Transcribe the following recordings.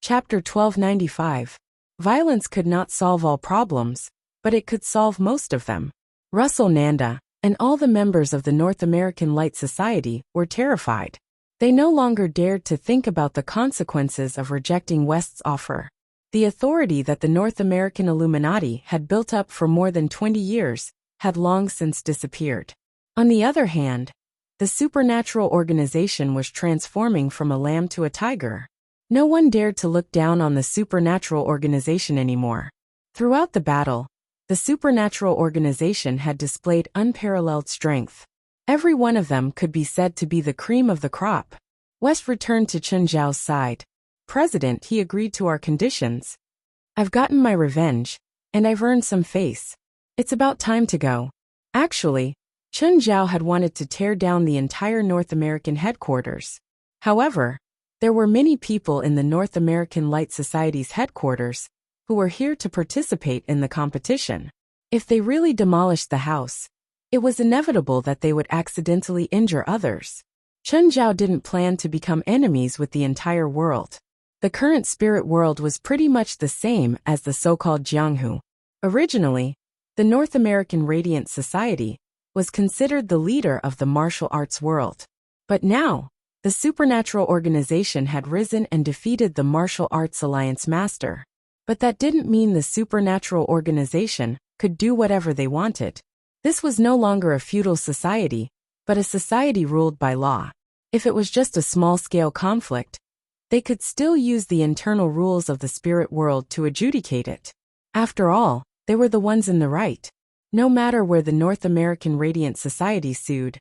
Chapter 1295. Violence could not solve all problems, but it could solve most of them. Russell Nanda and all the members of the North American Light Society were terrified. They no longer dared to think about the consequences of rejecting West's offer. The authority that the North American Illuminati had built up for more than 20 years had long since disappeared. On the other hand, the supernatural organization was transforming from a lamb to a tiger. No one dared to look down on the supernatural organization anymore. Throughout the battle, the supernatural organization had displayed unparalleled strength. Every one of them could be said to be the cream of the crop. West returned to Chen Zhao's side. "President," he agreed to our conditions. "I've gotten my revenge, and I've earned some face. It's about time to go." Actually, Chen Zhao had wanted to tear down the entire North American headquarters. However, there were many people in the North American Light Society's headquarters who were here to participate in the competition. If they really demolished the house, it was inevitable that they would accidentally injure others. Chen Zhao didn't plan to become enemies with the entire world. The current spirit world was pretty much the same as the so-called Jianghu. Originally, the North American Radiant Society was considered the leader of the martial arts world. But now, the supernatural organization had risen and defeated the martial arts alliance master. But that didn't mean the supernatural organization could do whatever they wanted. This was no longer a feudal society, but a society ruled by law. If it was just a small-scale conflict, they could still use the internal rules of the spirit world to adjudicate it. After all, they were the ones in the right. No matter where the North American Radiant Society sued,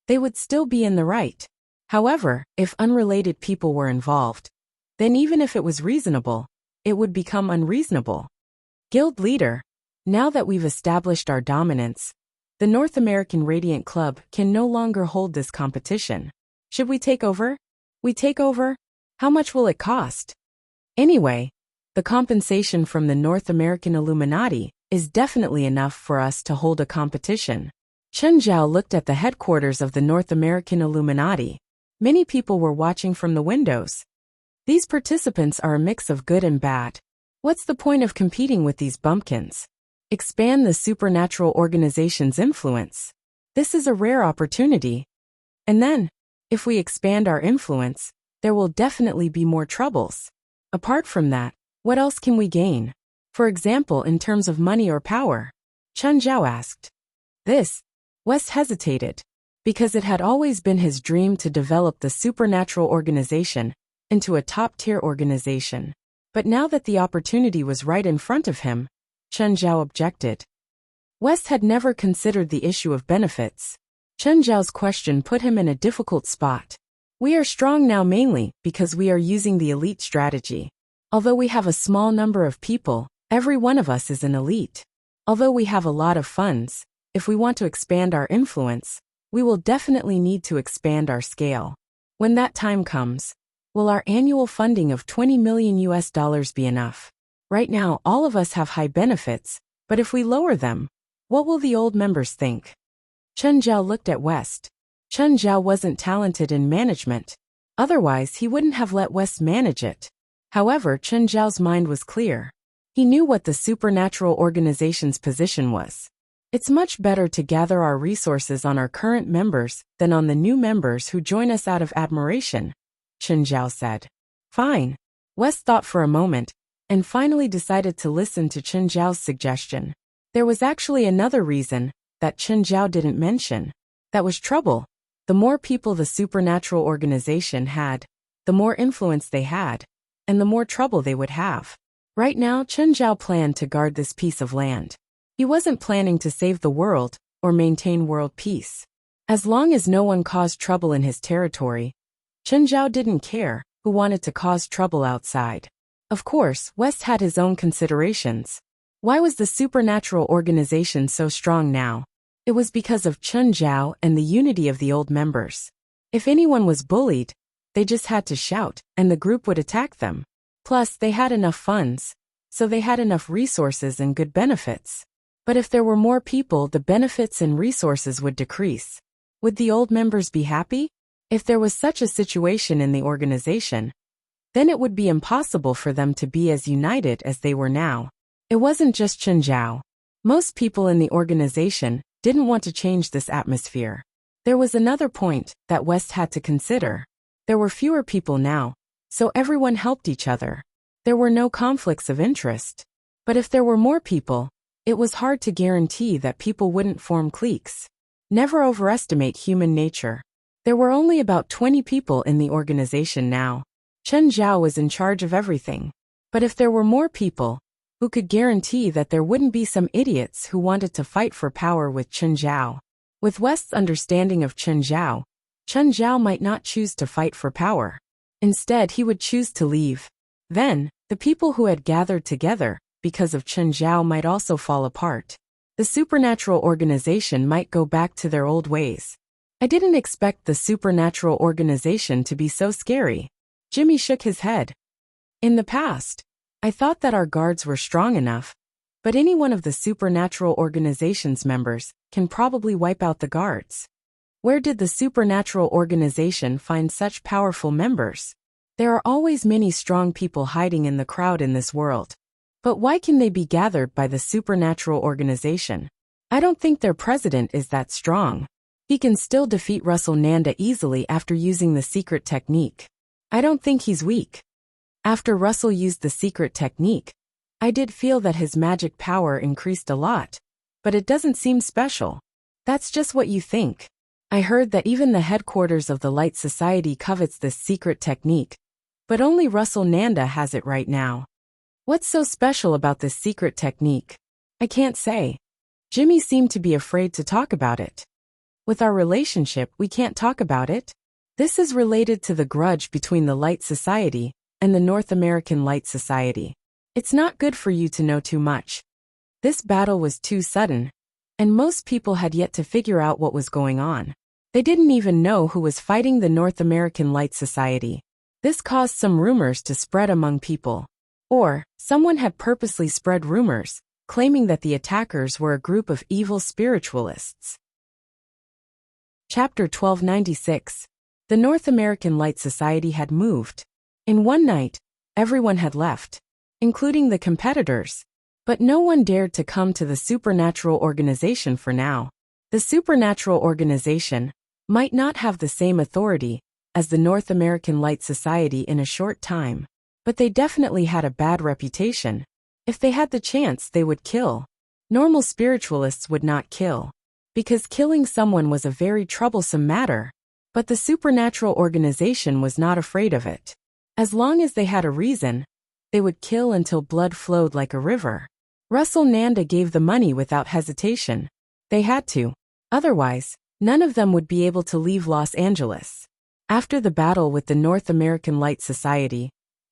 they would still be in the right. However, if unrelated people were involved, then even if it was reasonable, it would become unreasonable. Guild leader, now that we've established our dominance, the North American Radiant Club can no longer hold this competition. Should we take over? We take over? How much will it cost? Anyway, the compensation from the North American Illuminati is definitely enough for us to hold a competition. Chen Zhao looked at the headquarters of the North American Illuminati. Many people were watching from the windows. These participants are a mix of good and bad. What's the point of competing with these bumpkins? Expand the supernatural organization's influence. This is a rare opportunity. And then, if we expand our influence, there will definitely be more troubles. Apart from that, what else can we gain? For example, in terms of money or power? Chen Zhao asked. West hesitated, because it had always been his dream to develop the supernatural organization into a top-tier organization. But now that the opportunity was right in front of him, Chen Zhao objected. West had never considered the issue of benefits. Chen Zhao's question put him in a difficult spot. We are strong now mainly because we are using the elite strategy. Although we have a small number of people, every one of us is an elite. Although we have a lot of funds, if we want to expand our influence, we will definitely need to expand our scale. When that time comes, will our annual funding of $20 million be enough? Right now, all of us have high benefits, but if we lower them, what will the old members think? Chen Zhao looked at West. Chen Zhao wasn't talented in management. Otherwise, he wouldn't have let West manage it. However, Chen Zhao's mind was clear. He knew what the supernatural organization's position was. It's much better to gather our resources on our current members than on the new members who join us out of admiration, Chen Zhao said. Fine. West thought for a moment, and finally decided to listen to Chen Zhao's suggestion. There was actually another reason that Chen Zhao didn't mention. That was trouble. The more people the supernatural organization had, the more influence they had, and the more trouble they would have. Right now, Chen Zhao planned to guard this piece of land. He wasn't planning to save the world or maintain world peace. As long as no one caused trouble in his territory, Chen Zhao didn't care who wanted to cause trouble outside. Of course, West had his own considerations. Why was the supernatural organization so strong now? It was because of Chen Zhao and the unity of the old members. If anyone was bullied, they just had to shout, and the group would attack them. Plus, they had enough funds, so they had enough resources and good benefits. But if there were more people, the benefits and resources would decrease. Would the old members be happy? If there was such a situation in the organization, then it would be impossible for them to be as united as they were now. It wasn't just Chen Zhao. Most people in the organization didn't want to change this atmosphere. There was another point that West had to consider. There were fewer people now, so everyone helped each other. There were no conflicts of interest. But if there were more people, it was hard to guarantee that people wouldn't form cliques. Never overestimate human nature. There were only about 20 people in the organization now. Chen Zhao was in charge of everything. But if there were more people, who could guarantee that there wouldn't be some idiots who wanted to fight for power with Chen Zhao? With West's understanding of Chen Zhao might not choose to fight for power. Instead, he would choose to leave. Then, the people who had gathered together because of Chen Zhao might also fall apart. The supernatural organization might go back to their old ways. I didn't expect the supernatural organization to be so scary. Jimmy shook his head. In the past, I thought that our guards were strong enough, but any one of the supernatural organization's members can probably wipe out the guards. Where did the supernatural organization find such powerful members? There are always many strong people hiding in the crowd in this world. But why can they be gathered by the supernatural organization? I don't think their president is that strong. He can still defeat Russell Nanda easily after using the secret technique. I don't think he's weak. After Russell used the secret technique, I did feel that his magic power increased a lot. But it doesn't seem special. That's just what you think. I heard that even the headquarters of the Light Society covets this secret technique. But only Russell Nanda has it right now. What's so special about this secret technique? I can't say. Jimmy seemed to be afraid to talk about it. With our relationship, we can't talk about it. This is related to the grudge between the Light Society and the North American Light Society. It's not good for you to know too much. This battle was too sudden, and most people had yet to figure out what was going on. They didn't even know who was fighting the North American Light Society. This caused some rumors to spread among people. Or, someone had purposely spread rumors, claiming that the attackers were a group of evil spiritualists. Chapter 1296. The North American Light Society had moved. In one night, everyone had left, including the competitors. But no one dared to come to the supernatural organization for now. The supernatural organization might not have the same authority as the North American Light Society in a short time. But they definitely had a bad reputation. If they had the chance, they would kill. Normal spiritualists would not kill, because killing someone was a very troublesome matter. But the supernatural organization was not afraid of it. As long as they had a reason, they would kill until blood flowed like a river. Russell Nanda gave the money without hesitation. They had to. Otherwise, none of them would be able to leave Los Angeles. After the battle with the North American Light Society,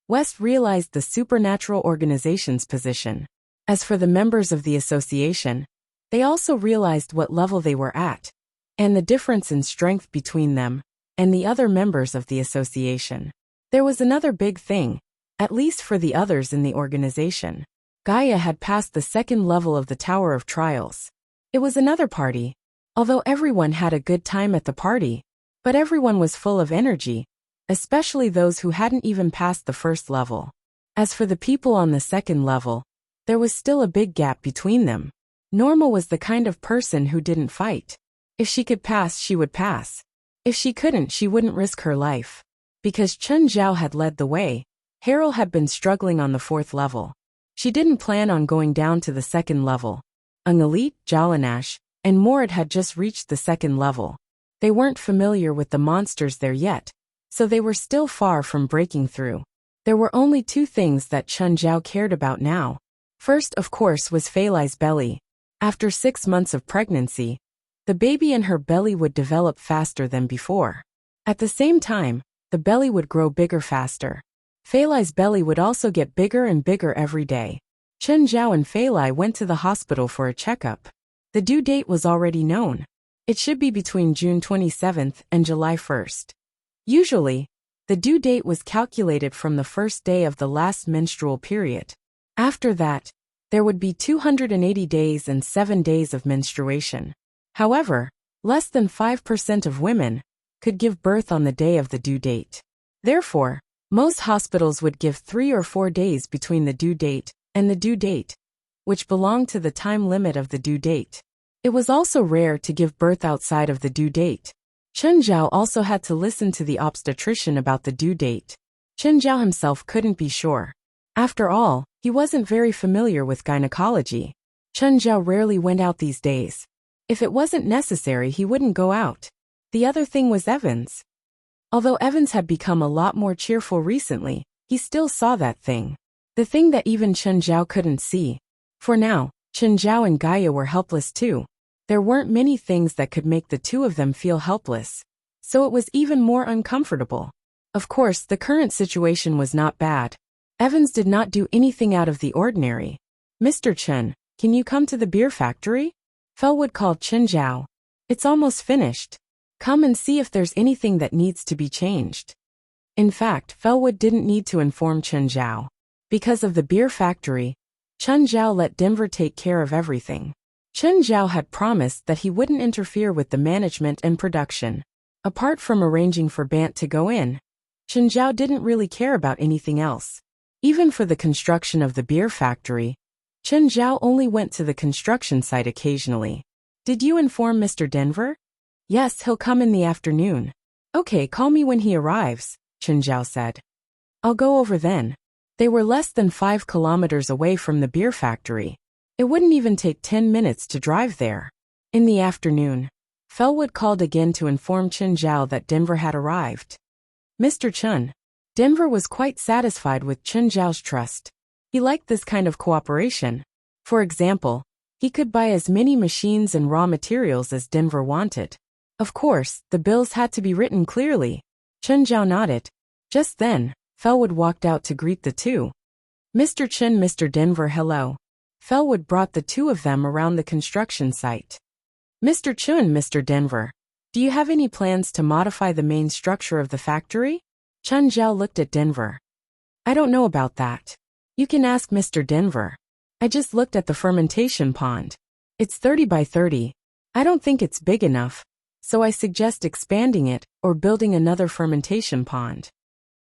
West realized the supernatural organization's position. As for the members of the association, they also realized what level they were at, and the difference in strength between them and the other members of the association. There was another big thing, at least for the others in the organization. Gaia had passed the second level of the Tower of Trials. It was another party. Although everyone had a good time at the party, but everyone was full of energy, especially those who hadn't even passed the first level. As for the people on the second level, there was still a big gap between them. Norma was the kind of person who didn't fight. If she could pass, she would pass. If she couldn't, she wouldn't risk her life. Because Chen Zhao had led the way, Harold had been struggling on the fourth level. She didn't plan on going down to the second level. Angelit, Jalanash, and Mord had just reached the second level. They weren't familiar with the monsters there yet, so they were still far from breaking through. There were only two things that Chen Zhao cared about now. First, of course, was Fei Lai's belly. After 6 months of pregnancy, the baby in her belly would develop faster than before. At the same time, the belly would grow bigger faster. Fei Lai's belly would also get bigger and bigger every day. Chen Zhao and Fei Lai went to the hospital for a checkup. The due date was already known. It should be between June 27th and July 1st. Usually, the due date was calculated from the first day of the last menstrual period. After that, there would be 280 days and 7 days of menstruation. However, less than 5% of women could give birth on the day of the due date. Therefore, Most hospitals would give 3 or 4 days between the due date and the due date, which belonged to the time limit of the due date. It was also rare to give birth outside of the due date. Chen Zhao also had to listen to the obstetrician about the due date. Chen Zhao himself couldn't be sure. After all, he wasn't very familiar with gynecology. Chen Zhao rarely went out these days. If it wasn't necessary, he wouldn't go out. The other thing was Evans. Although Evans had become a lot more cheerful recently, he still saw that thing. The thing that even Chen Zhao couldn't see. For now, Chen Zhao and Gaia were helpless too. There weren't many things that could make the two of them feel helpless, so it was even more uncomfortable. Of course, the current situation was not bad. Evans did not do anything out of the ordinary. "Mr. Chen, can you come to the beer factory?" Fellwood called Chen Zhao. "It's almost finished. Come and see if there's anything that needs to be changed." In fact, Fellwood didn't need to inform Chen Zhao. Because of the beer factory, Chen Zhao let Denver take care of everything. Chen Zhao had promised that he wouldn't interfere with the management and production. Apart from arranging for Bant to go in, Chen Zhao didn't really care about anything else. Even for the construction of the beer factory, Chen Zhao only went to the construction site occasionally. "Did you inform Mr. Denver?" "Yes, he'll come in the afternoon." "Okay, call me when he arrives," Chen Zhao said. "I'll go over then." They were less than 5 kilometers away from the beer factory. It wouldn't even take 10 minutes to drive there. In the afternoon, Fellwood called again to inform Chen Zhao that Denver had arrived. "Mr. Chen." Denver was quite satisfied with Chen Zhao's trust. He liked this kind of cooperation. For example, he could buy as many machines and raw materials as Denver wanted. Of course, the bills had to be written clearly. Chen Zhao nodded. Just then, Fellwood walked out to greet the two. "Mr. Chen, Mr. Denver, hello." Fellwood brought the two of them around the construction site. "Mr. Chen, Mr. Denver, do you have any plans to modify the main structure of the factory?" Chen Zhao looked at Denver. "I don't know about that. You can ask Mr. Denver. I just looked at the fermentation pond. It's 30 by 30. I don't think it's big enough, so I suggest expanding it or building another fermentation pond."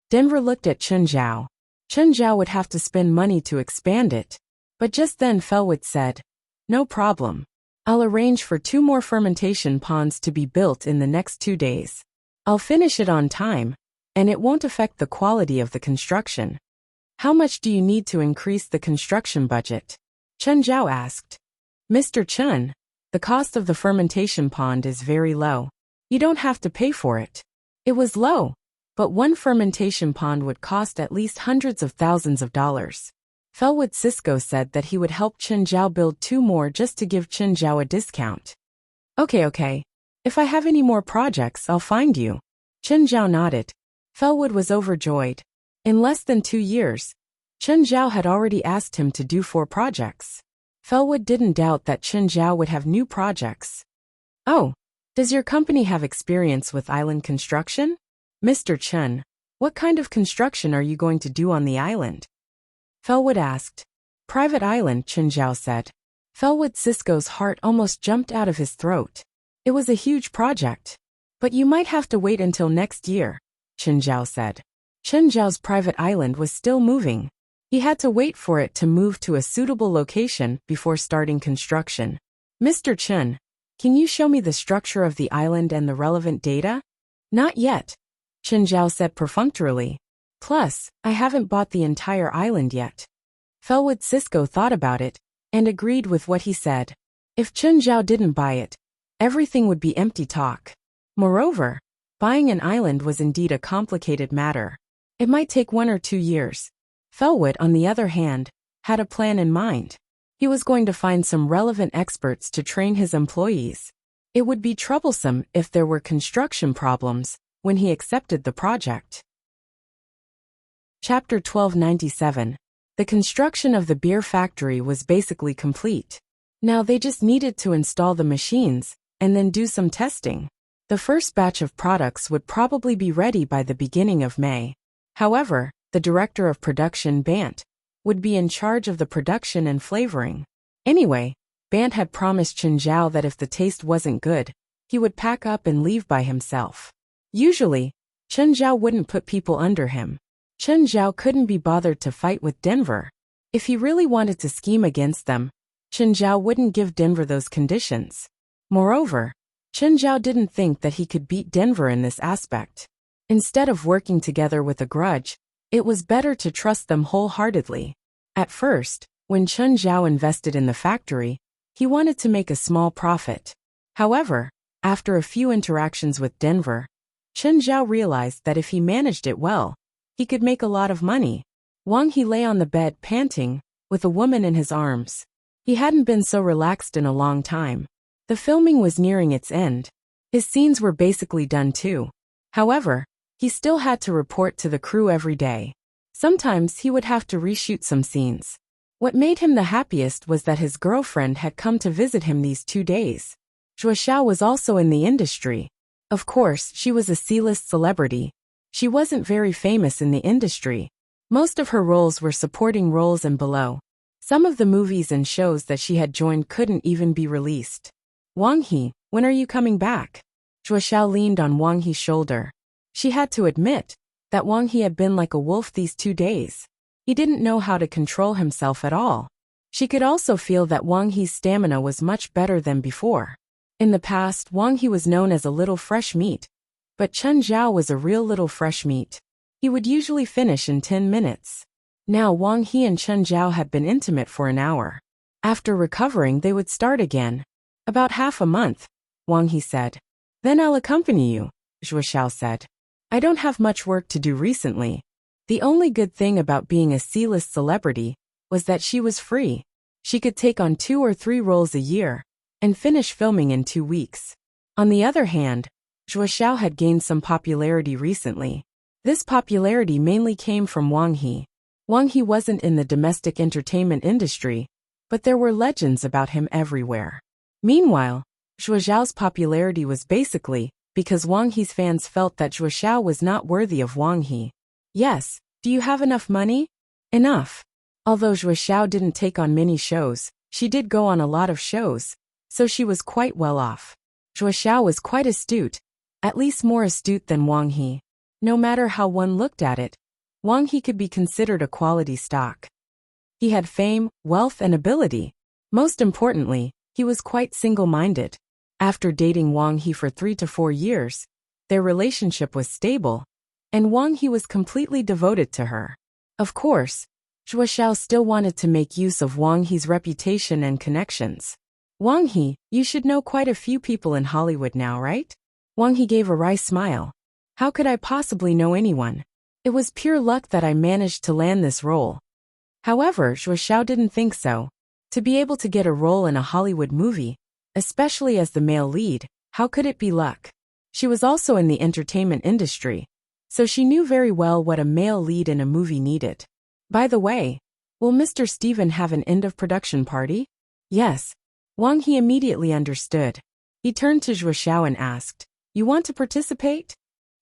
Denver looked at Chen Zhao. Chen Zhao would have to spend money to expand it. But just then Fellwood said, "No problem. I'll arrange for 2 more fermentation ponds to be built in the next 2 days. I'll finish it on time, and it won't affect the quality of the construction." "How much do you need to increase the construction budget?" Chen Zhao asked. "Mr. Chen, the cost of the fermentation pond is very low. You don't have to pay for it." It was low, but one fermentation pond would cost at least hundreds of thousands of dollars. Fellwood Cisco said that he would help Chen Zhao build 2 more just to give Chen Zhao a discount. Okay. If I have any more projects, I'll find you." Chen Zhao nodded. Fellwood was overjoyed. In less than 2 years, Chen Zhao had already asked him to do 4 projects. Fellwood didn't doubt that Chen Zhao would have new projects. "Oh, does your company have experience with island construction?" "Mr. Chen, what kind of construction are you going to do on the island?" Fellwood asked. "Private island," Chen Zhao said. Fellwood Cisco's heart almost jumped out of his throat. It was a huge project. "But you might have to wait until next year," Chen Zhao said. Chen Zhao's private island was still moving. He had to wait for it to move to a suitable location before starting construction. "Mr. Chen, can you show me the structure of the island and the relevant data?" "Not yet," Chen Zhao said perfunctorily. "Plus, I haven't bought the entire island yet." Fellwood Cisco thought about it and agreed with what he said. If Chen Zhao didn't buy it, everything would be empty talk. Moreover, buying an island was indeed a complicated matter. It might take 1 or 2 years. Fellwood, on the other hand, had a plan in mind. He was going to find some relevant experts to train his employees. It would be troublesome if there were construction problems when he accepted the project. Chapter 1297. The construction of the beer factory was basically complete. Now they just needed to install the machines and then do some testing. The first batch of products would probably be ready by the beginning of May. However, the director of production, Bant, would be in charge of the production and flavoring. Anyway, Bant had promised Chen Zhao that if the taste wasn't good, he would pack up and leave by himself. Usually, Chen Zhao wouldn't put people under him. Chen Zhao couldn't be bothered to fight with Denver. If he really wanted to scheme against them, Chen Zhao wouldn't give Denver those conditions. Moreover, Chen Zhao didn't think that he could beat Denver in this aspect. Instead of working together with a grudge, it was better to trust them wholeheartedly. At first, when Chen Zhao invested in the factory, he wanted to make a small profit. However, after a few interactions with Denver, Chen Zhao realized that if he managed it well, he could make a lot of money. Wang He lay on the bed panting, with a woman in his arms. He hadn't been so relaxed in a long time. The filming was nearing its end. His scenes were basically done too. However, he still had to report to the crew every day. Sometimes he would have to reshoot some scenes. What made him the happiest was that his girlfriend had come to visit him these 2 days. Wuxia was also in the industry. Of course, she was a C-list celebrity. She wasn't very famous in the industry. Most of her roles were supporting roles and below. Some of the movies and shows that she had joined couldn't even be released. Wang He, when are you coming back? Wuxia leaned on Wang He's shoulder. She had to admit that Wang He had been like a wolf these 2 days. He didn't know how to control himself at all. She could also feel that Wang He's stamina was much better than before. In the past, Wang He was known as a little fresh meat, but Chen Zhao was a real little fresh meat. He would usually finish in 10 minutes. Now Wang He and Chen Zhao had been intimate for an hour. After recovering, they would start again. About half a month, Wang He said. Then I'll accompany you, Wuxia said. I don't have much work to do recently. The only good thing about being a C-list celebrity was that she was free. She could take on 2 or 3 roles a year and finish filming in 2 weeks. On the other hand, Wuxia had gained some popularity recently. This popularity mainly came from Wang He. Wang He wasn't in the domestic entertainment industry, but there were legends about him everywhere. Meanwhile, Wuxia's popularity was basically because Wang He's fans felt that Wuxia was not worthy of Wang He. Yes, do you have enough money? Enough. Although Wuxia didn't take on many shows, she did go on a lot of shows, so she was quite well off. Wuxia was quite astute, at least more astute than Wang He. No matter how one looked at it, Wang He could be considered a quality stock. He had fame, wealth, and ability. Most importantly, he was quite single-minded. After dating Wang He for 3 to 4 years, their relationship was stable, and Wang He was completely devoted to her. Of course, Wuxia still wanted to make use of Wang He's reputation and connections. Wang He, you should know quite a few people in Hollywood now, right? Wang He gave a wry smile. How could I possibly know anyone? It was pure luck that I managed to land this role. However, Wuxia didn't think so. To be able to get a role in a Hollywood movie, especially as the male lead, how could it be luck? She was also in the entertainment industry, so she knew very well what a male lead in a movie needed. By the way, will Mr. Steven have an end-of-production party? Yes. Wang He immediately understood. He turned to Wuxia and asked, you want to participate?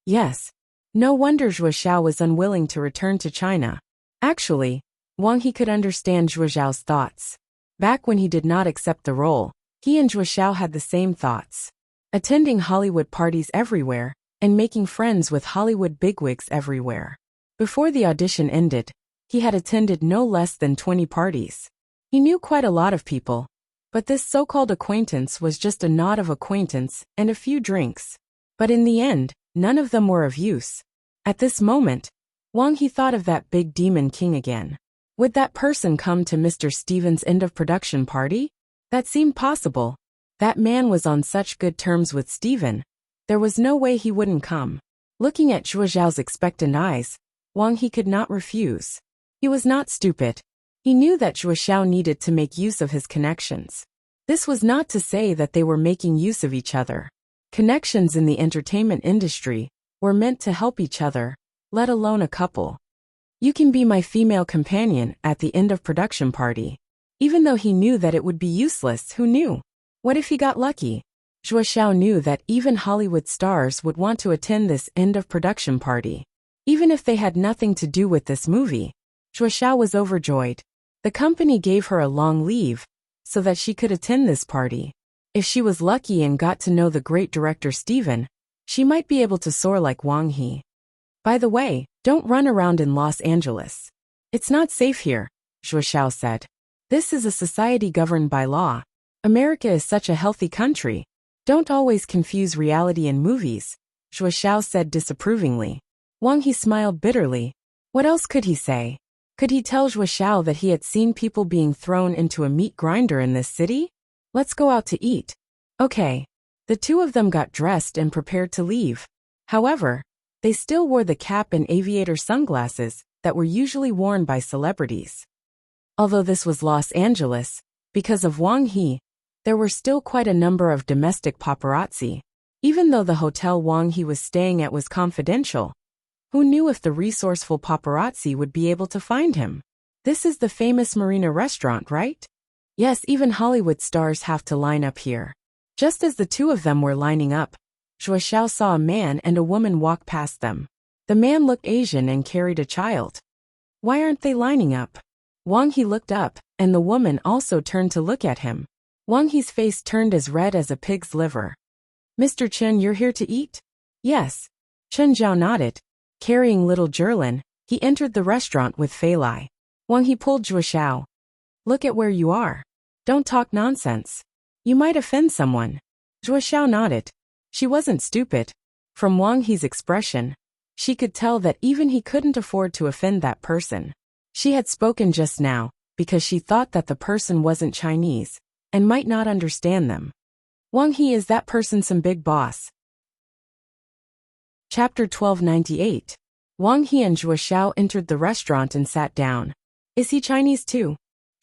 Yes. No wonder Wuxia was unwilling to return to China. Actually, Wang He could understand Wuxia's thoughts. Back when he did not accept the role, he and Wuxia had the same thoughts. Attending Hollywood parties everywhere, and making friends with Hollywood bigwigs everywhere. Before the audition ended, he had attended no less than 20 parties. He knew quite a lot of people, but this so-called acquaintance was just a nod of acquaintance and a few drinks. But in the end, none of them were of use. At this moment, Wang He thought of that big demon king again. Would that person come to Mr. Stevens' end-of-production party? That seemed possible. That man was on such good terms with Steven. There was no way he wouldn't come. Looking at Wuxia's expectant eyes, Wang He could not refuse. He was not stupid. He knew that Wuxia needed to make use of his connections. This was not to say that they were making use of each other. Connections in the entertainment industry were meant to help each other, let alone a couple. You can be my female companion at the end-of-production party. Even though he knew that it would be useless, who knew? What if he got lucky? Wuxia knew that even Hollywood stars would want to attend this end-of-production party. Even if they had nothing to do with this movie, Wuxia was overjoyed. The company gave her a long leave, so that she could attend this party. If she was lucky and got to know the great director Steven, she might be able to soar like Wang He. By the way, don't run around in Los Angeles. It's not safe here, Wuxia said. This is a society governed by law. America is such a healthy country. Don't always confuse reality and movies, Wuxia said disapprovingly. Wang He smiled bitterly. What else could he say? Could he tell Wuxia that he had seen people being thrown into a meat grinder in this city? Let's go out to eat. Okay. The two of them got dressed and prepared to leave. However, they still wore the cap and aviator sunglasses that were usually worn by celebrities. Although this was Los Angeles, because of Wang He, there were still quite a number of domestic paparazzi. Even though the hotel Wang He was staying at was confidential, who knew if the resourceful paparazzi would be able to find him? This is the famous Marina restaurant, right? Yes, even Hollywood stars have to line up here. Just as the two of them were lining up, Wuxia saw a man and a woman walk past them. The man looked Asian and carried a child. Why aren't they lining up? Wang He looked up, and the woman also turned to look at him. Wang He's face turned as red as a pig's liver. Mr. Chen, you're here to eat? Yes. Chen Zhao nodded. Carrying little Jerlin, he entered the restaurant with Fei Lai. Wang He pulled Wuxia. Look at where you are. Don't talk nonsense. You might offend someone. Wuxia nodded. She wasn't stupid. From Wang He's expression, she could tell that even he couldn't afford to offend that person. She had spoken just now, because she thought that the person wasn't Chinese, and might not understand them. Wang He, is that person some big boss? Chapter 1298. Wang He and Wuxia entered the restaurant and sat down. Is he Chinese too?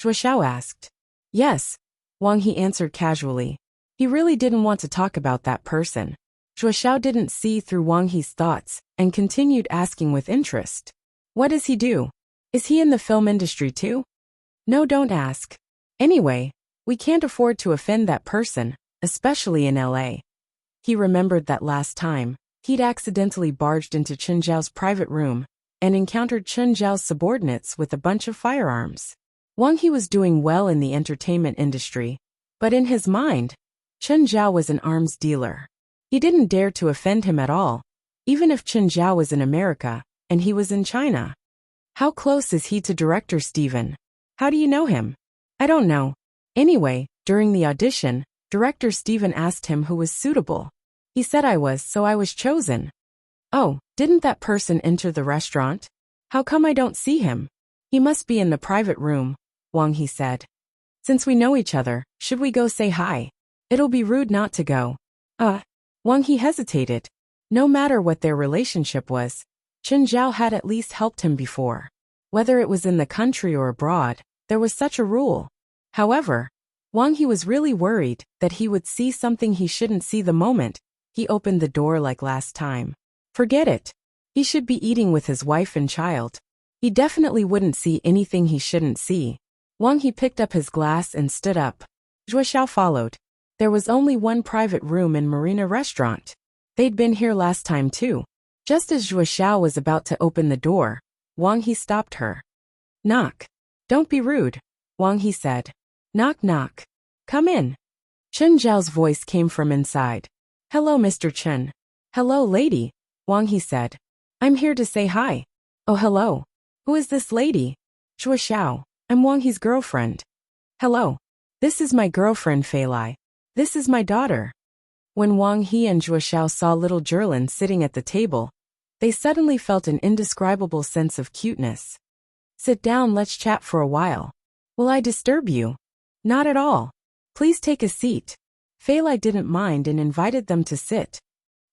Wuxia asked. Yes, Wang He answered casually. He really didn't want to talk about that person. Wuxia didn't see through Wang He's thoughts, and continued asking with interest. What does he do? Is he in the film industry too? No, don't ask. Anyway, we can't afford to offend that person, especially in LA. He remembered that last time, he'd accidentally barged into Chen Zhao's private room, and encountered Chen Zhao's subordinates with a bunch of firearms. Wang He was doing well in the entertainment industry, but in his mind, Chen Zhao was an arms dealer. He didn't dare to offend him at all, even if Chen Zhao was in America, and he was in China. How close is he to Director Steven? How do you know him? I don't know. Anyway, during the audition, Director Steven asked him who was suitable. He said I was, so I was chosen. Oh, didn't that person enter the restaurant? How come I don't see him? He must be in the private room, Wang He said. Since we know each other, should we go say hi? It'll be rude not to go. Wang He hesitated. No matter what their relationship was, Chen Zhao had at least helped him before. Whether it was in the country or abroad, there was such a rule. However, Wang He was really worried that he would see something he shouldn't see the moment he opened the door like last time. Forget it. He should be eating with his wife and child. He definitely wouldn't see anything he shouldn't see. Wang He picked up his glass and stood up. Wuxia followed. There was only one private room in Marina restaurant. They'd been here last time too. Just as Wuxia was about to open the door, Wang He stopped her. Knock. Don't be rude, Wang He said. Knock knock. Come in. Chen Zhao's voice came from inside. Hello, Mr. Chen. Hello, lady, Wang He said. I'm here to say hi. Oh, hello. Who is this lady? Wuxia. I'm Wang He's girlfriend. Hello. This is my girlfriend Fei Lai. This is my daughter. When Wang He and Wuxia saw little Jerlin sitting at the table, they suddenly felt an indescribable sense of cuteness. Sit down, let's chat for a while. Will I disturb you? Not at all. Please take a seat. Fei Lai didn't mind and invited them to sit.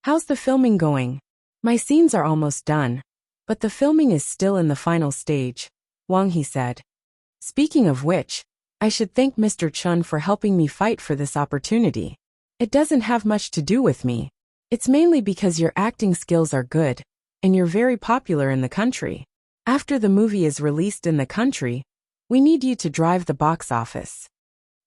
How's the filming going? My scenes are almost done, but the filming is still in the final stage, Wang He said. Speaking of which, I should thank Mr. Chen for helping me fight for this opportunity. It doesn't have much to do with me. It's mainly because your acting skills are good, and you're very popular in the country. After the movie is released in the country, we need you to drive the box office.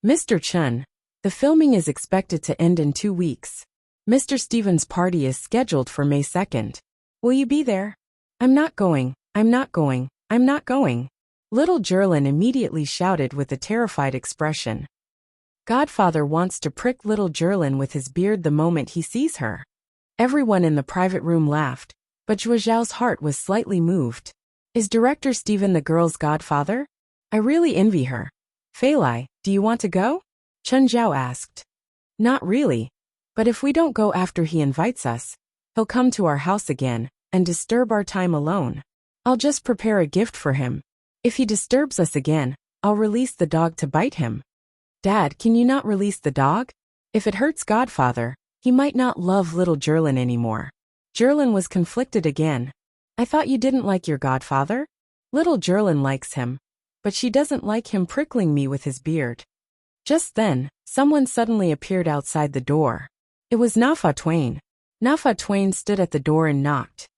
Mr. Chen, the filming is expected to end in 2 weeks. Mr. Steven's party is scheduled for May 2nd. Will you be there? I'm not going, I'm not going, I'm not going. Little Jerlin immediately shouted with a terrified expression. Godfather wants to prick little Jerlin with his beard the moment he sees her. Everyone in the private room laughed, but Zhuozhao's heart was slightly moved. Is director Steven the girl's godfather? I really envy her. Fei Lai, do you want to go? Chen Zhao asked. Not really. But if we don't go after he invites us, he'll come to our house again and disturb our time alone. I'll just prepare a gift for him. If he disturbs us again, I'll release the dog to bite him. Dad, can you not release the dog? If it hurts Godfather, he might not love little Jerlin anymore. Jerlin was conflicted again. I thought you didn't like your godfather? Little Jerlin likes him, but she doesn't like him prickling me with his beard. Just then, someone suddenly appeared outside the door. It was Nafa Twain. Nafa Twain stood at the door and knocked.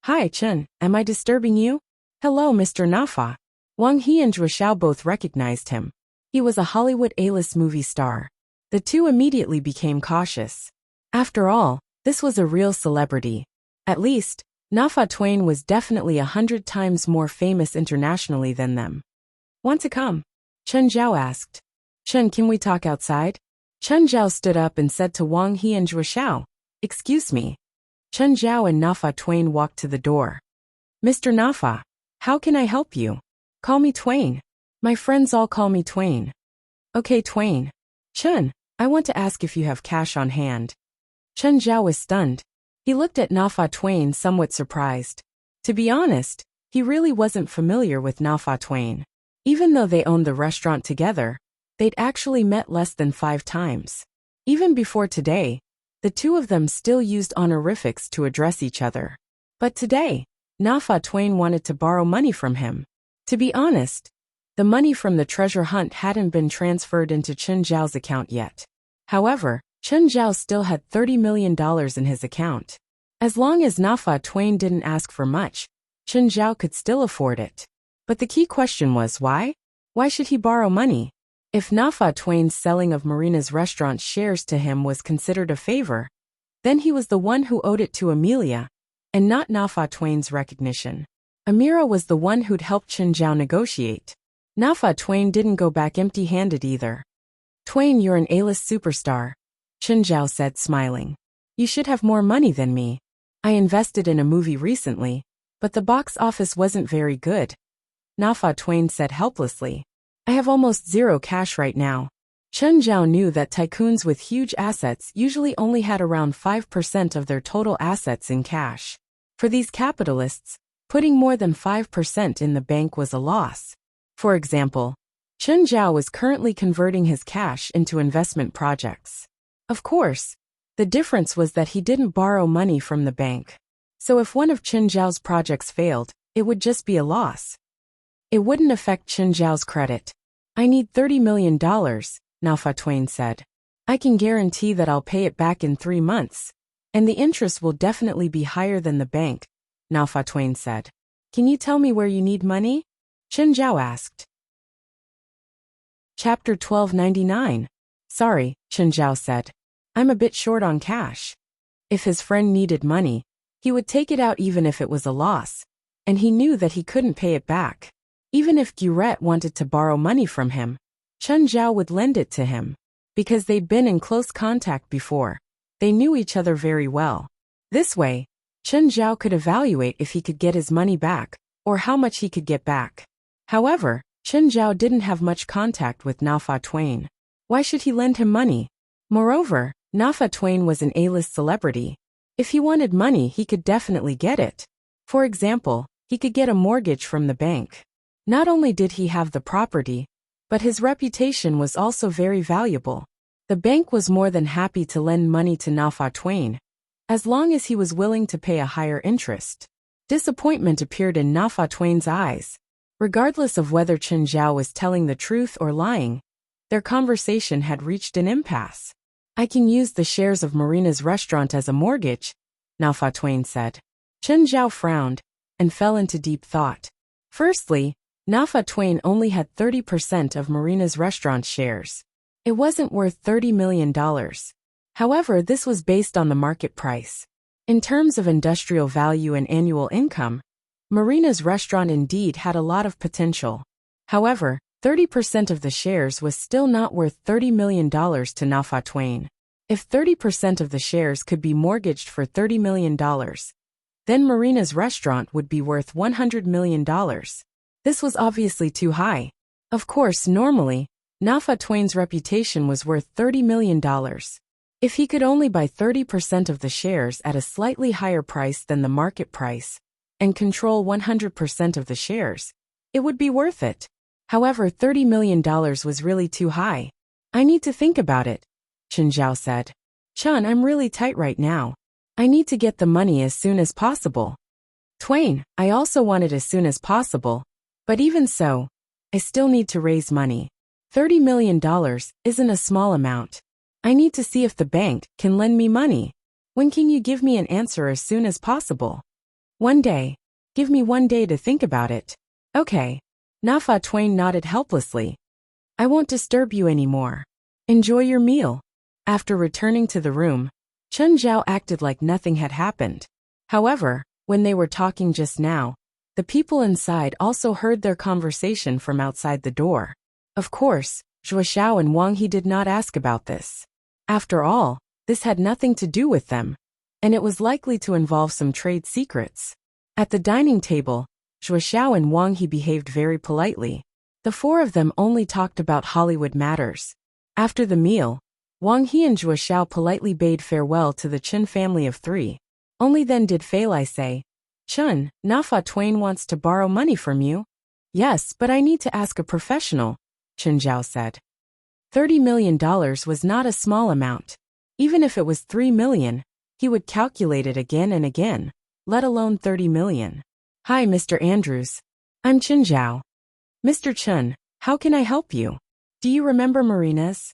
Hi, Chen, am I disturbing you? Hello, Mr. Nafa. Wang He and Zhuozhao both recognized him. He was a Hollywood A-list movie star. The two immediately became cautious. After all, this was a real celebrity. At least, Nafa Twain was definitely 100 times more famous internationally than them. Want to come? Chen Zhao asked. Chen, can we talk outside? Chen Zhao stood up and said to Wang He and Zhuozhao, Excuse me. Chen Zhao and Nafa Twain walked to the door. Mr. Nafa, how can I help you? Call me Twain. My friends all call me Twain. Okay, Twain. Chen, I want to ask if you have cash on hand. Chen Zhao was stunned. He looked at Nafa Twain somewhat surprised. To be honest, he really wasn't familiar with Nafa Twain. Even though they owned the restaurant together, they'd actually met less than 5 times. Even before today, the two of them still used honorifics to address each other. But today, Nafa Twain wanted to borrow money from him. To be honest, the money from the treasure hunt hadn't been transferred into Chen Zhao's account yet. However, Chen Zhao still had $30 million in his account. As long as Nafa Twain didn't ask for much, Chen Zhao could still afford it. But the key question was why? Why should he borrow money? If Nafa Twain's selling of Marina's restaurant shares to him was considered a favor, then he was the one who owed it to Amelia, and not Nafa Twain's recognition. Amira was the one who'd helped Chen Zhao negotiate. Nafa Twain didn't go back empty-handed either. Twain, you're an A-list superstar, Chen Zhao said, smiling. You should have more money than me. I invested in a movie recently, but the box office wasn't very good. Nafa Twain said helplessly. I have almost zero cash right now. Chen Zhao knew that tycoons with huge assets usually only had around 5% of their total assets in cash. For these capitalists, putting more than 5% in the bank was a loss. For example, Chen Zhao was currently converting his cash into investment projects. Of course, the difference was that he didn't borrow money from the bank. So if one of Chen Zhao's projects failed, it would just be a loss. It wouldn't affect Chen Zhao's credit. I need $30 million, Nafa Twain said. I can guarantee that I'll pay it back in 3 months, and the interest will definitely be higher than the bank, Nafa Twain said. Can you tell me where you need money? Chen Zhao asked. Chapter 1299. Sorry, Chen Zhao said. I'm a bit short on cash. If his friend needed money, he would take it out even if it was a loss, and he knew that he couldn't pay it back. Even if Guret wanted to borrow money from him, Chen Zhao would lend it to him. Because they'd been in close contact before, they knew each other very well. This way, Chen Zhao could evaluate if he could get his money back, or how much he could get back. However, Chen Zhao didn't have much contact with Nafa Twain. Why should he lend him money? Moreover, Nafa Twain was an A-list celebrity. If he wanted money, he could definitely get it. For example, he could get a mortgage from the bank. Not only did he have the property, but his reputation was also very valuable. The bank was more than happy to lend money to Nafa Twain, as long as he was willing to pay a higher interest. Disappointment appeared in Nafa Twain's eyes. Regardless of whether Chen Zhao was telling the truth or lying, their conversation had reached an impasse. I can use the shares of Marina's restaurant as a mortgage, Nafa Twain said. Chen Zhao frowned and fell into deep thought. Firstly, Nafa Twain only had 30% of Marina's restaurant shares. It wasn't worth $30 million. However, this was based on the market price. In terms of industrial value and annual income, Marina's restaurant indeed had a lot of potential. However, 30% of the shares was still not worth $30 million to Nafa Twain. If 30% of the shares could be mortgaged for $30 million, then Marina's restaurant would be worth $100 million. This was obviously too high. Of course, normally, Nafa Twain's reputation was worth $30 million. If he could only buy 30% of the shares at a slightly higher price than the market price, and control 100% of the shares, it would be worth it. However, $30 million was really too high. I need to think about it, Chen Zhao said. Chun, I'm really tight right now. I need to get the money as soon as possible. Twain, I also want it as soon as possible. But even so, I still need to raise money. $30 million isn't a small amount. I need to see if the bank can lend me money. When can you give me an answer as soon as possible? One day. Give me 1 day to think about it. Okay. Nafa Twain nodded helplessly. I won't disturb you anymore. Enjoy your meal. After returning to the room, Chen Zhao acted like nothing had happened. However, when they were talking just now, the people inside also heard their conversation from outside the door. Of course, Zhuo Xiao and Wang He did not ask about this. After all, this had nothing to do with them, and it was likely to involve some trade secrets. At the dining table, Zhuo Xiao and Wang He behaved very politely. The four of them only talked about Hollywood matters. After the meal, Wang He and Zhuo Xiao politely bade farewell to the Chen family of three. Only then did Fei Lai say, Chun, Nafa Twain wants to borrow money from you. Yes, but I need to ask a professional, Chen Zhao said. $30 million was not a small amount. Even if it was $3 million, he would calculate it again and again, let alone $30 million. Hi, Mr. Andrews. I'm Chen Zhao. Mr. Chen, how can I help you? Do you remember Marina's?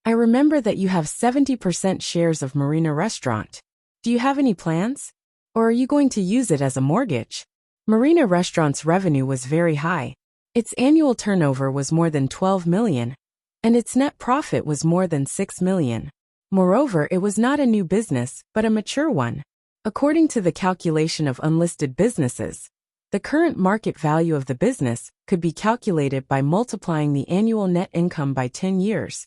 I remember that you have 70% shares of Marina Restaurant. Do you have any plans? Or are you going to use it as a mortgage? Marina Restaurant's revenue was very high. Its annual turnover was more than 12 million, and its net profit was more than 6 million. Moreover, it was not a new business, but a mature one. According to the calculation of unlisted businesses, the current market value of the business could be calculated by multiplying the annual net income by 10 years,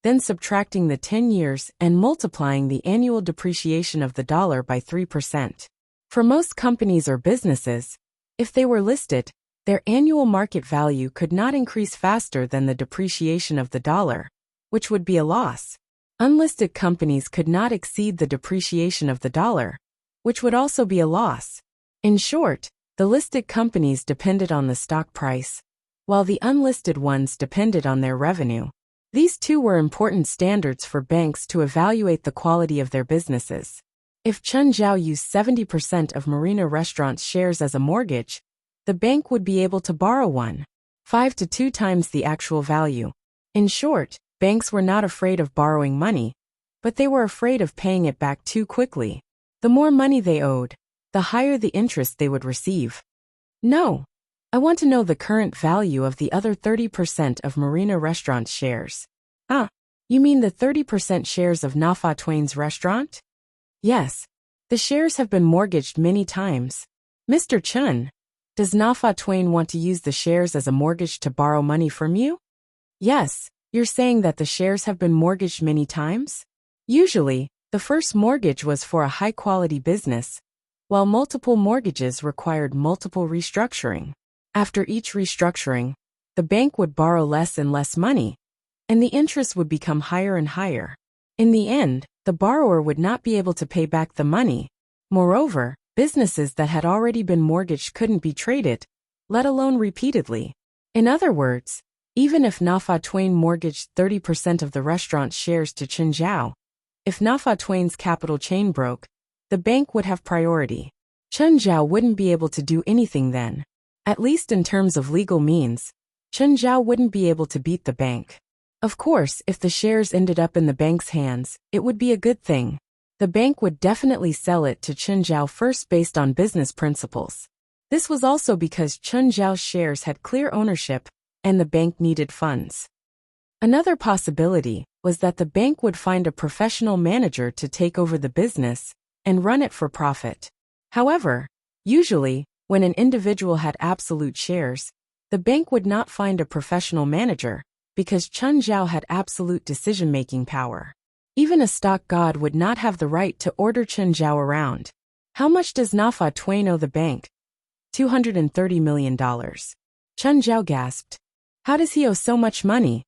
then subtracting the 10 years and multiplying the annual depreciation of the dollar by 3%. For most companies or businesses, if they were listed, their annual market value could not increase faster than the depreciation of the dollar, which would be a loss. Unlisted companies could not exceed the depreciation of the dollar, which would also be a loss. In short, the listed companies depended on the stock price, while the unlisted ones depended on their revenue. These two were important standards for banks to evaluate the quality of their businesses. If Chen Zhao used 70% of Marina Restaurant's shares as a mortgage, the bank would be able to borrow 1.5 to 2 times the actual value. In short, banks were not afraid of borrowing money, but they were afraid of paying it back too quickly. The more money they owed, the higher the interest they would receive. No. I want to know the current value of the other 30% of Marina Restaurant's shares. Ah, you mean the 30% shares of Nafa Twain's restaurant? Yes. The shares have been mortgaged many times. Mr. Chen, does Nafa Twain want to use the shares as a mortgage to borrow money from you? Yes, you're saying that the shares have been mortgaged many times? Usually, the first mortgage was for a high-quality business, while multiple mortgages required multiple restructuring. After each restructuring, the bank would borrow less and less money, and the interest would become higher and higher. In the end, the borrower would not be able to pay back the money. Moreover, businesses that had already been mortgaged couldn't be traded, let alone repeatedly. In other words, even if Nafa Twain mortgaged 30% of the restaurant's shares to Chen Zhao, if Nafa Twain's capital chain broke, the bank would have priority. Chen Zhao wouldn't be able to do anything then. At least in terms of legal means, Chen Zhao wouldn't be able to beat the bank. Of course, if the shares ended up in the bank's hands, it would be a good thing. The bank would definitely sell it to Chen Zhao first based on business principles. This was also because Chen Zhao's shares had clear ownership, and the bank needed funds. Another possibility was that the bank would find a professional manager to take over the business and run it for profit. However, usually, when an individual had absolute shares, the bank would not find a professional manager, because Chen Zhao had absolute decision-making power. Even a stock god would not have the right to order Chen Zhao around. How much does Nafa Twain owe the bank? $230 million. Chen Zhao gasped. How does he owe so much money?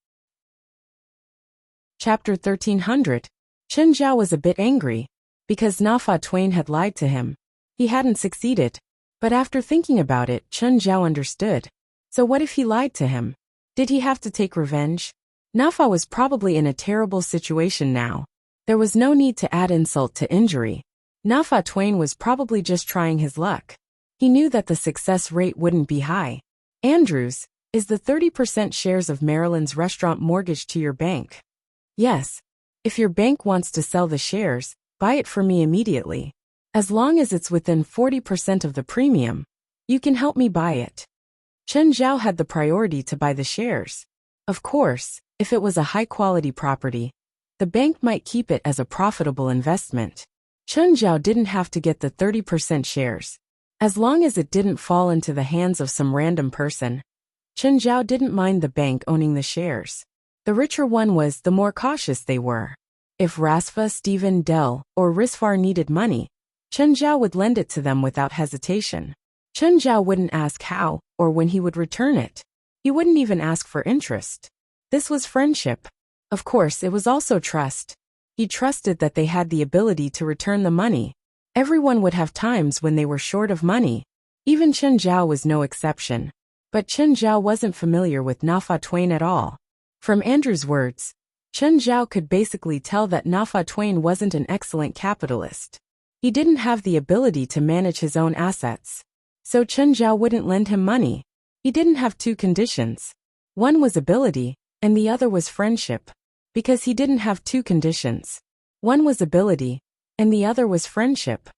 Chapter 1300. Chen Zhao was a bit angry, because Nafa Twain had lied to him. He hadn't succeeded. But after thinking about it, Chen Zhao understood. So what if he lied to him? Did he have to take revenge? Nafa was probably in a terrible situation now. There was no need to add insult to injury. Nafa Twain was probably just trying his luck. He knew that the success rate wouldn't be high. Andrews, is the 30% shares of Maryland's restaurant mortgaged to your bank? Yes. If your bank wants to sell the shares, buy it for me immediately. As long as it's within 40% of the premium, you can help me buy it. Chen Zhao had the priority to buy the shares. Of course, if it was a high-quality property, the bank might keep it as a profitable investment. Chen Zhao didn't have to get the 30% shares. As long as it didn't fall into the hands of some random person, Chen Zhao didn't mind the bank owning the shares. The richer one was, the more cautious they were. If Rasfa, Stephen, Dell, or Risfar needed money, Chen Zhao would lend it to them without hesitation. Chen Zhao wouldn't ask how or when he would return it. He wouldn't even ask for interest. This was friendship. Of course, it was also trust. He trusted that they had the ability to return the money. Everyone would have times when they were short of money. Even Chen Zhao was no exception. But Chen Zhao wasn't familiar with Nafa Twain at all. From Andrew's words, Chen Zhao could basically tell that Nafa Twain wasn't an excellent capitalist. He didn't have the ability to manage his own assets. So Chen Zhao wouldn't lend him money. He didn't have two conditions. One was ability, and the other was friendship. Because he didn't have two conditions. One was ability, and the other was friendship.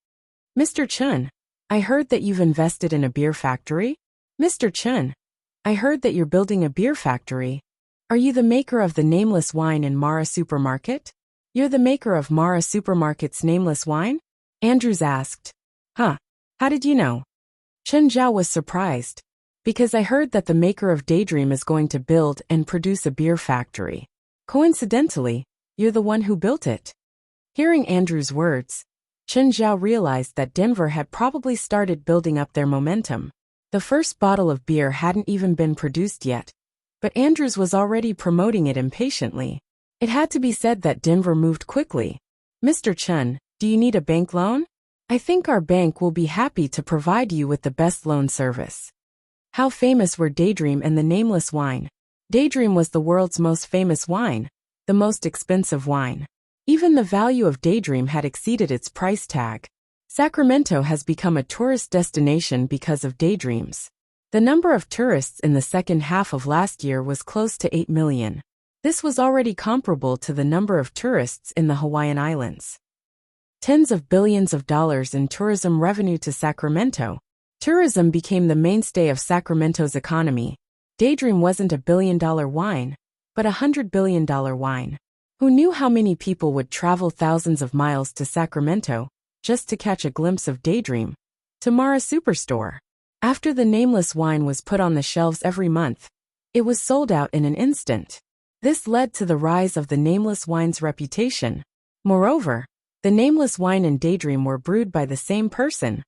Mr. Chen, I heard that you've invested in a beer factory? Mr. Chen, I heard that you're building a beer factory. Are you the maker of the nameless wine in Mara Supermarket? You're the maker of Mara Supermarket's nameless wine? Andrews asked. Huh, how did you know? Chen Zhao was surprised. Because I heard that the maker of Daydream is going to build and produce a beer factory. Coincidentally, you're the one who built it. Hearing Andrew's words, Chen Zhao realized that Denver had probably started building up their momentum. The first bottle of beer hadn't even been produced yet, but Andrews was already promoting it impatiently. It had to be said that Denver moved quickly. Mr. Chen, do you need a bank loan? I think our bank will be happy to provide you with the best loan service. How famous were Daydream and the nameless wine? Daydream was the world's most famous wine, the most expensive wine. Even the value of Daydream had exceeded its price tag. Sacramento has become a tourist destination because of Daydreams. The number of tourists in the second half of last year was close to 8 million. This was already comparable to the number of tourists in the Hawaiian Islands. Tens of billions of dollars in tourism revenue to Sacramento. Tourism became the mainstay of Sacramento's economy. Daydream wasn't a billion-dollar wine, but $100 billion wine. Who knew how many people would travel thousands of miles to Sacramento just to catch a glimpse of Daydream? Tamara Superstore. After the nameless wine was put on the shelves every month, it was sold out in an instant. This led to the rise of the nameless wine's reputation. Moreover, the nameless wine and Daydream were brewed by the same person,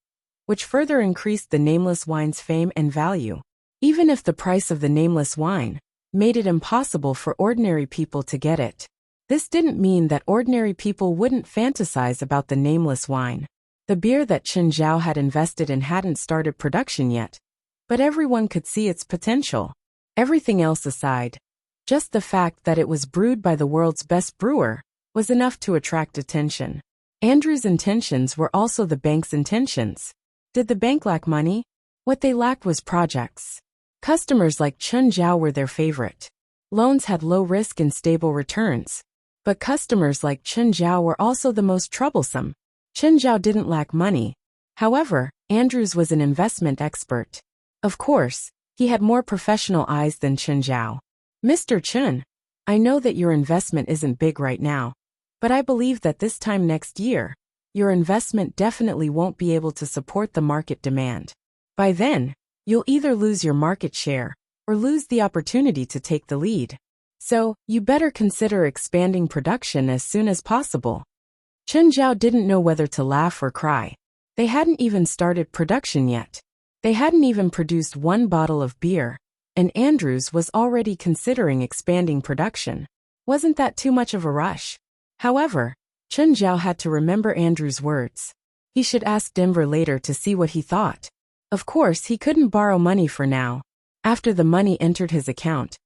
which further increased the nameless wine's fame and value. Even if the price of the nameless wine made it impossible for ordinary people to get it, this didn't mean that ordinary people wouldn't fantasize about the nameless wine. The beer that Chen Zhao had invested in hadn't started production yet, but everyone could see its potential. Everything else aside, just the fact that it was brewed by the world's best brewer was enough to attract attention. Andrew's intentions were also the bank's intentions. Did the bank lack money? What they lacked was projects. Customers like Chen Zhao were their favorite. Loans had low risk and stable returns. But customers like Chen Zhao were also the most troublesome. Chen Zhao didn't lack money. However, Andrews was an investment expert. Of course, he had more professional eyes than Chen Zhao. Mr. Chen, I know that your investment isn't big right now, but I believe that this time next year, your investment definitely won't be able to support the market demand. By then, you'll either lose your market share or lose the opportunity to take the lead. So, you better consider expanding production as soon as possible. Chen Zhao didn't know whether to laugh or cry. They hadn't even started production yet. They hadn't even produced one bottle of beer, and Andrews was already considering expanding production. Wasn't that too much of a rush? However, Chen Zhao had to remember Andrews' words. He should ask Denver later to see what he thought. Of course, he couldn't borrow money for now. After the money entered his account,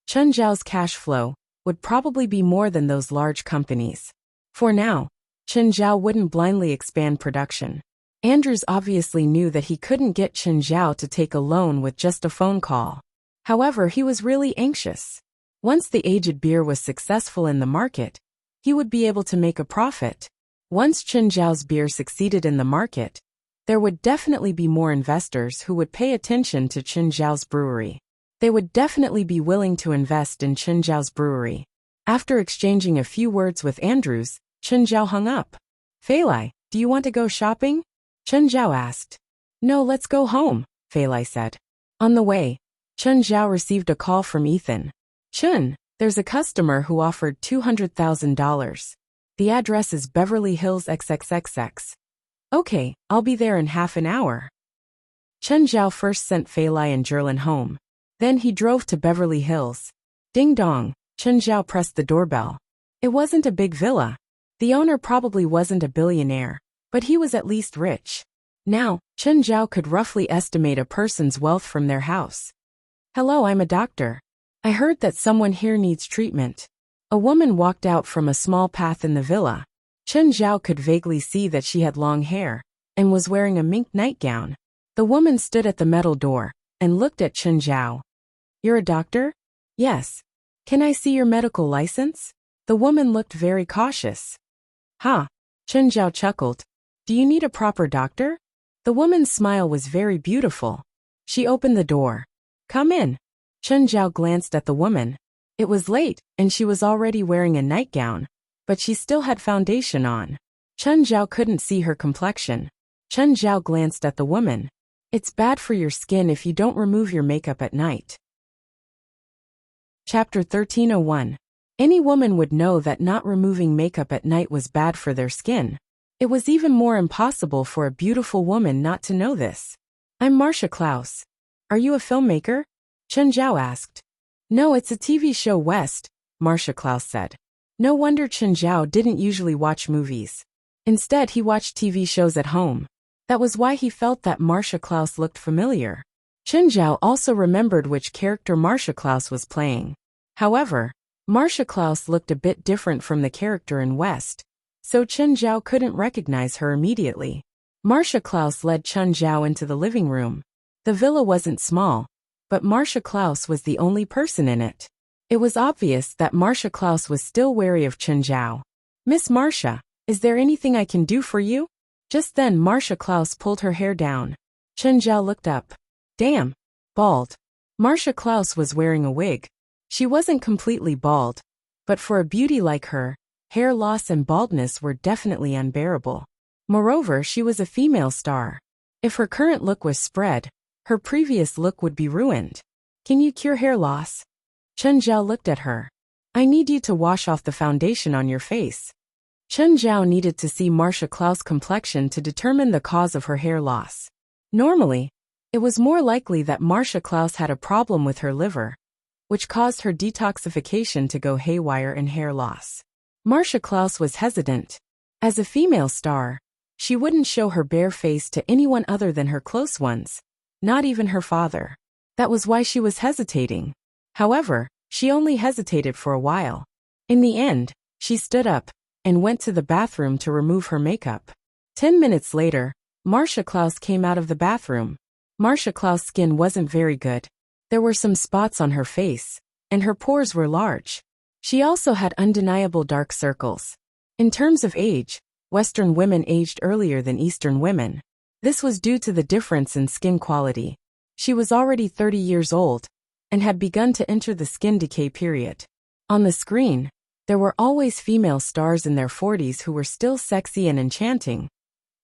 Chen Zhao's cash flow would probably be more than those large companies. For now, Chen Zhao wouldn't blindly expand production. Andrews obviously knew that he couldn't get Chen Zhao to take a loan with just a phone call. However, he was really anxious. Once the aged beer was successful in the market, he would be able to make a profit. Once Chen Zhao's beer succeeded in the market, there would definitely be more investors who would pay attention to Chen Zhao's brewery. They would definitely be willing to invest in Chen Zhao's brewery. After exchanging a few words with Andrews, Chen Zhao hung up. Fei Lai, do you want to go shopping? Chen Zhao asked. No, let's go home, Fei Lai said. On the way, Chen Zhao received a call from Ethan. Chen, there's a customer who offered $200,000. The address is Beverly Hills XXXX. Okay, I'll be there in half an hour. Chen Zhao first sent Fei Lai and Jerlin home. Then he drove to Beverly Hills. Ding dong, Chen Zhao pressed the doorbell. It wasn't a big villa. The owner probably wasn't a billionaire, but he was at least rich. Now, Chen Zhao could roughly estimate a person's wealth from their house. Hello, I'm a doctor. I heard that someone here needs treatment. A woman walked out from a small path in the villa. Chen Zhao could vaguely see that she had long hair and was wearing a mink nightgown. The woman stood at the metal door and looked at Chen Zhao. You're a doctor? Yes. Can I see your medical license? The woman looked very cautious. Huh? Chen Zhao chuckled. Do you need a proper doctor? The woman's smile was very beautiful. She opened the door. Come in. Chen Zhao glanced at the woman. It was late, and she was already wearing a nightgown, but she still had foundation on. Chen Zhao couldn't see her complexion. Chen Zhao glanced at the woman. It's bad for your skin if you don't remove your makeup at night. Chapter 1301. Any woman would know that not removing makeup at night was bad for their skin. It was even more impossible for a beautiful woman not to know this. I'm Marcia Klaus. Are you a filmmaker? Chen Zhao asked. No, it's a TV show West, Marcia Klaus said. No wonder Chen Zhao didn't usually watch movies. Instead, he watched TV shows at home. That was why he felt that Marcia Klaus looked familiar. Chen Zhao also remembered which character Marcia Klaus was playing. However, Marcia Klaus looked a bit different from the character in West, so Chen Zhao couldn't recognize her immediately. Marcia Klaus led Chen Zhao into the living room. The villa wasn't small, but Marcia Klaus was the only person in it. It was obvious that Marcia Klaus was still wary of Chen Zhao. Miss Marcia, is there anything I can do for you? Just then Marcia Klaus pulled her hair down. Chen Zhao looked up. Damn. Bald. Marcia Klaus was wearing a wig. She wasn't completely bald, but for a beauty like her, hair loss and baldness were definitely unbearable. Moreover, she was a female star. If her current look was spread, her previous look would be ruined. Can you cure hair loss? Chen Zhao looked at her. I need you to wash off the foundation on your face. Chen Zhao needed to see Marcia Klaus' complexion to determine the cause of her hair loss. Normally, it was more likely that Marcia Klaus had a problem with her liver, which caused her detoxification to go haywire and hair loss. Marcia Klaus was hesitant. As a female star, she wouldn't show her bare face to anyone other than her close ones, not even her father. That was why she was hesitating. However, she only hesitated for a while. In the end, she stood up and went to the bathroom to remove her makeup. 10 minutes later, Marcia Klaus came out of the bathroom. Marcia Klaus' skin wasn't very good. There were some spots on her face, and her pores were large. She also had undeniable dark circles. In terms of age, Western women aged earlier than Eastern women. This was due to the difference in skin quality. She was already 30 years old and had begun to enter the skin decay period. On the screen, there were always female stars in their 40s who were still sexy and enchanting,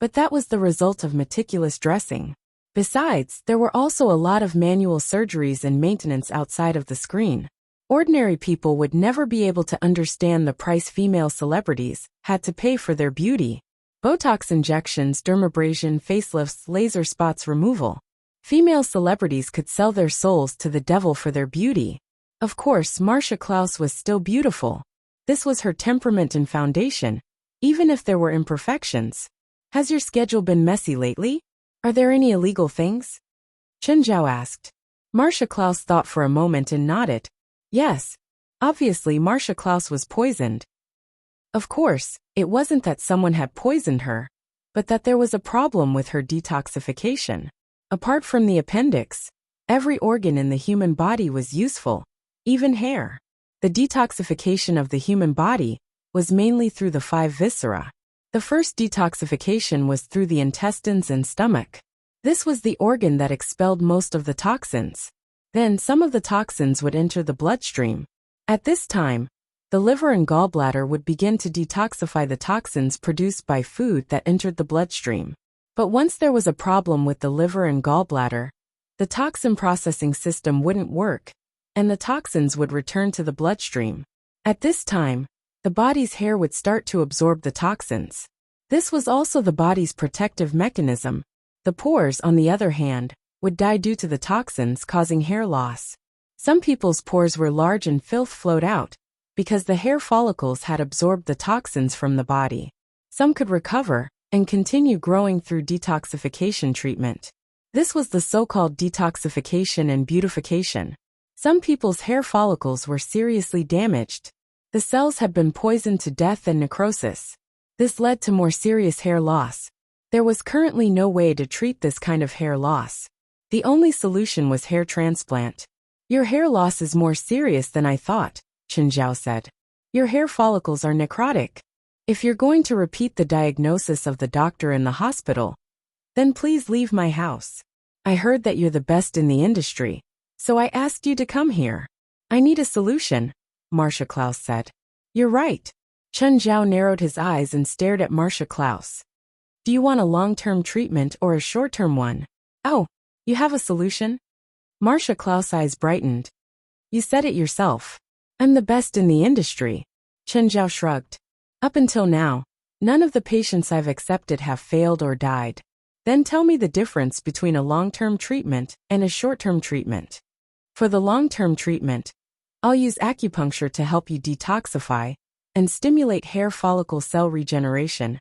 but that was the result of meticulous dressing. Besides, there were also a lot of manual surgeries and maintenance outside of the screen. Ordinary people would never be able to understand the price female celebrities had to pay for their beauty. Botox injections, dermabrasion, facelifts, laser spots removal. Female celebrities could sell their souls to the devil for their beauty. Of course, Marcia Klaus was still beautiful. This was her temperament and foundation, even if there were imperfections. Has your schedule been messy lately? Are there any illegal things? Chen Zhao asked. Marcia Klaus thought for a moment and nodded. Yes. Obviously, Marcia Klaus was poisoned. Of course, it wasn't that someone had poisoned her, but that there was a problem with her detoxification. Apart from the appendix, every organ in the human body was useful, even hair. The detoxification of the human body was mainly through the 5 viscera. The first detoxification was through the intestines and stomach. This was the organ that expelled most of the toxins. Then some of the toxins would enter the bloodstream. At this time, the liver and gallbladder would begin to detoxify the toxins produced by food that entered the bloodstream. But once there was a problem with the liver and gallbladder, the toxin processing system wouldn't work, and the toxins would return to the bloodstream. At this time, the body's hair would start to absorb the toxins. This was also the body's protective mechanism. The pores, on the other hand, would die due to the toxins, causing hair loss. Some people's pores were large and filth flowed out, because the hair follicles had absorbed the toxins from the body. Some could recover and continue growing through detoxification treatment. This was the so-called detoxification and beautification. Some people's hair follicles were seriously damaged. The cells had been poisoned to death and necrosis. This led to more serious hair loss. There was currently no way to treat this kind of hair loss. The only solution was hair transplant. Your hair loss is more serious than I thought, Chen Zhao said. Your hair follicles are necrotic. If you're going to repeat the diagnosis of the doctor in the hospital, then please leave my house. I heard that you're the best in the industry, so I asked you to come here. I need a solution, Marcia Klaus said. You're right. Chen Zhao narrowed his eyes and stared at Marcia Klaus. Do you want a long-term treatment or a short-term one? Oh, you have a solution? Marcia Klaus' eyes brightened. You said it yourself. I'm the best in the industry. Chen Zhao shrugged. Up until now, none of the patients I've accepted have failed or died. Then tell me the difference between a long-term treatment and a short-term treatment. For the long-term treatment, I'll use acupuncture to help you detoxify and stimulate hair follicle cell regeneration,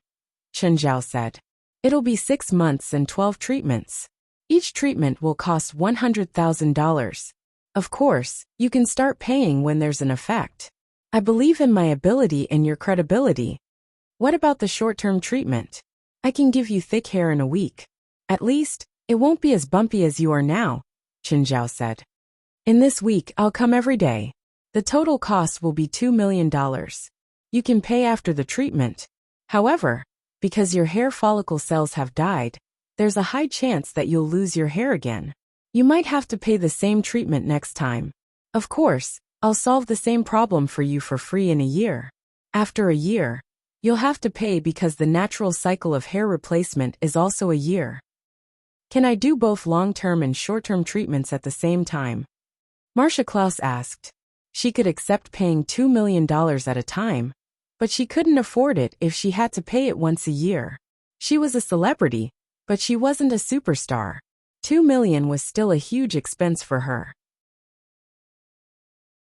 Chen Zhao said. It'll be 6 months and 12 treatments. Each treatment will cost $100,000. Of course, you can start paying when there's an effect. I believe in my ability and your credibility. What about the short-term treatment? I can give you thick hair in a week. At least, it won't be as bumpy as you are now, Chen Zhao said. In this week, I'll come every day. The total cost will be $2 million. You can pay after the treatment. However, because your hair follicle cells have died, there's a high chance that you'll lose your hair again. You might have to pay the same treatment next time. Of course, I'll solve the same problem for you for free in a year. After a year, you'll have to pay because the natural cycle of hair replacement is also a year. Can I do both long-term and short-term treatments at the same time? Marcia Klaus asked. She could accept paying $2 million at a time, but she couldn't afford it if she had to pay it once a year. She was a celebrity, but she wasn't a superstar. $2 million was still a huge expense for her.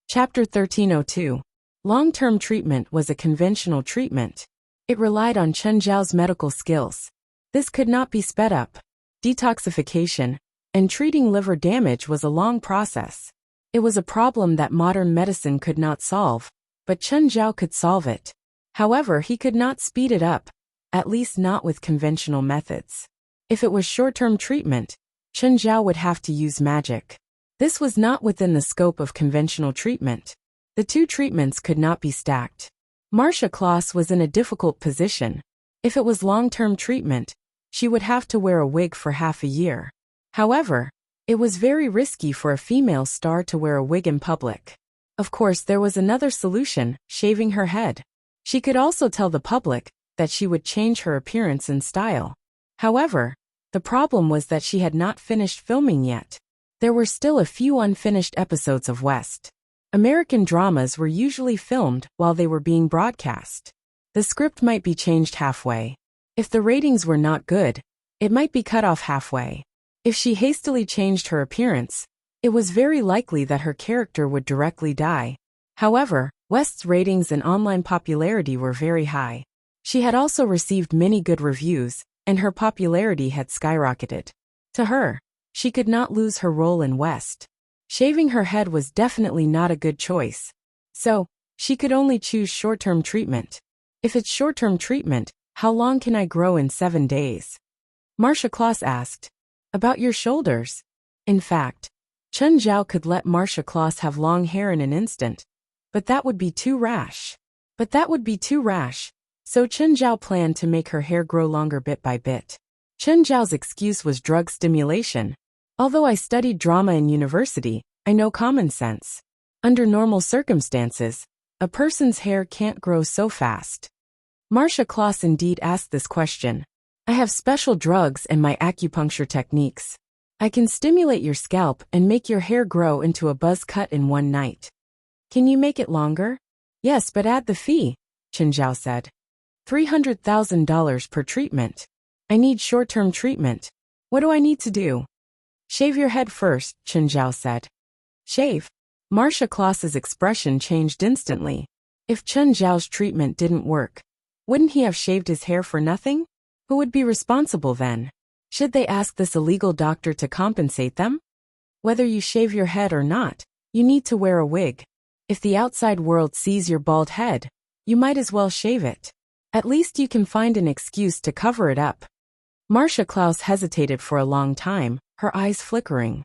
Chapter 1302. Long-term treatment was a conventional treatment. It relied on Chen Zhao's medical skills. This could not be sped up. Detoxification and treating liver damage was a long process. It was a problem that modern medicine could not solve, but Chen Zhao could solve it. However, he could not speed it up, at least not with conventional methods. If it was short-term treatment, Chen Zhao would have to use magic. This was not within the scope of conventional treatment. The two treatments could not be stacked. Marcia Klaus was in a difficult position. If it was long-term treatment, she would have to wear a wig for half a year. However, it was very risky for a female star to wear a wig in public. Of course, there was another solution, shaving her head. She could also tell the public that she would change her appearance and style. However, the problem was that she had not finished filming yet. There were still a few unfinished episodes of West American dramas were usually filmed while they were being broadcast. The script might be changed halfway. If the ratings were not good, it might be cut off halfway. If she hastily changed her appearance, it was very likely that her character would directly die. However, West's ratings and online popularity were very high. She had also received many good reviews, and her popularity had skyrocketed. To her, she could not lose her role in West. Shaving her head was definitely not a good choice. So, she could only choose short-term treatment. If it's short-term treatment, how long can I grow in 7 days? Marcia Claus asked. About your shoulders. In fact, Chen Zhao could let Marcia Claus have long hair in an instant. But that would be too rash. So Chen Zhao planned to make her hair grow longer bit by bit. Chen Zhao's excuse was drug stimulation. Although I studied drama in university, I know common sense. Under normal circumstances, a person's hair can't grow so fast. Marcia Claus indeed asked this question. I have special drugs and my acupuncture techniques. I can stimulate your scalp and make your hair grow into a buzz cut in one night. Can you make it longer? Yes, but add the fee, Chen Zhao said. $300,000 per treatment. I need short-term treatment. What do I need to do? Shave your head first, Chen Zhao said. Shave? Marcia Claus's expression changed instantly. If Chen Zhao's treatment didn't work, wouldn't he have shaved his hair for nothing? Who would be responsible then? Should they ask this illegal doctor to compensate them? Whether you shave your head or not, you need to wear a wig. If the outside world sees your bald head, you might as well shave it. At least you can find an excuse to cover it up. Marcia Claus hesitated for a long time, her eyes flickering.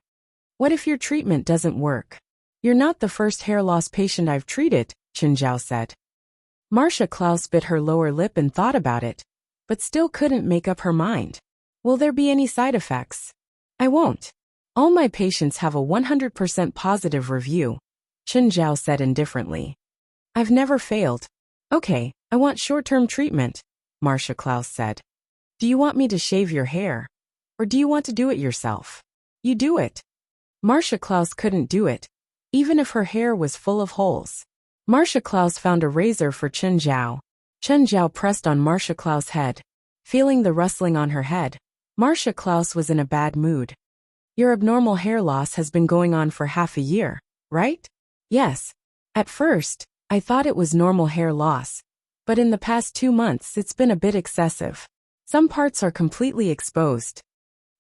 What if your treatment doesn't work? You're not the first hair loss patient I've treated, Chen Zhao said. Marcia Claus bit her lower lip and thought about it, but still couldn't make up her mind. Will there be any side effects? I won't. All my patients have a 100% positive review, Chen Zhao said indifferently. I've never failed. Okay, I want short-term treatment, Marcia Claus said. Do you want me to shave your hair? Or do you want to do it yourself? You do it. Marcia Claus couldn't do it, even if her hair was full of holes. Marcia Claus found a razor for Chen Zhao. Chen Zhao pressed on Marcia Claus' head. Feeling the rustling on her head, Marcia Claus was in a bad mood. Your abnormal hair loss has been going on for half a year, right? Yes. At first, I thought it was normal hair loss, but in the past 2 months it's been a bit excessive. Some parts are completely exposed.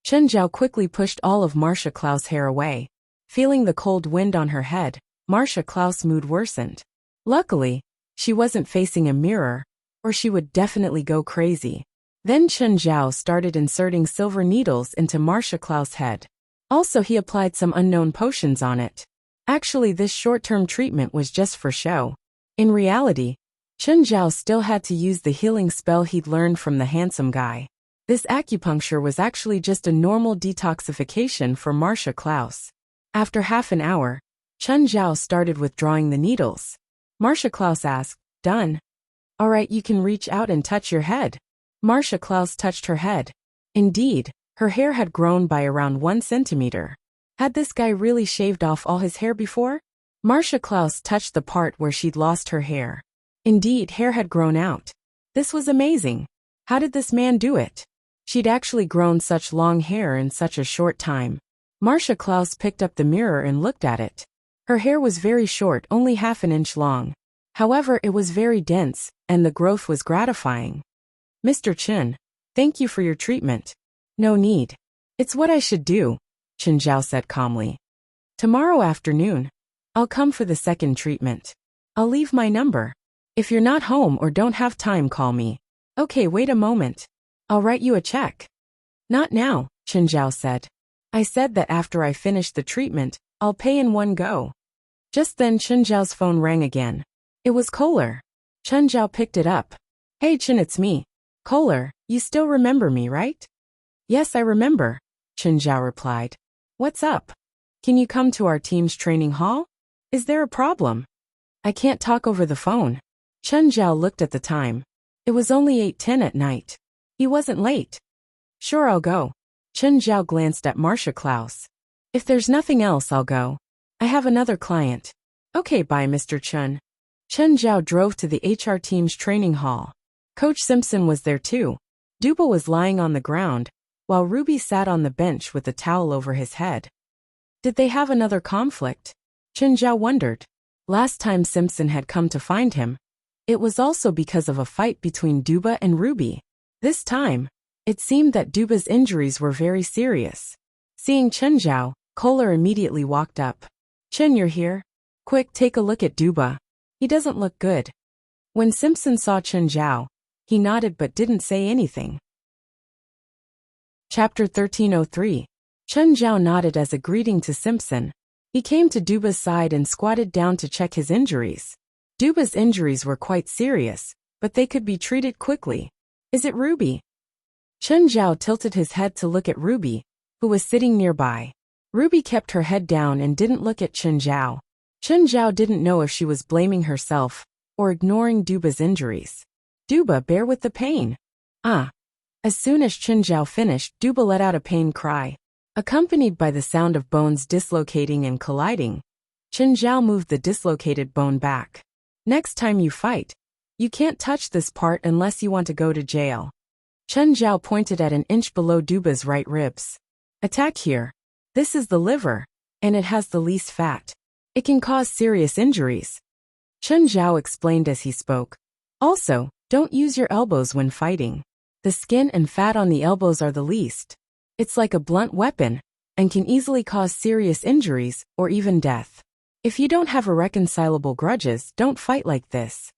Chen Zhao quickly pushed all of Marcia Claus' hair away. Feeling the cold wind on her head, Marcia Claus' mood worsened. Luckily, she wasn't facing a mirror, or she would definitely go crazy. Then Chen Zhao started inserting silver needles into Marcia Claus' head. Also, he applied some unknown potions on it. Actually, this short-term treatment was just for show. In reality, Chen Zhao still had to use the healing spell he'd learned from the handsome guy. This acupuncture was actually just a normal detoxification for Marcia Claus. After half an hour, Chen Zhao started withdrawing the needles. Marcia Claus asked, "Done? All right, you can reach out and touch your head." Marcia Claus touched her head. Indeed, her hair had grown by around 1 centimeter. Had this guy really shaved off all his hair before? Marcia Claus touched the part where she'd lost her hair. Indeed, hair had grown out. This was amazing. How did this man do it? She'd actually grown such long hair in such a short time. Marcia Claus picked up the mirror and looked at it. Her hair was very short, only half an inch long. However, it was very dense, and the growth was gratifying. Mr. Chen, thank you for your treatment. No need. It's what I should do, Chen Zhao said calmly. Tomorrow afternoon, I'll come for the second treatment. I'll leave my number. If you're not home or don't have time, call me. Okay, wait a moment. I'll write you a check. Not now, Chen Zhao said. I said that after I finish the treatment, I'll pay in one go. Just then Chen Zhao's phone rang again. It was Kohler. Chen Zhao picked it up. Hey Chen, it's me. Kohler, you still remember me, right? Yes, I remember, Chen Zhao replied. What's up? Can you come to our team's training hall? Is there a problem? I can't talk over the phone. Chen Zhao looked at the time. It was only 8:10 at night. He wasn't late. Sure, I'll go. Chen Zhao glanced at Marcia Claus. If there's nothing else, I'll go. I have another client. Okay, bye, Mr. Chen. Chen Zhao drove to the HR team's training hall. Coach Simpson was there too. Duba was lying on the ground, while Ruby sat on the bench with a towel over his head. Did they have another conflict? Chen Zhao wondered. Last time Simpson had come to find him, it was also because of a fight between Duba and Ruby. This time, it seemed that Duba's injuries were very serious. Seeing Chen Zhao, Kohler immediately walked up. Chen, you're here? Quick, take a look at Duba. He doesn't look good. When Simpson saw Chen Zhao, he nodded but didn't say anything. Chapter 1303. Chen Zhao nodded as a greeting to Simpson. He came to Duba's side and squatted down to check his injuries. Duba's injuries were quite serious, but they could be treated quickly. Is it Ruby? Chen Zhao tilted his head to look at Ruby, who was sitting nearby. Ruby kept her head down and didn't look at Chen Zhao. Chen Zhao didn't know if she was blaming herself or ignoring Duba's injuries. Duba, bear with the pain. As soon as Chen Zhao finished, Duba let out a pain cry. Accompanied by the sound of bones dislocating and colliding, Chen Zhao moved the dislocated bone back. Next time you fight, you can't touch this part unless you want to go to jail. Chen Zhao pointed at an inch below Duba's right ribs. Attack here. This is the liver, and it has the least fat. It can cause serious injuries. Chen Zhao explained as he spoke. Also, don't use your elbows when fighting. The skin and fat on the elbows are the least. It's like a blunt weapon, and can easily cause serious injuries or even death. If you don't have irreconcilable grudges, don't fight like this.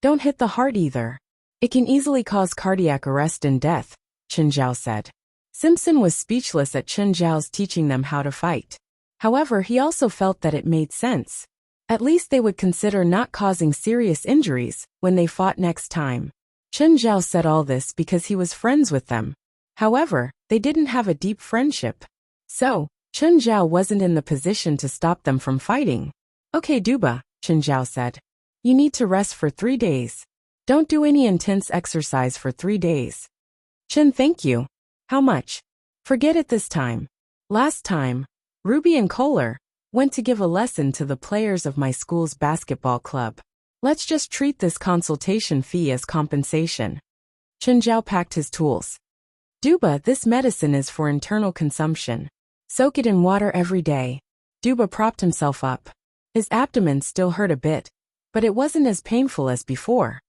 Don't hit the heart either. It can easily cause cardiac arrest and death, Chen Zhao said. Simpson was speechless at Chen Zhao's teaching them how to fight. However, he also felt that it made sense. At least they would consider not causing serious injuries when they fought next time. Chen Zhao said all this because he was friends with them. However, they didn't have a deep friendship. So, Chen Zhao wasn't in the position to stop them from fighting. Okay, Duba, Chen Zhao said. You need to rest for 3 days. Don't do any intense exercise for 3 days. Chen, thank you. How much? Forget it this time. Last time, Ruby and Kohler went to give a lesson to the players of my school's basketball club. Let's just treat this consultation fee as compensation. Chen Zhao packed his tools. Duba, this medicine is for internal consumption. Soak it in water every day. Duba propped himself up. His abdomen still hurt a bit, but it wasn't as painful as before.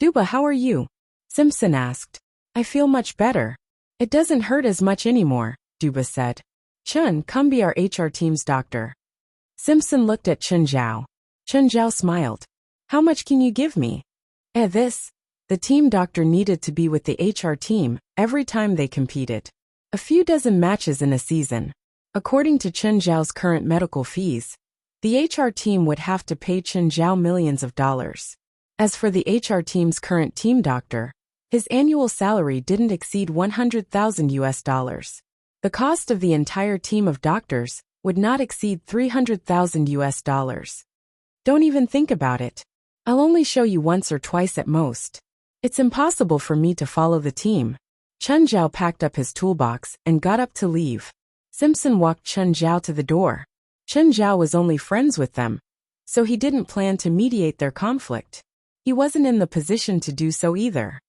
Duba, how are you? Simpson asked. I feel much better. It doesn't hurt as much anymore, Duba said. Chen, come be our HR team's doctor. Simpson looked at Chen Zhao. Chen Zhao smiled. How much can you give me? This. The team doctor needed to be with the HR team every time they competed. A few dozen matches in a season. According to Chen Zhao's current medical fees, the HR team would have to pay Chen Zhao millions of dollars. As for the HR team's current team doctor, his annual salary didn't exceed $100,000. The cost of the entire team of doctors would not exceed $300,000. Don't even think about it. I'll only show you once or twice at most. It's impossible for me to follow the team. Chen Zhao packed up his toolbox and got up to leave. Simpson walked Chen Zhao to the door. Chen Zhao was only friends with them, so he didn't plan to mediate their conflict. He wasn't in the position to do so either.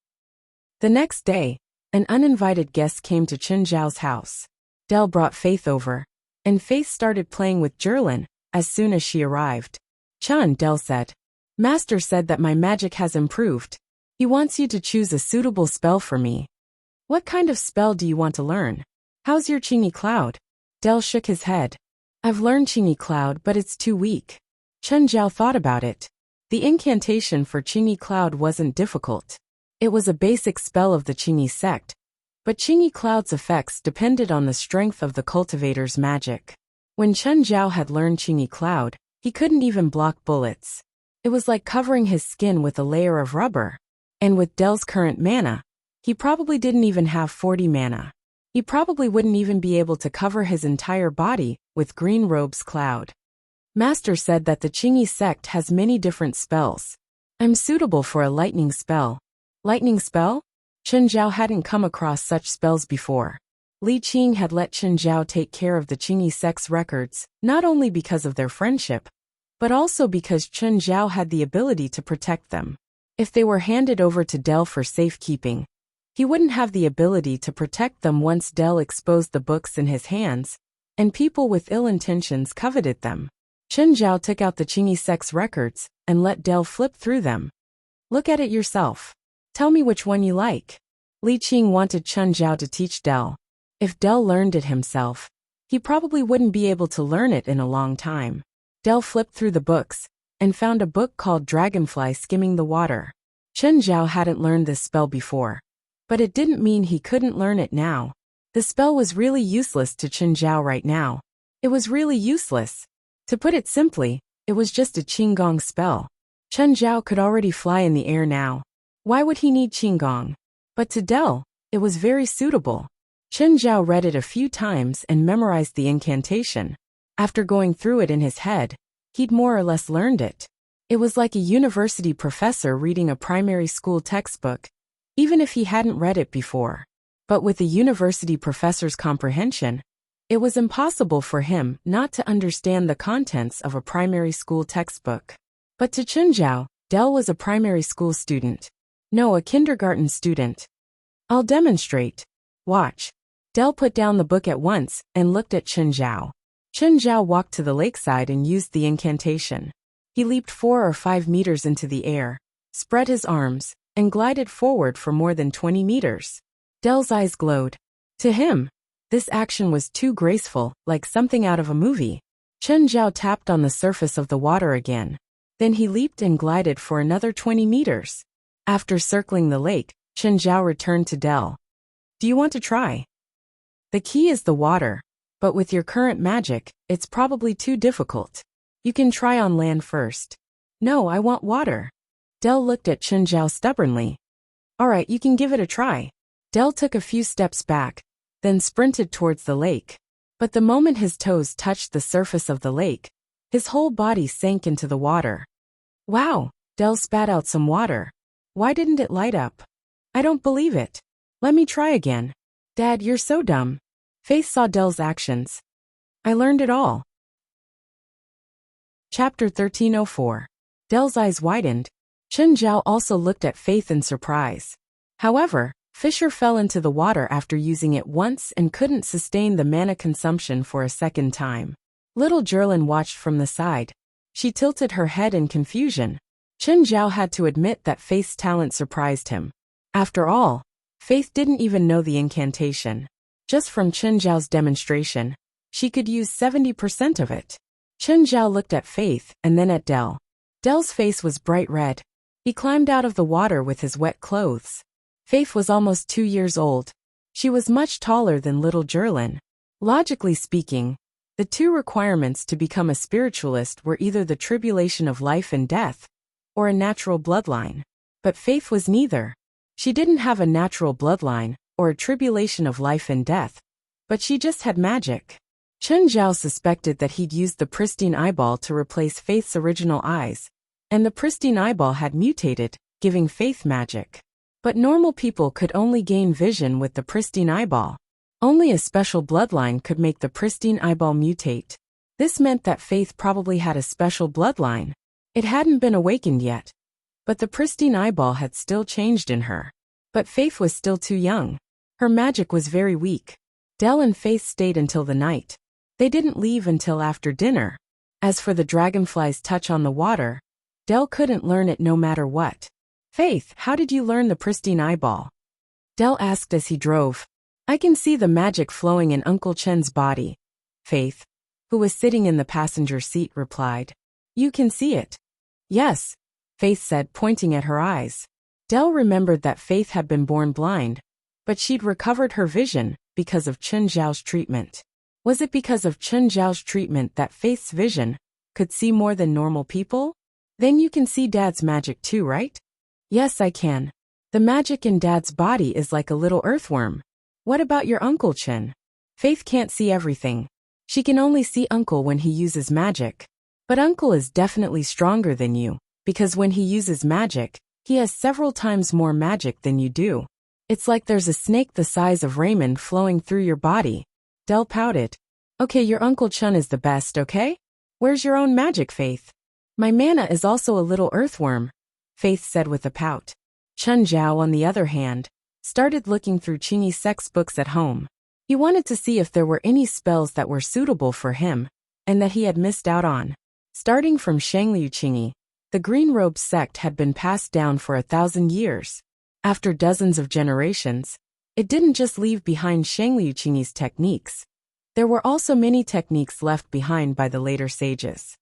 The next day, an uninvited guest came to Chen Zhao's house. Dell brought Faith over, and Faith started playing with Jerlin as soon as she arrived. Chen, Dell said. Master said that my magic has improved. He wants you to choose a suitable spell for me. What kind of spell do you want to learn? How's your Qingyi Cloud? Dell shook his head. I've learned Qingyi Cloud, but it's too weak. Chen Zhao thought about it. The incantation for Qingyi Cloud wasn't difficult. It was a basic spell of the Qingyi sect, but Qingyi Cloud's effects depended on the strength of the cultivator's magic. When Chen Zhao had learned Qingyi Cloud, he couldn't even block bullets. It was like covering his skin with a layer of rubber. And with Dell's current mana, he probably didn't even have 40 mana. He probably wouldn't even be able to cover his entire body with Green Robe's cloud. Master said that the Qingyi sect has many different spells. I'm suitable for a lightning spell. Lightning spell? Chen Zhao hadn't come across such spells before. Li Qing had let Chen Zhao take care of the Qingyi sect's records, not only because of their friendship, but also because Chen Zhao had the ability to protect them. If they were handed over to Dell for safekeeping, He wouldn't have the ability to protect them once Dell exposed the books in his hands, and people with ill intentions coveted them. Chen Zhao took out the Qingyi sex records and let Dell flip through them. Look at it yourself. Tell me which one you like. Li Qing wanted Chen Zhao to teach Dell. If Dell learned it himself, he probably wouldn't be able to learn it in a long time. Dell flipped through the books and found a book called Dragonfly Skimming the Water. Chen Zhao hadn't learned this spell before, but it didn't mean he couldn't learn it now. The spell was really useless to Chen Zhao right now. It was really useless. To put it simply, it was just a Qinggong spell. Chen Zhao could already fly in the air now. Why would he need Qinggong? But to Dell, it was very suitable. Chen Zhao read it a few times and memorized the incantation. After going through it in his head, he'd more or less learned it. It was like a university professor reading a primary school textbook, even if he hadn't read it before. But with a university professor's comprehension, it was impossible for him not to understand the contents of a primary school textbook. But to Chen Zhao, Dell was a primary school student. No, a kindergarten student. I'll demonstrate. Watch. Dell put down the book at once and looked at Chen Zhao. Chen Zhao walked to the lakeside and used the incantation. He leaped 4 or 5 meters into the air, spread his arms, and glided forward for more than 20 meters. Dell's eyes glowed. To him, this action was too graceful, like something out of a movie. Chen Zhao tapped on the surface of the water again. Then he leaped and glided for another 20 meters. After circling the lake, Chen Zhao returned to Dell. Do you want to try? The key is the water, but with your current magic, it's probably too difficult. You can try on land first. No, I want water. Dell looked at Chen Zhao stubbornly. Alright, you can give it a try. Dell took a few steps back, then sprinted towards the lake. But the moment his toes touched the surface of the lake, his whole body sank into the water. Wow, Dell spat out some water. Why didn't it light up? I don't believe it. Let me try again. Dad, you're so dumb. Faith saw Dell's actions. I learned it all. Chapter 1304. Dell's eyes widened. Chen Zhao also looked at Faith in surprise. However, Fisher fell into the water after using it once and couldn't sustain the mana consumption for a second time. Little Jerlin watched from the side. She tilted her head in confusion. Chen Zhao had to admit that Faith's talent surprised him. After all, Faith didn't even know the incantation. Just from Chen Zhao's demonstration, she could use 70% of it. Chen Zhao looked at Faith and then at Dell. Dell's face was bright red. He climbed out of the water with his wet clothes. Faith was almost 2 years old. She was much taller than little Jerlin. Logically speaking, the two requirements to become a spiritualist were either the tribulation of life and death, or a natural bloodline. But Faith was neither. She didn't have a natural bloodline, or a tribulation of life and death, but she just had magic. Chen Zhao suspected that he'd used the pristine eyeball to replace Faith's original eyes, and the pristine eyeball had mutated, giving Faith magic. But normal people could only gain vision with the pristine eyeball. Only a special bloodline could make the pristine eyeball mutate. This meant that Faith probably had a special bloodline. It hadn't been awakened yet, but the pristine eyeball had still changed in her. But Faith was still too young. Her magic was very weak. Dell and Faith stayed until the night. They didn't leave until after dinner. As for the dragonfly's touch on the water, Dell couldn't learn it no matter what. Faith, how did you learn the pristine eyeball? Dell asked as he drove. I can see the magic flowing in Uncle Chen's body. Faith, who was sitting in the passenger seat, replied. You can see it. Yes, Faith said, pointing at her eyes. Dell remembered that Faith had been born blind, but she'd recovered her vision because of Chen Zhao's treatment. Was it because of Chen Zhao's treatment that Faith's vision could see more than normal people? Then you can see Dad's magic too, right? Yes, I can. The magic in Dad's body is like a little earthworm. What about your Uncle Chen? Faith can't see everything. She can only see Uncle when he uses magic. But Uncle is definitely stronger than you, because when he uses magic, he has several times more magic than you do. It's like there's a snake the size of Raymond flowing through your body. Dell pouted. Okay, your Uncle Chen is the best, okay? Where's your own magic, Faith? My mana is also a little earthworm, Faith said with a pout. Chen Zhao, on the other hand, started looking through Qingyi sex books at home. He wanted to see if there were any spells that were suitable for him, and that he had missed out on. Starting from Shangliu Qingyi, the Green Robe sect had been passed down for 1,000 years. After dozens of generations, it didn't just leave behind Shangliu Qingyi's techniques. There were also many techniques left behind by the later sages.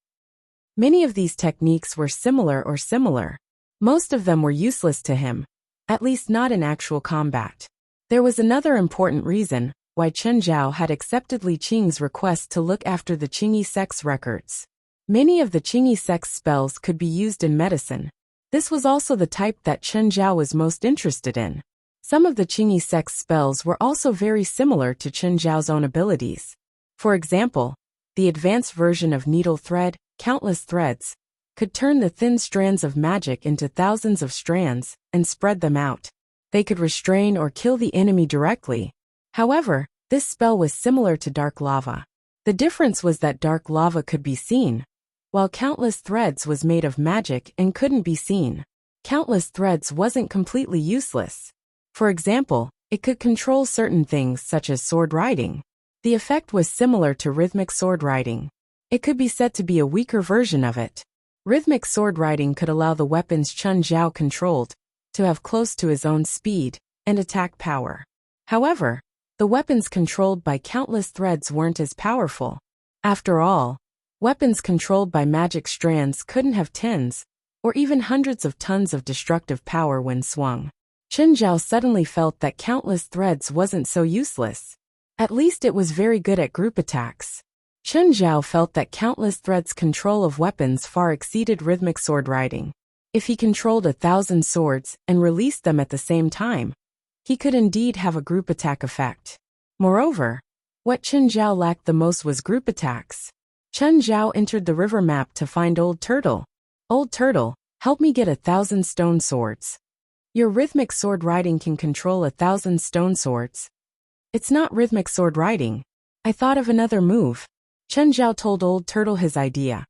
Many of these techniques were similar. Most of them were useless to him, at least not in actual combat. There was another important reason why Chen Zhao had accepted Li Qing's request to look after the Qingyi sex records. Many of the Qingyi sex spells could be used in medicine. This was also the type that Chen Zhao was most interested in. Some of the Qingyi sex spells were also very similar to Chen Zhao's own abilities. For example, the advanced version of Needle Thread, Countless Threads, could turn the thin strands of magic into thousands of strands and spread them out. They could restrain or kill the enemy directly. However, this spell was similar to Dark Lava. The difference was that Dark Lava could be seen, while Countless Threads was made of magic and couldn't be seen. Countless Threads wasn't completely useless. For example, it could control certain things such as sword riding. The effect was similar to rhythmic sword riding. It could be said to be a weaker version of it. Rhythmic sword riding could allow the weapons Chen Zhao controlled to have close to his own speed and attack power. However, the weapons controlled by Countless Threads weren't as powerful. After all, weapons controlled by magic strands couldn't have tens or even hundreds of tons of destructive power when swung. Chen Zhao suddenly felt that Countless Threads wasn't so useless. At least it was very good at group attacks. Chen Zhao felt that Countless Threads' control of weapons far exceeded rhythmic sword riding. If he controlled 1,000 swords and released them at the same time, he could indeed have a group attack effect. Moreover, what Chen Zhao lacked the most was group attacks. Chen Zhao entered the river map to find Old Turtle. Old Turtle, help me get 1,000 stone swords. Your rhythmic sword riding can control 1,000 stone swords. It's not rhythmic sword riding. I thought of another move. Chen Zhao told Old Turtle his idea.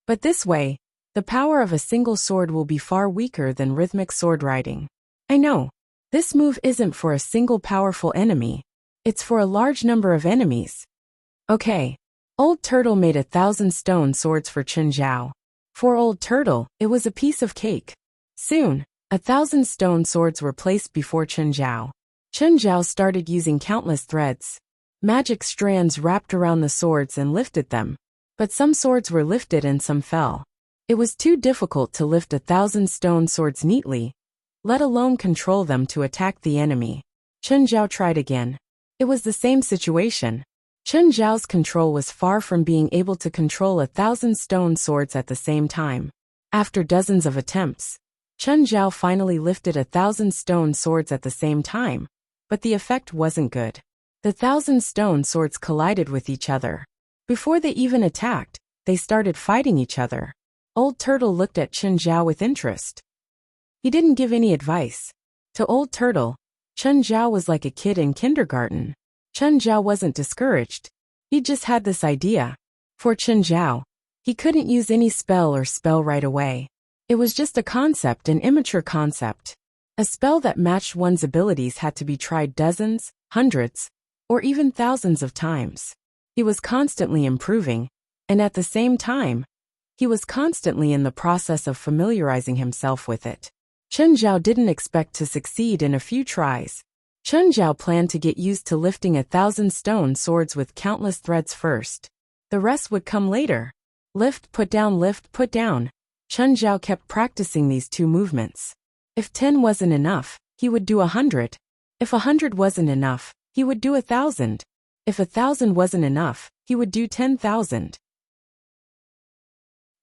But this way, the power of a single sword will be far weaker than rhythmic sword riding. I know. This move isn't for a single powerful enemy. It's for a large number of enemies. Okay. Old Turtle made 1,000 stone swords for Chen Zhao. For Old Turtle, it was a piece of cake. Soon, 1,000 stone swords were placed before Chen Zhao. Chen Zhao started using Countless Threads. Magic strands wrapped around the swords and lifted them. But some swords were lifted and some fell. It was too difficult to lift 1,000 stone swords neatly, let alone control them to attack the enemy. Chen Zhao tried again. It was the same situation. Chen Zhao's control was far from being able to control 1,000 stone swords at the same time. After dozens of attempts, Chen Zhao finally lifted 1,000 stone swords at the same time, but the effect wasn't good. The 1,000 stone swords collided with each other. Before they even attacked, they started fighting each other. Old Turtle looked at Chen Zhao with interest. He didn't give any advice. To Old Turtle, Chen Zhao was like a kid in kindergarten. Chen Zhao wasn't discouraged. He just had this idea. For Chen Zhao, he couldn't use any spell right away. It was just a concept, an immature concept. A spell that matched one's abilities had to be tried dozens, hundreds, or even thousands of times. He was constantly improving, and at the same time, he was constantly in the process of familiarizing himself with it. Chen Zhao didn't expect to succeed in a few tries. Chen Zhao planned to get used to lifting 1,000 stone swords with Countless Threads first. The rest would come later. Lift, put down. Chen Zhao kept practicing these two movements. If 10 wasn't enough, he would do 100. If 100 wasn't enough, he would do 1,000. If 1,000 wasn't enough, he would do 10,000.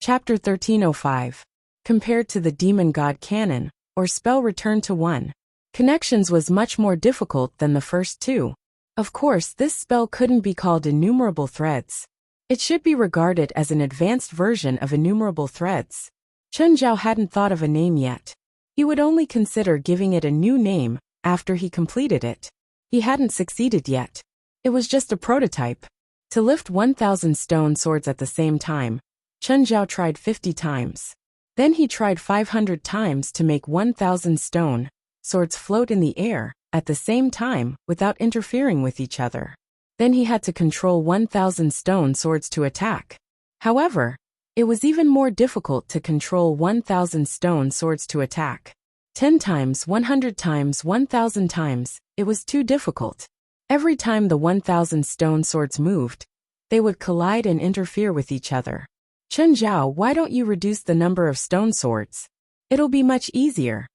Chapter 1305. Compared to the Demon God Canon, or Spell Return to 1. Connections was much more difficult than the first two. Of course, this spell couldn't be called Innumerable Threads. It should be regarded as an advanced version of Innumerable Threads. Chen Zhao hadn't thought of a name yet. He would only consider giving it a new name after he completed it. He hadn't succeeded yet. It was just a prototype. To lift 1,000 stone swords at the same time, Chen Zhao tried 50 times. Then he tried 500 times to make 1,000 stone swords float in the air at the same time without interfering with each other. Then he had to control 1,000 stone swords to attack. However, it was even more difficult to control 1,000 stone swords to attack. 10 times, 100 times, 1,000 times, it was too difficult. Every time the 1,000 stone swords moved, they would collide and interfere with each other. Chen Zhao, why don't you reduce the number of stone swords? It'll be much easier.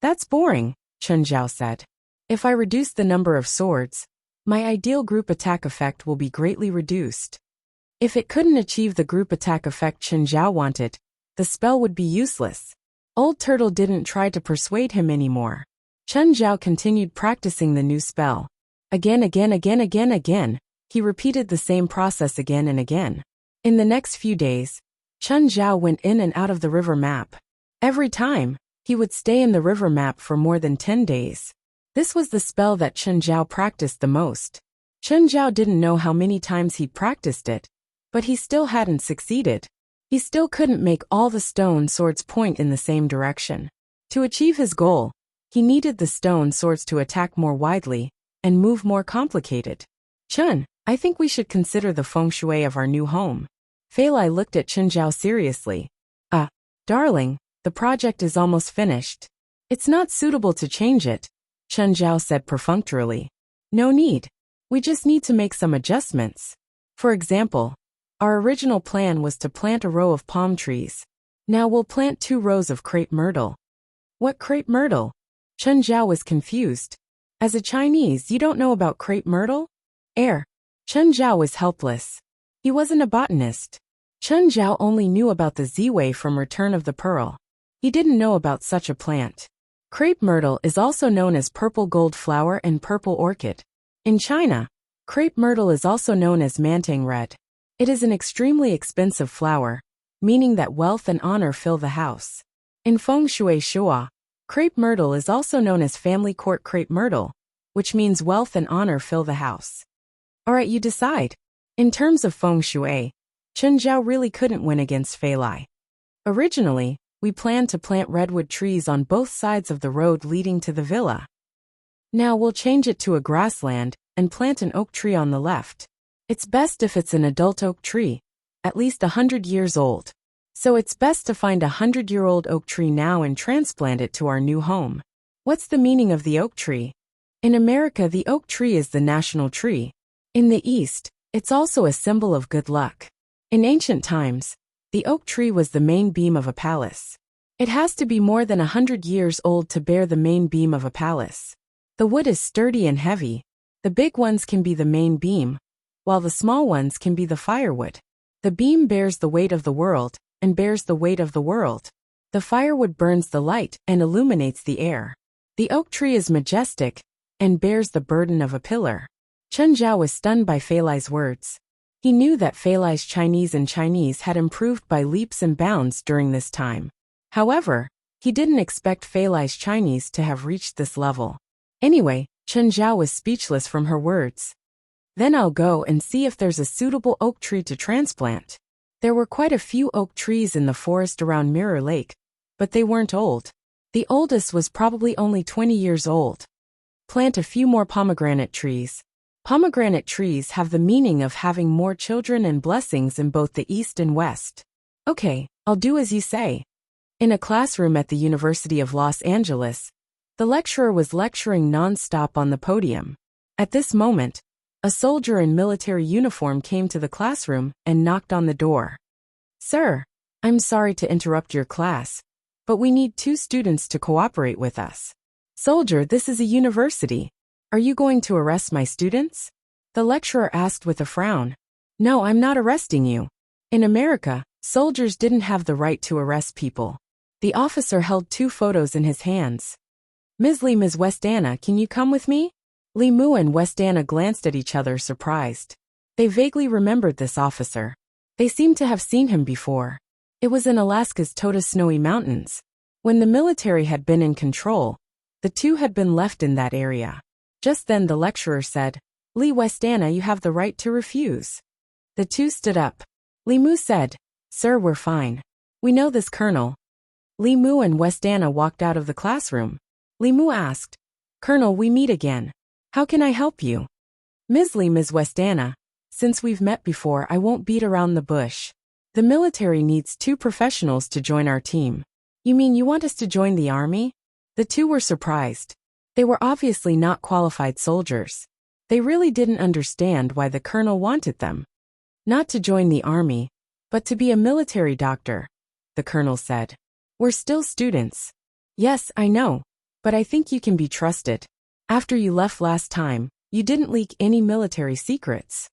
That's boring, Chen Zhao said. If I reduce the number of swords, my ideal group attack effect will be greatly reduced. If it couldn't achieve the group attack effect Chen Zhao wanted, the spell would be useless. Old Turtle didn't try to persuade him anymore. Chen Zhao continued practicing the new spell. Again, he repeated the same process again and again. In the next few days, Chen Zhao went in and out of the river map. Every time, he would stay in the river map for more than 10 days. This was the spell that Chen Zhao practiced the most. Chen Zhao didn't know how many times he'd practiced it, but he still hadn't succeeded. He still couldn't make all the stone swords point in the same direction. To achieve his goal, he needed the stone swords to attack more widely and move more complicated. Chen, I think we should consider the feng shui of our new home. Fei Lai looked at Chen Zhao seriously. Darling, the project is almost finished. It's not suitable to change it, Chen Zhao said perfunctorily. No need. We just need to make some adjustments. For example, our original plan was to plant a row of palm trees. Now we'll plant 2 rows of crepe myrtle. What crepe myrtle? Chen Zhao was confused. As a Chinese, you don't know about crepe myrtle? Chen Zhao was helpless. He wasn't a botanist. Chen Zhao only knew about the ziwei from Return of the Pearl. He didn't know about such a plant. Crepe myrtle is also known as purple gold flower and purple orchid. In China, crepe myrtle is also known as mantang red. It is an extremely expensive flower, meaning that wealth and honor fill the house. In feng shui shua, crepe myrtle is also known as family court crepe myrtle, which means wealth and honor fill the house. Alright, you decide. In terms of feng shui, Chen Zhao really couldn't win against Fei Lai. Originally, we planned to plant redwood trees on both sides of the road leading to the villa. Now we'll change it to a grassland and plant an oak tree on the left. It's best if it's an adult oak tree, at least 100 years old. So it's best to find a 100-year-old oak tree now and transplant it to our new home. What's the meaning of the oak tree? In America, the oak tree is the national tree. In the East, it's also a symbol of good luck. In ancient times, the oak tree was the main beam of a palace. It has to be more than 100 years old to bear the main beam of a palace. The wood is sturdy and heavy. The big ones can be the main beam, while the small ones can be the firewood. The beam bears the weight of the world and bears the weight of the world. The firewood burns the light and illuminates the air. The oak tree is majestic and bears the burden of a pillar. Chen Zhao was stunned by Fei Lai's words. He knew that Fei Lai's Chinese had improved by leaps and bounds during this time. However, he didn't expect Fei Lai's Chinese to have reached this level. Anyway, Chen Zhao was speechless from her words. Then I'll go and see if there's a suitable oak tree to transplant. There were quite a few oak trees in the forest around Mirror Lake, but they weren't old. The oldest was probably only 20 years old. Plant a few more pomegranate trees. Pomegranate trees have the meaning of having more children and blessings in both the East and West. Okay, I'll do as you say. In a classroom at the University of Los Angeles, the lecturer was lecturing non-stop on the podium. At this moment, a soldier in military uniform came to the classroom and knocked on the door. Sir, I'm sorry to interrupt your class, but we need 2 students to cooperate with us. Soldier, this is a university. Are you going to arrest my students? The lecturer asked with a frown. No, I'm not arresting you. In America, soldiers didn't have the right to arrest people. The officer held 2 photos in his hands. Ms. Westana, can you come with me? Li Mu and Westana glanced at each other surprised. They vaguely remembered this officer. They seemed to have seen him before. It was in Alaska's Toda Snowy Mountains. When the military had been in control, the 2 had been left in that area. Just then the lecturer said, Li Westana, you have the right to refuse. The 2 stood up. Li Mu said, Sir, we're fine. We know this colonel. Li Mu and Westana walked out of the classroom. Li Mu asked, Colonel, we meet again. How can I help you? Ms. Westana, since we've met before, I won't beat around the bush. The military needs 2 professionals to join our team. You mean you want us to join the army? The two were surprised. They were obviously not qualified soldiers. They really didn't understand why the colonel wanted them. Not to join the army, but to be a military doctor, the colonel said. We're still students. Yes, I know, but I think you can be trusted. After you left last time, you didn't leak any military secrets.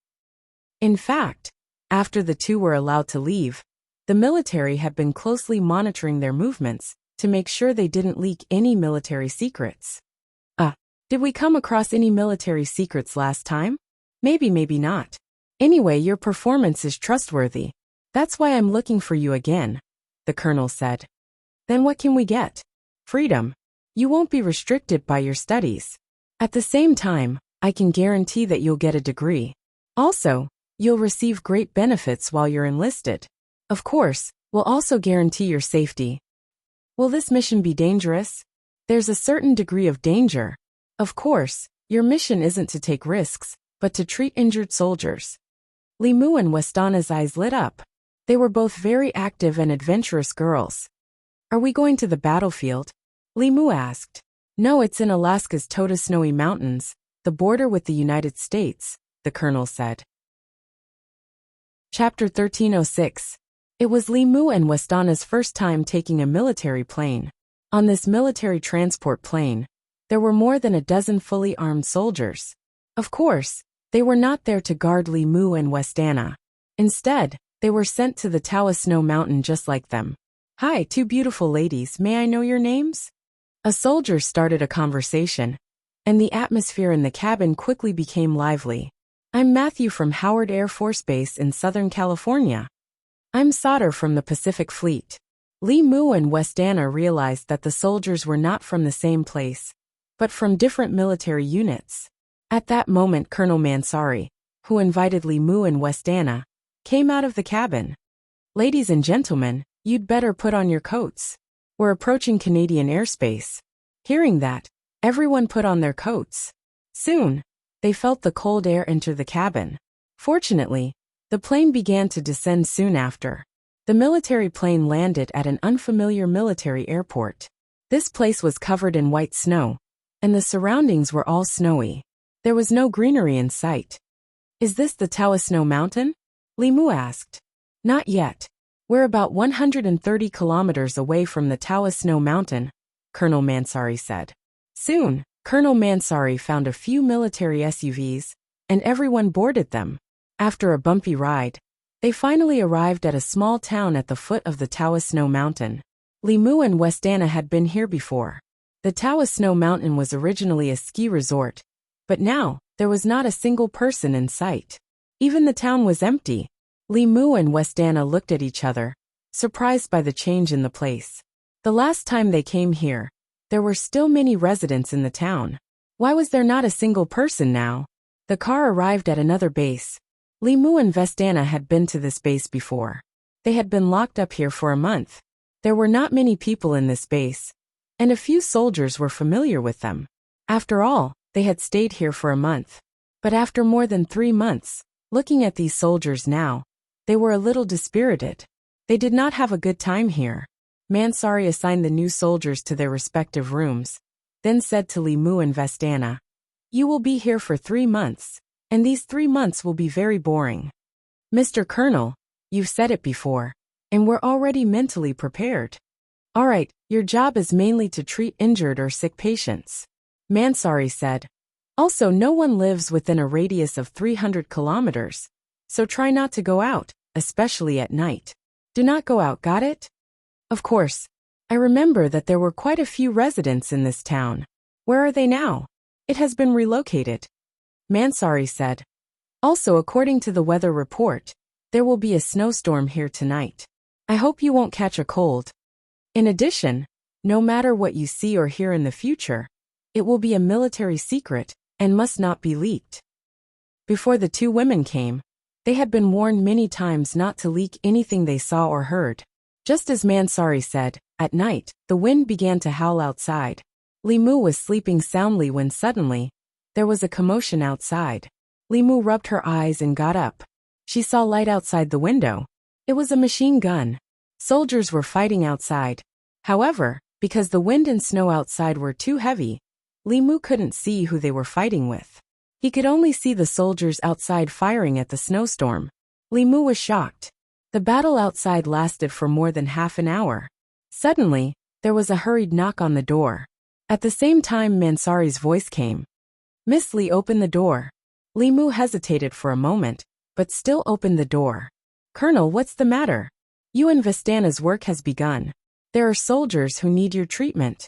In fact, after the two were allowed to leave, the military had been closely monitoring their movements to make sure they didn't leak any military secrets. Did we come across any military secrets last time? Maybe not. Anyway, your performance is trustworthy. That's why I'm looking for you again, the colonel said. Then what can we get? Freedom. You won't be restricted by your studies. At the same time, I can guarantee that you'll get a degree. Also, you'll receive great benefits while you're enlisted. Of course, we'll also guarantee your safety. Will this mission be dangerous? There's a certain degree of danger. Of course, your mission isn't to take risks, but to treat injured soldiers. Li Mu and Westana's eyes lit up. They were both very active and adventurous girls. Are we going to the battlefield? Li Mu asked. No, it's in Alaska's Toda Snowy Mountains, the border with the United States, the colonel said. Chapter 1306. It was Li Mu and Westana's first time taking a military plane. On this military transport plane, there were more than a dozen fully armed soldiers. Of course, they were not there to guard Li Mu and Westana. Instead, they were sent to the Toda Snow Mountain just like them. Hi, 2 beautiful ladies, may I know your names? A soldier started a conversation, and the atmosphere in the cabin quickly became lively. I'm Matthew from Howard Air Force Base in Southern California. I'm Sauter from the Pacific Fleet. Li Mu and Westana realized that the soldiers were not from the same place, but from different military units. At that moment, Colonel Mansari, who invited Li Mu and Westana, came out of the cabin. Ladies and gentlemen, you'd better put on your coats. We're approaching Canadian airspace. Hearing that, everyone put on their coats. Soon, they felt the cold air enter the cabin. Fortunately, the plane began to descend soon after. The military plane landed at an unfamiliar military airport. This place was covered in white snow, and the surroundings were all snowy. There was no greenery in sight. Is this the Toda Snow Mountain? Li Mu asked. Not yet. We're about 130 kilometers away from the Toda Snow Mountain, Colonel Mansari said. Soon, Colonel Mansari found a few military SUVs, and everyone boarded them. After a bumpy ride, they finally arrived at a small town at the foot of the Toda Snow Mountain. Li Mu and Westana had been here before. The Toda Snow Mountain was originally a ski resort, but now, there was not a single person in sight. Even the town was empty. Li Mu and Westana looked at each other, surprised by the change in the place. The last time they came here, there were still many residents in the town. Why was there not a single person now? The car arrived at another base. Li Mu and Westana had been to this base before. They had been locked up here for a month. There were not many people in this base, and a few soldiers were familiar with them. After all, they had stayed here for a month. But after more than 3 months, looking at these soldiers now, they were a little dispirited. They did not have a good time here. Mansari assigned the new soldiers to their respective rooms, then said to Li Mu and Westana, You will be here for 3 months, and these 3 months will be very boring. Mr. Colonel, you've said it before, and we're already mentally prepared. All right, your job is mainly to treat injured or sick patients, Mansari said. Also, no one lives within a radius of 300 kilometers, so try not to go out, especially at night. Do not go out, got it? Of course. I remember that there were quite a few residents in this town. Where are they now? It has been relocated, Mansari said. Also, according to the weather report, there will be a snowstorm here tonight. I hope you won't catch a cold. In addition, no matter what you see or hear in the future, it will be a military secret and must not be leaked. Before the 2 women came, they had been warned many times not to leak anything they saw or heard. Just as Mansari said, at night, the wind began to howl outside. Li Mu was sleeping soundly when suddenly, there was a commotion outside. Li Mu rubbed her eyes and got up. She saw light outside the window. It was a machine gun. Soldiers were fighting outside. However, because the wind and snow outside were too heavy, Li Mu couldn't see who they were fighting with. He could only see the soldiers outside firing at the snowstorm. Li Mu was shocked. The battle outside lasted for more than half an hour. Suddenly, there was a hurried knock on the door. At the same time, Mansari's voice came. Miss Li, open the door. Li Mu hesitated for a moment, but still opened the door. Colonel, what's the matter? You and Vestana's work has begun. There are soldiers who need your treatment.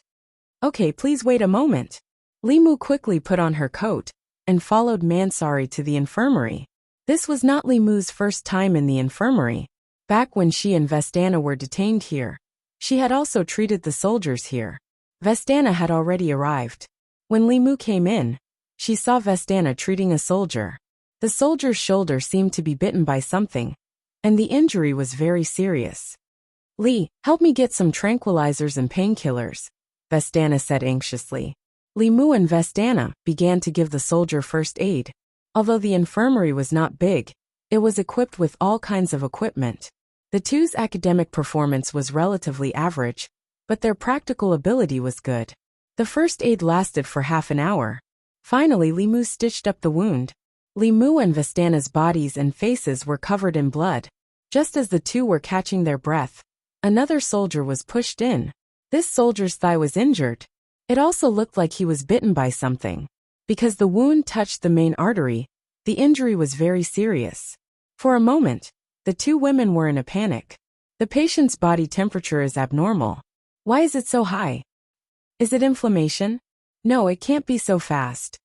Okay, please wait a moment. Li Mu quickly put on her coat and followed Mansari to the infirmary. This was not Li Mu's first time in the infirmary. Back when she and Vestana were detained here, she had also treated the soldiers here. Vestana had already arrived. When Li Mu came in, she saw Vestana treating a soldier. The soldier's shoulder seemed to be bitten by something, and the injury was very serious. Li, help me get some tranquilizers and painkillers, Vestana said anxiously. Li Mu and Vestana began to give the soldier first aid. Although the infirmary was not big, it was equipped with all kinds of equipment. The two's academic performance was relatively average, but their practical ability was good. The first aid lasted for half an hour. Finally, Li Mu stitched up the wound. Li Mu and Vestana's bodies and faces were covered in blood. Just as the two were catching their breath, another soldier was pushed in. This soldier's thigh was injured. It also looked like he was bitten by something. Because the wound touched the main artery, the injury was very serious. For a moment, the two women were in a panic. The patient's body temperature is abnormal. Why is it so high? Is it inflammation? No, it can't be so fast.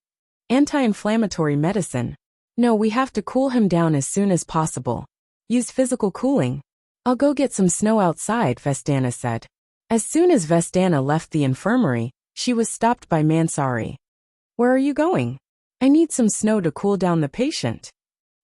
Anti-inflammatory medicine. No, we have to cool him down as soon as possible. Use physical cooling. I'll go get some snow outside, Vestana said. As soon as Vestana left the infirmary, she was stopped by Mansari. Where are you going? I need some snow to cool down the patient.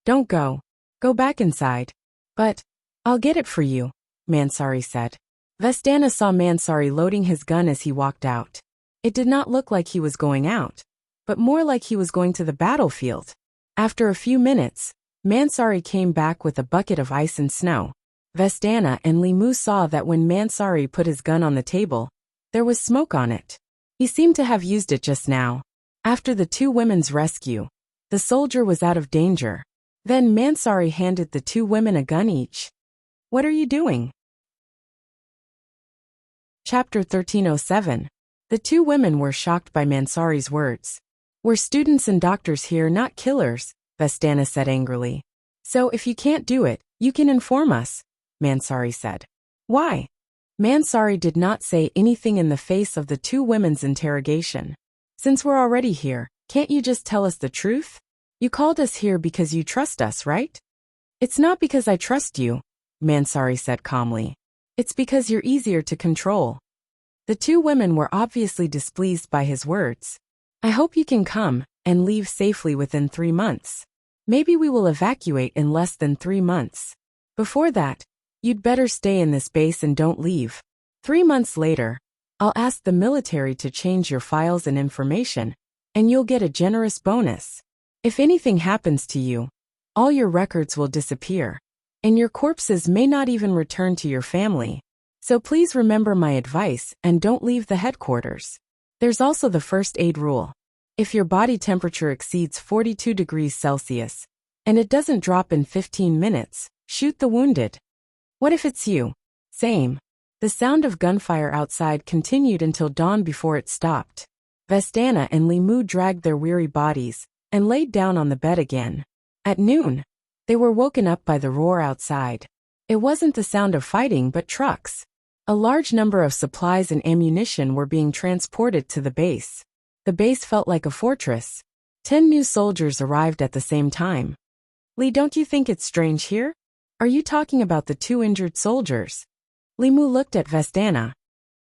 Don't go. Go back inside. But, I'll get it for you, Mansari said. Vestana saw Mansari loading his gun as he walked out. It did not look like he was going out, but more like he was going to the battlefield. After a few minutes, Mansari came back with a bucket of ice and snow. Vestana and Li Mu saw that when Mansari put his gun on the table, there was smoke on it. He seemed to have used it just now. After the two women's rescue, the soldier was out of danger. Then Mansari handed the two women a gun each. What are you doing? Chapter 1307. The two women were shocked by Mansari's words. We're students and doctors here, not killers, Vestana said angrily. So if you can't do it, you can inform us, Mansari said. Why? Mansari did not say anything in the face of the two women's interrogation. Since we're already here, can't you just tell us the truth? You called us here because you trust us, right? It's not because I trust you, Mansari said calmly. It's because you're easier to control. The two women were obviously displeased by his words. I hope you can come and leave safely within 3 months. Maybe we will evacuate in less than 3 months. Before that, you'd better stay in this base and don't leave. 3 months later, I'll ask the military to change your files and information, and you'll get a generous bonus. If anything happens to you, all your records will disappear, and your corpses may not even return to your family. So please remember my advice and don't leave the headquarters. There's also the first aid rule. If your body temperature exceeds 42 degrees Celsius, and it doesn't drop in 15 minutes, shoot the wounded. What if it's you? Same. The sound of gunfire outside continued until dawn before it stopped. Vestana and Li Mu dragged their weary bodies and laid down on the bed again. At noon, they were woken up by the roar outside. It wasn't the sound of fighting but trucks. A large number of supplies and ammunition were being transported to the base. The base felt like a fortress. 10 new soldiers arrived at the same time. Li, don't you think it's strange here? Are you talking about the 2 injured soldiers? Li Mu looked at Vestana.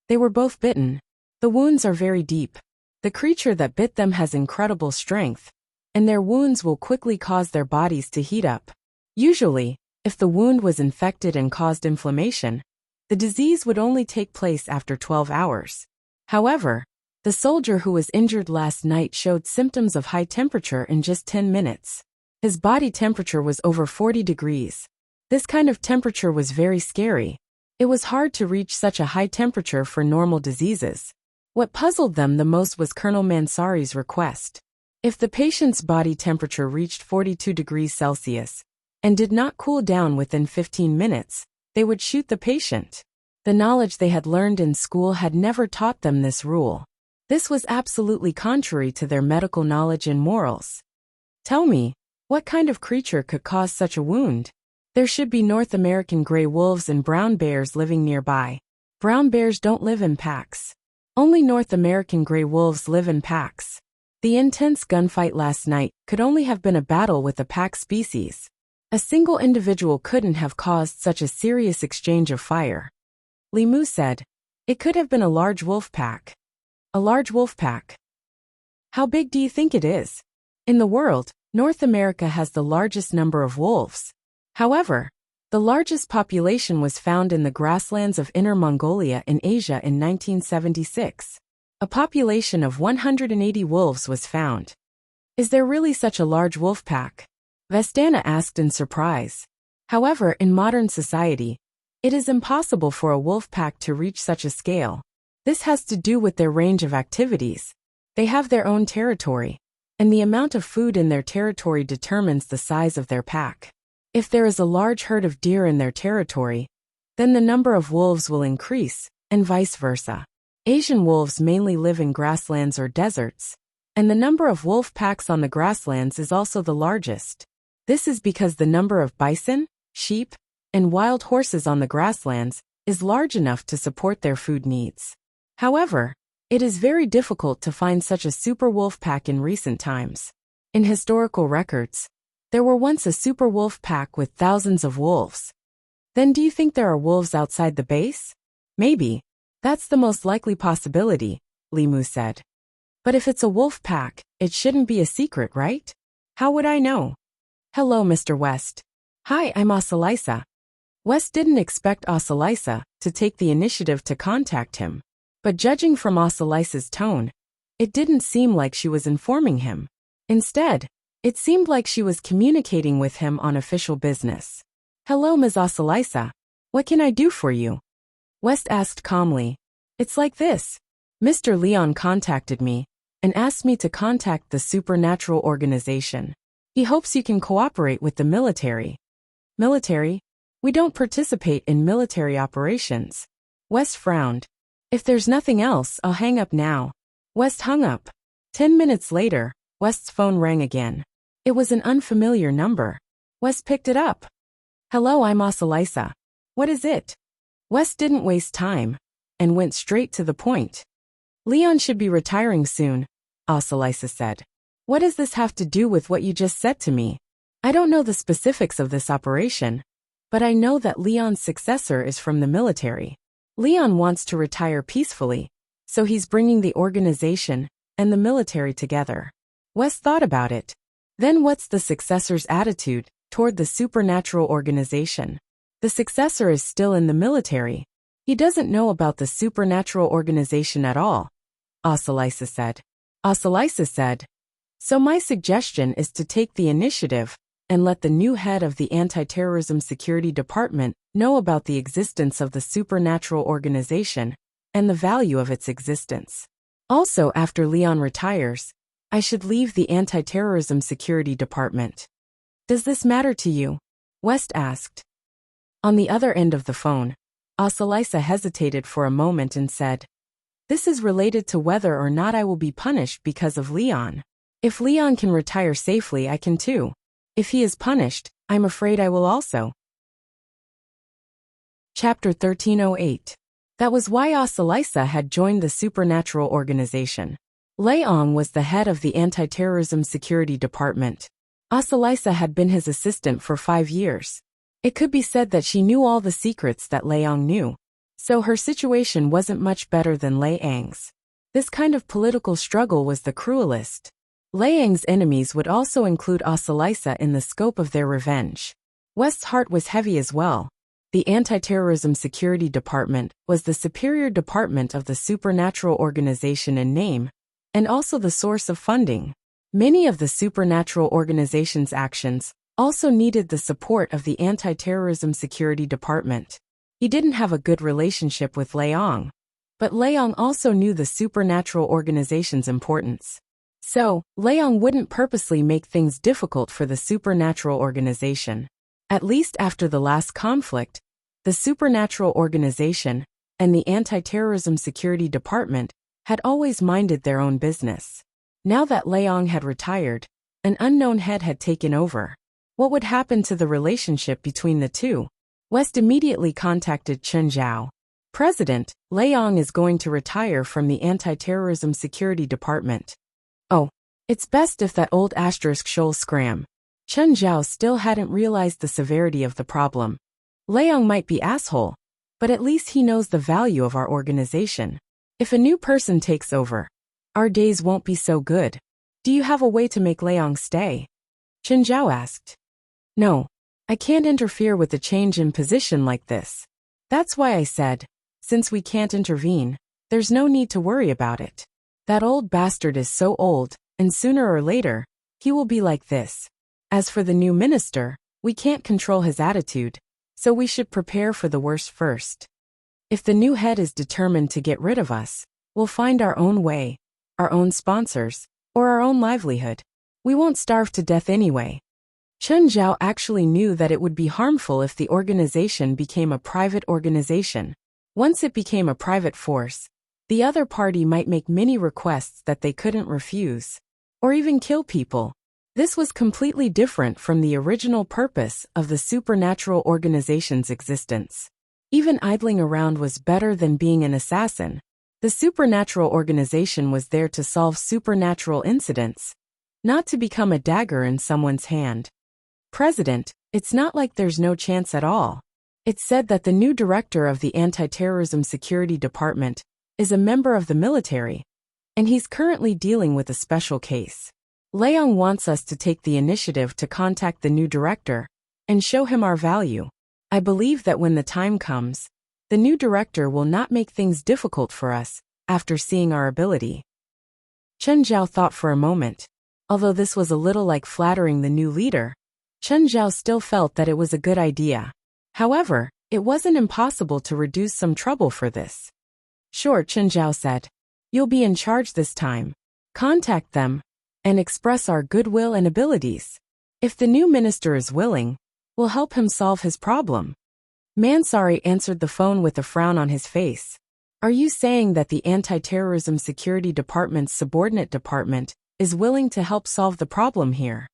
They were both bitten. The wounds are very deep. The creature that bit them has incredible strength, and their wounds will quickly cause their bodies to heat up. Usually, if the wound was infected and caused inflammation, the disease would only take place after 12 hours. However, The soldier who was injured last night showed symptoms of high temperature in just 10 minutes. His body temperature was over 40 degrees. This kind of temperature was very scary. It was hard to reach such a high temperature for normal diseases. What puzzled them the most was Colonel Mansari's request. If the patient's body temperature reached 42 degrees Celsius and did not cool down within 15 minutes, they would shoot the patient. The knowledge they had learned in school had never taught them this rule. This was absolutely contrary to their medical knowledge and morals. Tell me, what kind of creature could cause such a wound? There should be North American gray wolves and brown bears living nearby. Brown bears don't live in packs. Only North American gray wolves live in packs. The intense gunfight last night could only have been a battle with a pack species. A single individual couldn't have caused such a serious exchange of fire. Li Mu said, "It could have been a large wolf pack." A large wolf pack. How big do you think it is? In the world, North America has the largest number of wolves. However, the largest population was found in the grasslands of Inner Mongolia in Asia in 1976. A population of 180 wolves was found. Is there really such a large wolf pack? Vestana asked in surprise. However, in modern society, it is impossible for a wolf pack to reach such a scale. This has to do with their range of activities. They have their own territory, and the amount of food in their territory determines the size of their pack. If there is a large herd of deer in their territory, then the number of wolves will increase, and vice versa. Asian wolves mainly live in grasslands or deserts, and the number of wolf packs on the grasslands is also the largest. This is because the number of bison, sheep, and wild horses on the grasslands is large enough to support their food needs. However, it is very difficult to find such a super wolf pack in recent times. In historical records, there were once a super wolf pack with thousands of wolves. Then do you think there are wolves outside the base? Maybe. That's the most likely possibility, Li Mu said. But if it's a wolf pack, it shouldn't be a secret, right? How would I know? Hello, Mr. West. Hi, I'm Osalisa. West didn't expect Osalisa to take the initiative to contact him. But judging from Osalisa's tone, it didn't seem like she was informing him. Instead, it seemed like she was communicating with him on official business. Hello, Ms. Osalisa. What can I do for you? West asked calmly. It's like this. Mr. Leon contacted me and asked me to contact the supernatural organization. He hopes you can cooperate with the military. Military? We don't participate in military operations. West frowned. If there's nothing else, I'll hang up now. West hung up. 10 minutes later, West's phone rang again. It was an unfamiliar number. West picked it up. Hello, I'm Osalisa. What is it? West didn't waste time and went straight to the point. Leon should be retiring soon, Osalisa said. What does this have to do with what you just said to me? I don't know the specifics of this operation, but I know that Leon's successor is from the military. Leon wants to retire peacefully, so he's bringing the organization and the military together. West thought about it. Then what's the successor's attitude toward the supernatural organization? The successor is still in the military. He doesn't know about the supernatural organization at all, Osalisa said. Osalisa said, so my suggestion is to take the initiative and let the new head of the Anti-Terrorism Security Department know about the existence of the supernatural organization and the value of its existence. Also, after Leon retires, I should leave the Anti-Terrorism Security Department. Does this matter to you? West asked. On the other end of the phone, Osalisa hesitated for a moment and said, this is related to whether or not I will be punished because of Leon. If Leon can retire safely, I can too. If he is punished, I'm afraid I will also. Chapter 1308. That was why Osalisa had joined the supernatural organization. Leong was the head of the Anti-Terrorism Security Department. Osalisa had been his assistant for 5 years. It could be said that she knew all the secrets that Leong knew, so her situation wasn't much better than Leang's. This kind of political struggle was the cruelest. Leang's enemies would also include Osalisa in the scope of their revenge. West's heart was heavy as well. The Anti-Terrorism Security Department was the superior department of the supernatural organization in name, and also the source of funding. Many of the supernatural organization's actions also needed the support of the Anti-Terrorism Security Department. He didn't have a good relationship with Leong, but Leong also knew the supernatural organization's importance. So, Leong wouldn't purposely make things difficult for the supernatural organization. At least after the last conflict, the supernatural organization and the Anti-Terrorism Security Department had always minded their own business. Now that Leong had retired, an unknown head had taken over. What would happen to the relationship between the two? West immediately contacted Chen Zhao. President, Leong is going to retire from the Anti-Terrorism Security Department. Oh, it's best if that old *shoal scram. Chen Zhao still hadn't realized the severity of the problem. Leong might be asshole, but at least he knows the value of our organization. If a new person takes over, our days won't be so good. Do you have a way to make Leong stay? Chen Zhao asked. No, I can't interfere with the change in position like this. That's why I said, since we can't intervene, there's no need to worry about it. That old bastard is so old, and sooner or later, he will be like this. As for the new minister, we can't control his attitude, so we should prepare for the worst first. If the new head is determined to get rid of us, we'll find our own way, our own sponsors, or our own livelihood. We won't starve to death anyway. Chen Zhao actually knew that it would be harmful if the organization became a private organization. Once it became a private force, the other party might make many requests that they couldn't refuse, or even kill people. This was completely different from the original purpose of the supernatural organization's existence. Even idling around was better than being an assassin. The supernatural organization was there to solve supernatural incidents, not to become a dagger in someone's hand. President, it's not like there's no chance at all. It's said that the new director of the Anti-Terrorism Security Department is a member of the military, and he's currently dealing with a special case. Leong wants us to take the initiative to contact the new director and show him our value. I believe that when the time comes, the new director will not make things difficult for us after seeing our ability. Chen Zhao thought for a moment. Although this was a little like flattering the new leader, Chen Zhao still felt that it was a good idea. However, it wasn't impossible to reduce some trouble for this. Sure, Chen Zhao said. You'll be in charge this time. Contact them and express our goodwill and abilities. If the new minister is willing, we'll help him solve his problem. Mansari answered the phone with a frown on his face. Are you saying that the Anti-Terrorism Security Department's subordinate department is willing to help solve the problem here?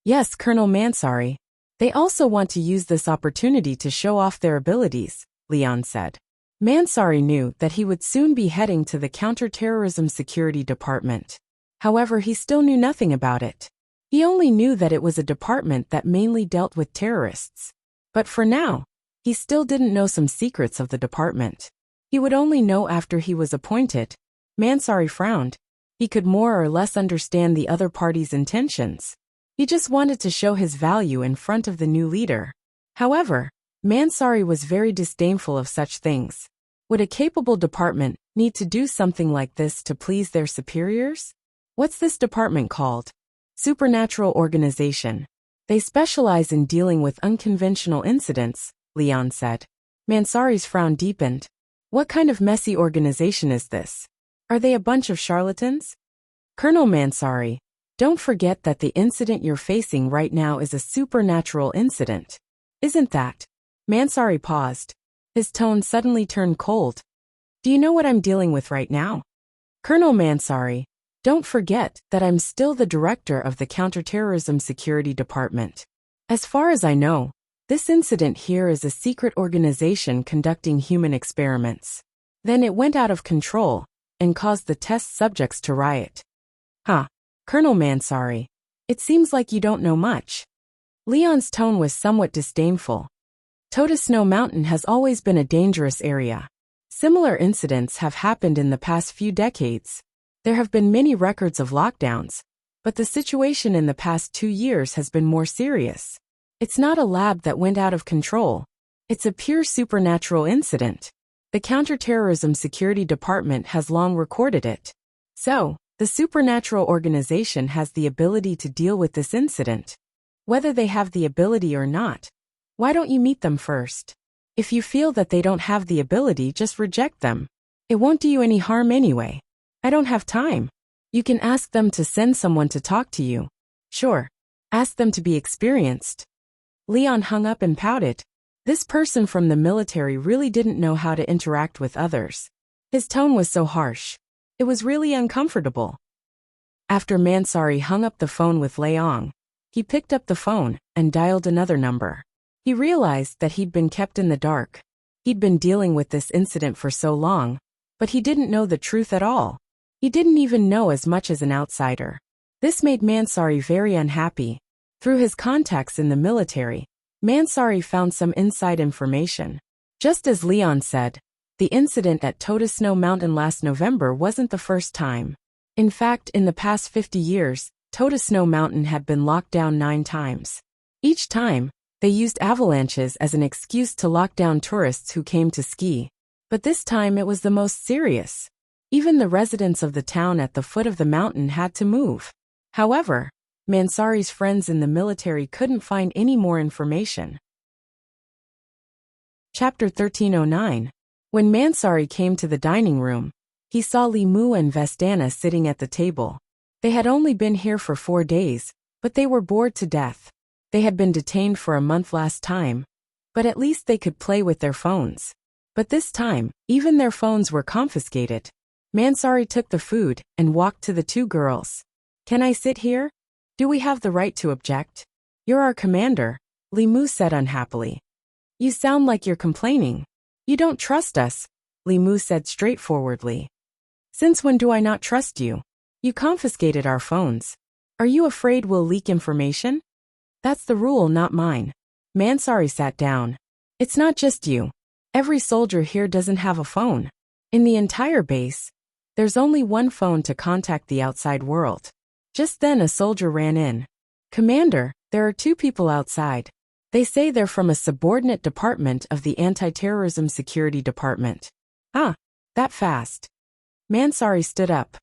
Yes, Colonel Mansari. They also want to use this opportunity to show off their abilities, Leon said. Mansari knew that he would soon be heading to the Counterterrorism Security Department. However, he still knew nothing about it. He only knew that it was a department that mainly dealt with terrorists. But for now, he still didn't know some secrets of the department. He would only know after he was appointed. Mansari frowned. He could more or less understand the other party's intentions. He just wanted to show his value in front of the new leader. However, Mansari was very disdainful of such things. Would a capable department need to do something like this to please their superiors? What's this department called? Supernatural Organization. They specialize in dealing with unconventional incidents, Leon said. Mansari's frown deepened. What kind of messy organization is this? Are they a bunch of charlatans? Colonel Mansari, don't forget that the incident you're facing right now is a supernatural incident. Isn't that? Mansari paused. His tone suddenly turned cold. Do you know what I'm dealing with right now? Colonel Mansari, don't forget that I'm still the director of the Counterterrorism Security Department. As far as I know, this incident here is a secret organization conducting human experiments. Then it went out of control and caused the test subjects to riot. Huh. Colonel Mansari, it seems like you don't know much. Leon's tone was somewhat disdainful. Snow Mountain has always been a dangerous area. Similar incidents have happened in the past few decades. There have been many records of lockdowns, but the situation in the past 2 years has been more serious. It's not a lab that went out of control. It's a pure supernatural incident. The Counterterrorism Security Department has long recorded it. So, the supernatural organization has the ability to deal with this incident. Whether they have the ability or not, why don't you meet them first? If you feel that they don't have the ability, just reject them. It won't do you any harm anyway. I don't have time. You can ask them to send someone to talk to you. Sure. Ask them to be experienced. Leon hung up and pouted. This person from the military really didn't know how to interact with others. His tone was so harsh. It was really uncomfortable. After Mansari hung up the phone with Leong, he picked up the phone and dialed another number. He realized that he'd been kept in the dark. He'd been dealing with this incident for so long, but he didn't know the truth at all. He didn't even know as much as an outsider. This made Mansari very unhappy. Through his contacts in the military, Mansari found some inside information. Just as Leon said, the incident at Toda Snow Mountain last November wasn't the first time. In fact, in the past 50 years, Toda Snow Mountain had been locked down 9 times. Each time, they used avalanches as an excuse to lock down tourists who came to ski. But this time it was the most serious. Even the residents of the town at the foot of the mountain had to move. However, Mansari's friends in the military couldn't find any more information. Chapter 1309. When Mansari came to the dining room, he saw Li Mu and Vestana sitting at the table. They had only been here for 4 days, but they were bored to death. They had been detained for a month last time, but at least they could play with their phones. But this time, even their phones were confiscated. Mansari took the food and walked to the 2 girls. "Can I sit here? Do we have the right to object?" "You're our commander," Li Mu said unhappily. "You sound like you're complaining. You don't trust us," Li Mu said straightforwardly. "Since when do I not trust you? You confiscated our phones. Are you afraid we'll leak information?" "That's the rule, not mine." Mansari sat down. "It's not just you. Every soldier here doesn't have a phone. In the entire base, there's only one phone to contact the outside world." Just then a soldier ran in. "Commander, there are 2 people outside. They say they're from a subordinate department of the Anti-Terrorism Security Department." "Ah, that fast." Mansari stood up.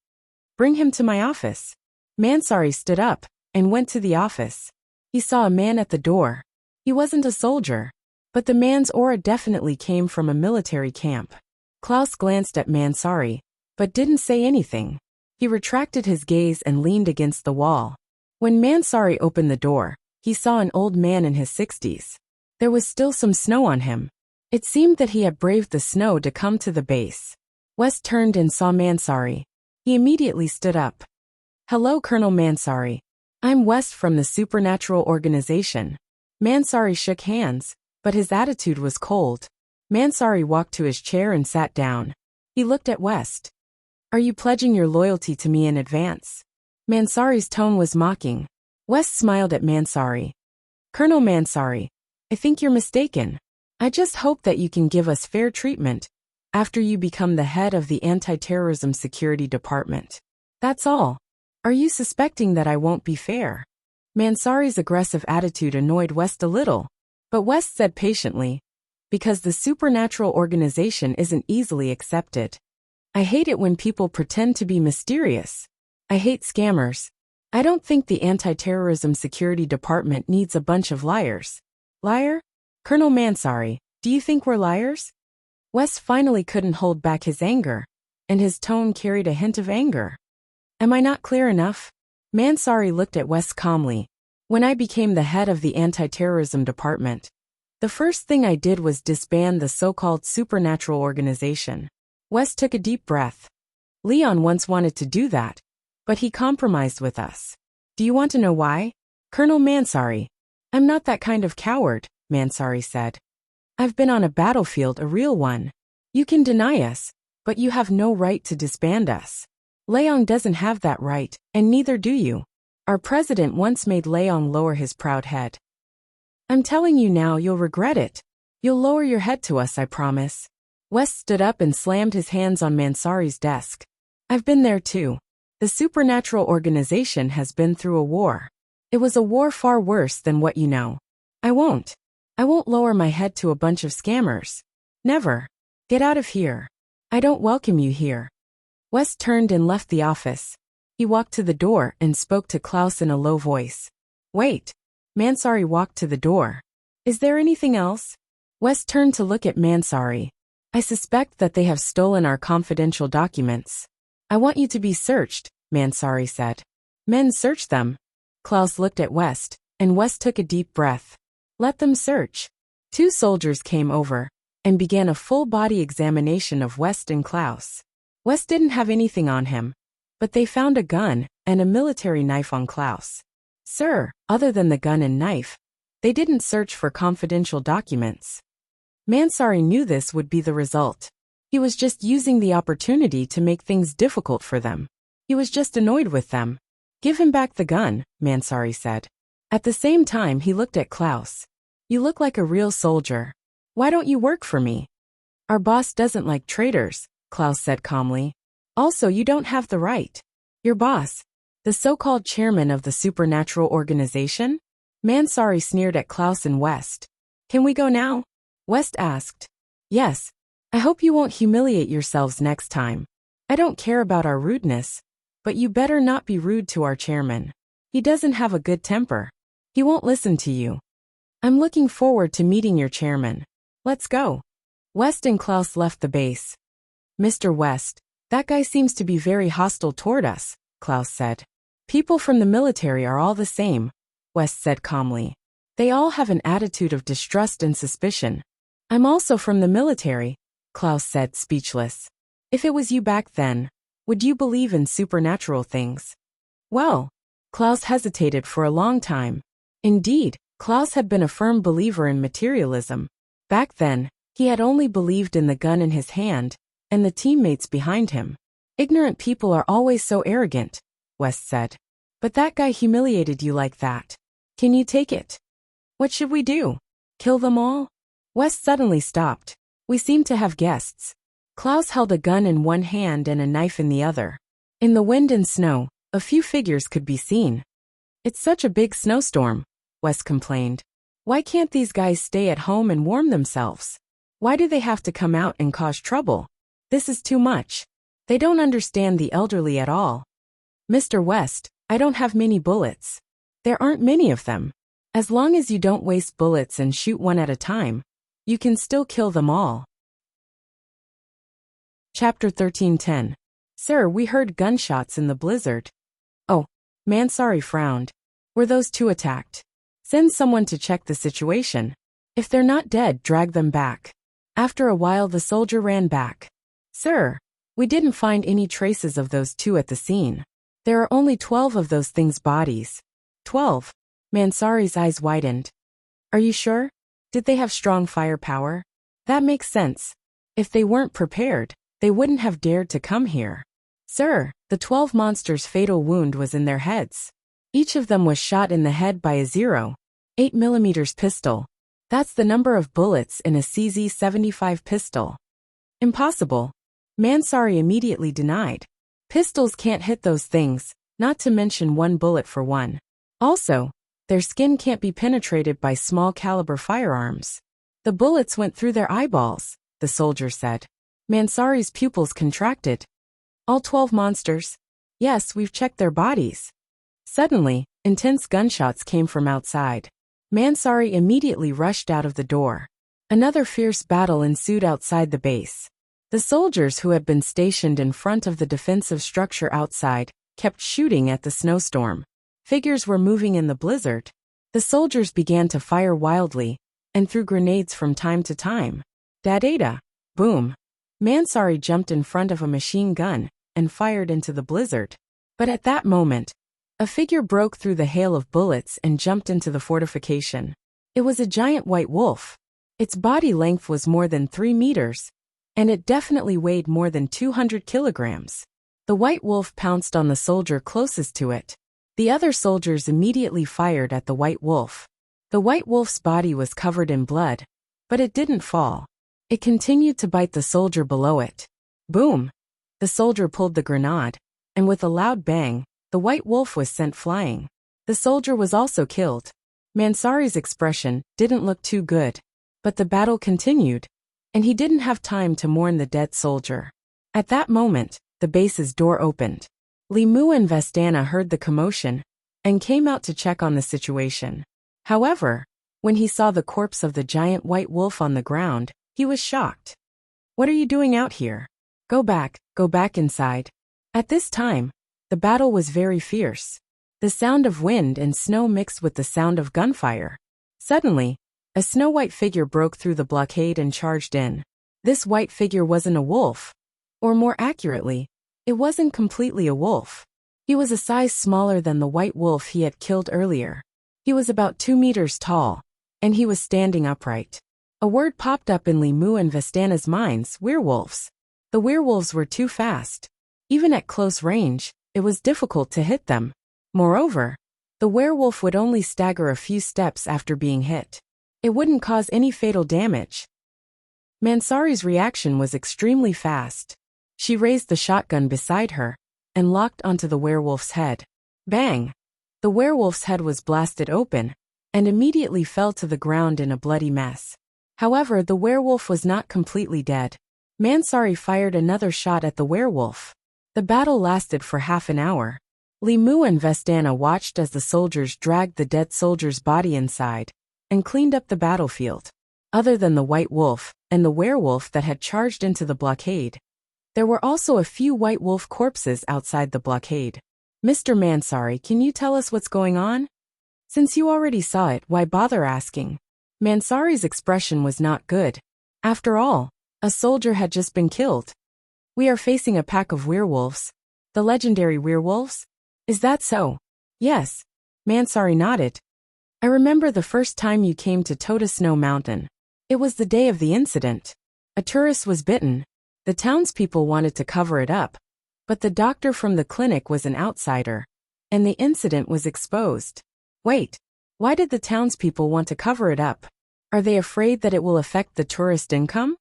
"Bring him to my office." Mansari stood up and went to the office. He saw a man at the door. He wasn't a soldier, but the man's aura definitely came from a military camp. Klaus glanced at Mansari, but didn't say anything. He retracted his gaze and leaned against the wall. When Mansari opened the door, he saw an old man in his 60s. There was still some snow on him. It seemed that he had braved the snow to come to the base. West turned and saw Mansari. He immediately stood up. "Hello, Colonel Mansari. I'm West from the Supernatural Organization." Mansari shook hands, but his attitude was cold. Mansari walked to his chair and sat down. He looked at West. "Are you pledging your loyalty to me in advance?" Mansari's tone was mocking. West smiled at Mansari. "Colonel Mansari, I think you're mistaken. I just hope that you can give us fair treatment after you become the head of the Anti-Terrorism Security Department. That's all. Are you suspecting that I won't be fair?" Mansari's aggressive attitude annoyed West a little, but West said patiently, "Because the supernatural organization isn't easily accepted. I hate it when people pretend to be mysterious. I hate scammers. I don't think the Anti-Terrorism Security Department needs a bunch of liars." "Liar? Colonel Mansari, do you think we're liars?" West finally couldn't hold back his anger, and his tone carried a hint of anger. "Am I not clear enough?" Mansari looked at West calmly. "When I became the head of the Anti-Terrorism Department, the first thing I did was disband the so-called supernatural organization." West took a deep breath. "Leon once wanted to do that, but he compromised with us. Do you want to know why?" "Colonel Mansari, I'm not that kind of coward," Mansari said. "I've been on a battlefield, a real one. You can deny us, but you have no right to disband us. Leong doesn't have that right, and neither do you. Our president once made Leong lower his proud head. I'm telling you now, you'll regret it. You'll lower your head to us, I promise." West stood up and slammed his hands on Mansari's desk. "I've been there too. The supernatural organization has been through a war. It was a war far worse than what you know. I won't. I won't lower my head to a bunch of scammers. Never. Get out of here. I don't welcome you here. West turned and left the office. He walked to the door and spoke to Klaus in a low voice. Wait. Mansari walked to the door. Is there anything else? West turned to look at Mansari. I suspect that they have stolen our confidential documents. I want you to be searched, Mansari said. Men search them. Klaus looked at West, and West took a deep breath. Let them search. 2 soldiers came over and began a full-body examination of West and Klaus. West didn't have anything on him, but they found a gun and a military knife on Klaus. Sir, other than the gun and knife, they didn't search for confidential documents. Mansari knew this would be the result. He was just using the opportunity to make things difficult for them. He was just annoyed with them. Give him back the gun, Mansari said. At the same time he looked at Klaus. You look like a real soldier. Why don't you work for me? Our boss doesn't like traitors, Klaus said calmly. Also, you don't have the right. Your boss, the so-called chairman of the supernatural organization? Mansari sneered at Klaus and West. Can we go now? West asked. Yes. I hope you won't humiliate yourselves next time. I don't care about our rudeness, but you better not be rude to our chairman. He doesn't have a good temper. He won't listen to you. I'm looking forward to meeting your chairman. Let's go. West and Klaus left the base. Mr. West, that guy seems to be very hostile toward us, Klaus said. People from the military are all the same, West said calmly. They all have an attitude of distrust and suspicion. I'm also from the military, Klaus said, speechless. If it was you back then, would you believe in supernatural things? Well, Klaus hesitated for a long time. Indeed, Klaus had been a firm believer in materialism. Back then, he had only believed in the gun in his hand and the teammates behind him. Ignorant people are always so arrogant, West said. But that guy humiliated you like that. Can you take it? What should we do? Kill them all? West suddenly stopped. We seem to have guests. Klaus held a gun in one hand and a knife in the other. In the wind and snow, a few figures could be seen. It's such a big snowstorm, West complained. Why can't these guys stay at home and warm themselves? Why do they have to come out and cause trouble? This is too much. They don't understand the elderly at all. Mr. West, I don't have many bullets. There aren't many of them. As long as you don't waste bullets and shoot one at a time, you can still kill them all. Chapter 13:10. Sir, we heard gunshots in the blizzard. Oh, Mansari frowned. Were those 2 attacked? Send someone to check the situation. If they're not dead, drag them back. After a while the soldier ran back. Sir, we didn't find any traces of those 2 at the scene. There are only 12 of those things' bodies. 12? Mansari's eyes widened. Are you sure? Did they have strong firepower? That makes sense. If they weren't prepared, they wouldn't have dared to come here. Sir, the 12 monsters' fatal wound was in their heads. Each of them was shot in the head by a 0.8mm pistol. That's the number of bullets in a CZ-75 pistol. Impossible. Mansari immediately denied. Pistols can't hit those things, not to mention 1 bullet for one. Also, their skin can't be penetrated by small-caliber firearms. The bullets went through their eyeballs, the soldier said. Mansari's pupils contracted. All 12 monsters? Yes, we've checked their bodies. Suddenly, intense gunshots came from outside. Mansari immediately rushed out of the door. Another fierce battle ensued outside the base. The soldiers who had been stationed in front of the defensive structure outside kept shooting at the snowstorm. Figures were moving in the blizzard. The soldiers began to fire wildly and threw grenades from time to time. Da-da-da. Boom. Mansari jumped in front of a machine gun and fired into the blizzard. But at that moment, a figure broke through the hail of bullets and jumped into the fortification. It was a giant white wolf. Its body length was more than 3 meters, and it definitely weighed more than 200 kilograms. The white wolf pounced on the soldier closest to it. The other soldiers immediately fired at the white wolf. The white wolf's body was covered in blood, but it didn't fall. It continued to bite the soldier below it. Boom! The soldier pulled the grenade, and with a loud bang, the white wolf was sent flying. The soldier was also killed. Mansari's expression didn't look too good, but the battle continued, and he didn't have time to mourn the dead soldier. At that moment, the base's door opened. Limu and Vestana heard the commotion and came out to check on the situation. However, when he saw the corpse of the giant white wolf on the ground, he was shocked. "What are you doing out here? Go back inside." At this time, the battle was very fierce. The sound of wind and snow mixed with the sound of gunfire. Suddenly, a snow-white figure broke through the blockade and charged in. This white figure wasn't a wolf. Or more accurately, it wasn't completely a wolf. He was a size smaller than the white wolf he had killed earlier. He was about 2 meters tall, and he was standing upright. A word popped up in Limu and Vestana's minds: werewolves. The werewolves were too fast. Even at close range, it was difficult to hit them. Moreover, the werewolf would only stagger a few steps after being hit. It wouldn't cause any fatal damage. Mansari's reaction was extremely fast. She raised the shotgun beside her and locked onto the werewolf's head. Bang! The werewolf's head was blasted open and immediately fell to the ground in a bloody mess. However, the werewolf was not completely dead. Mansari fired another shot at the werewolf. The battle lasted for half an hour. Limu and Vestana watched as the soldiers dragged the dead soldier's body inside and cleaned up the battlefield. Other than the white wolf and the werewolf that had charged into the blockade, there were also a few white wolf corpses outside the blockade. "Mr. Mansari, can you tell us what's going on? Since you already saw it, why bother asking?" Mansari's expression was not good. After all, a soldier had just been killed. "We are facing a pack of werewolves. The legendary werewolves? Is that so?" "Yes." Mansari nodded. "I remember the first time you came to Tota Snow Mountain. It was the day of the incident. A tourist was bitten. The townspeople wanted to cover it up, but the doctor from the clinic was an outsider, and the incident was exposed." "Wait, why did the townspeople want to cover it up? Are they afraid that it will affect the tourist income?"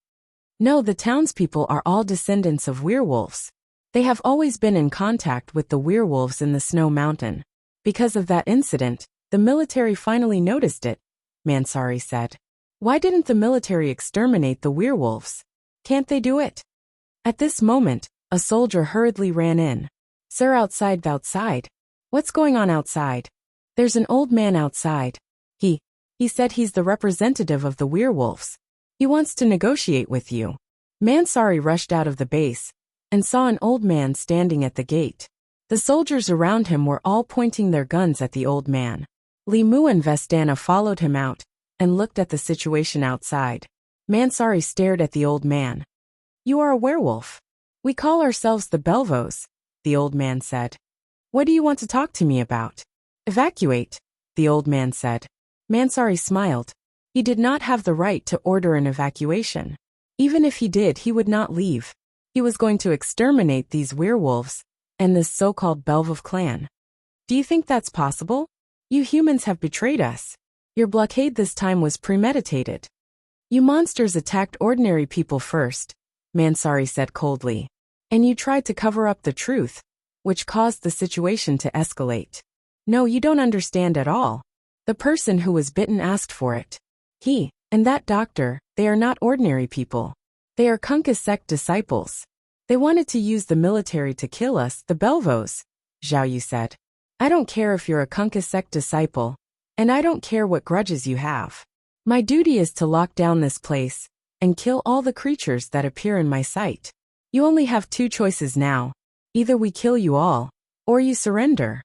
"No, the townspeople are all descendants of werewolves. They have always been in contact with the werewolves in the Snow Mountain. Because of that incident, the military finally noticed it," Mansari said. "Why didn't the military exterminate the werewolves? Can't they do it?" At this moment, a soldier hurriedly ran in. "Sir, outside. What's going on outside?" "There's an old man outside. He said he's the representative of the werewolves. He wants to negotiate with you." Mansari rushed out of the base and saw an old man standing at the gate. The soldiers around him were all pointing their guns at the old man. Limu and Vestana followed him out and looked at the situation outside. Mansari stared at the old man. "You are a werewolf. We call ourselves the Belvos," the old man said. "What do you want to talk to me about?" "Evacuate," the old man said. Mansari smiled. He did not have the right to order an evacuation. Even if he did, he would not leave. He was going to exterminate these werewolves and this so-called Belvov clan. "Do you think that's possible? You humans have betrayed us. Your blockade this time was premeditated. You monsters attacked ordinary people first," Mansari said coldly. "And you tried to cover up the truth, which caused the situation to escalate. No, you don't understand at all. The person who was bitten asked for it. He and that doctor, they are not ordinary people. They are Kunkka sect disciples. They wanted to use the military to kill us, the Belvos," Zhao Yu said. "I don't care if you're a Kunkka sect disciple, and I don't care what grudges you have. My duty is to lock down this place and kill all the creatures that appear in my sight. You only have 2 choices now. Either we kill you all, or you surrender."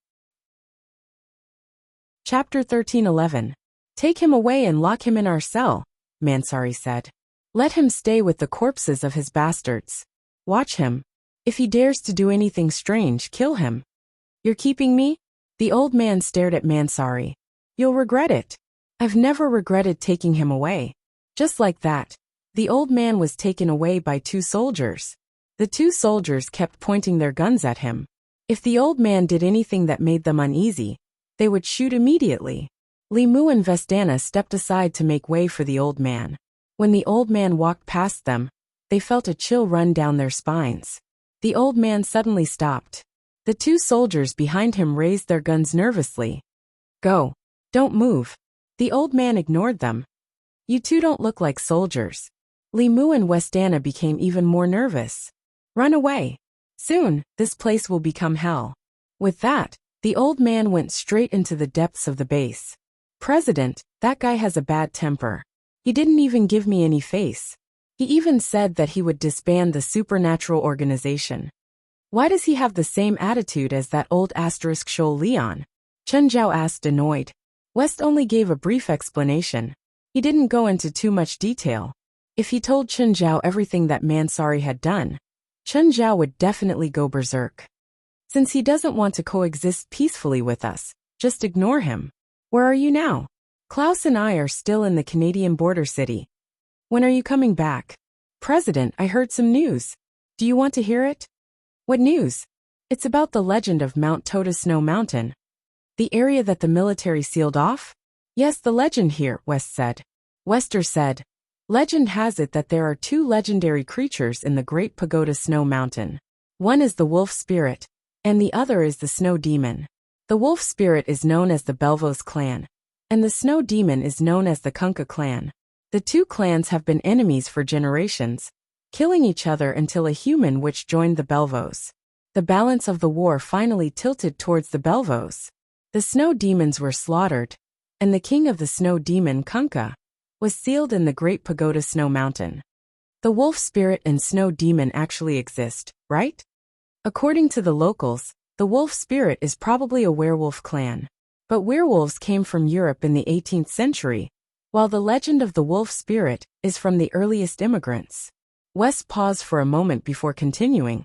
Chapter 13:11. "Take him away and lock him in our cell," Mansari said. "Let him stay with the corpses of his bastards. Watch him. If he dares to do anything strange, kill him." "You're keeping me?" The old man stared at Mansari. "You'll regret it." "I've never regretted taking him away." Just like that, the old man was taken away by 2 soldiers. The 2 soldiers kept pointing their guns at him. If the old man did anything that made them uneasy, they would shoot immediately. Limu and Vestana stepped aside to make way for the old man. When the old man walked past them, they felt a chill run down their spines. The old man suddenly stopped. The 2 soldiers behind him raised their guns nervously. "Go. Don't move," The old man ignored them. You two don't look like soldiers. Li Mu and Westana became even more nervous. Run away. Soon, this place will become hell. With that, the old man went straight into the depths of the base. President, that guy has a bad temper. He didn't even give me any face. He even said that he would disband the supernatural organization. Why does he have the same attitude as that old Shoal Leon? Chen Zhao asked, annoyed. West only gave a brief explanation. He didn't go into too much detail. If he told Chen Zhao everything that Mansari had done, Chen Zhao would definitely go berserk. Since he doesn't want to coexist peacefully with us, just ignore him. Where are you now? Klaus and I are still in the Canadian border city. When are you coming back? President, I heard some news. Do you want to hear it? What news? It's about the legend of Mount Tota Snow Mountain. The area that the military sealed off? Yes, the legend here, West said. Wester said, legend has it that there are two legendary creatures in the Great Pagoda Snow Mountain. One is the wolf spirit, and the other is the snow demon. The wolf spirit is known as the Belvos clan, and the snow demon is known as the Kunkka clan. The two clans have been enemies for generations, killing each other until a human witch joined the Belvos. The balance of the war finally tilted towards the Belvos. The snow demons were slaughtered, and the king of the snow demon, Kunkka, was sealed in the Great Pagoda Snow Mountain. The wolf spirit and snow demon actually exist, right? According to the locals, the wolf spirit is probably a werewolf clan. But werewolves came from Europe in the 18th century, while the legend of the wolf spirit is from the earliest immigrants. West paused for a moment before continuing.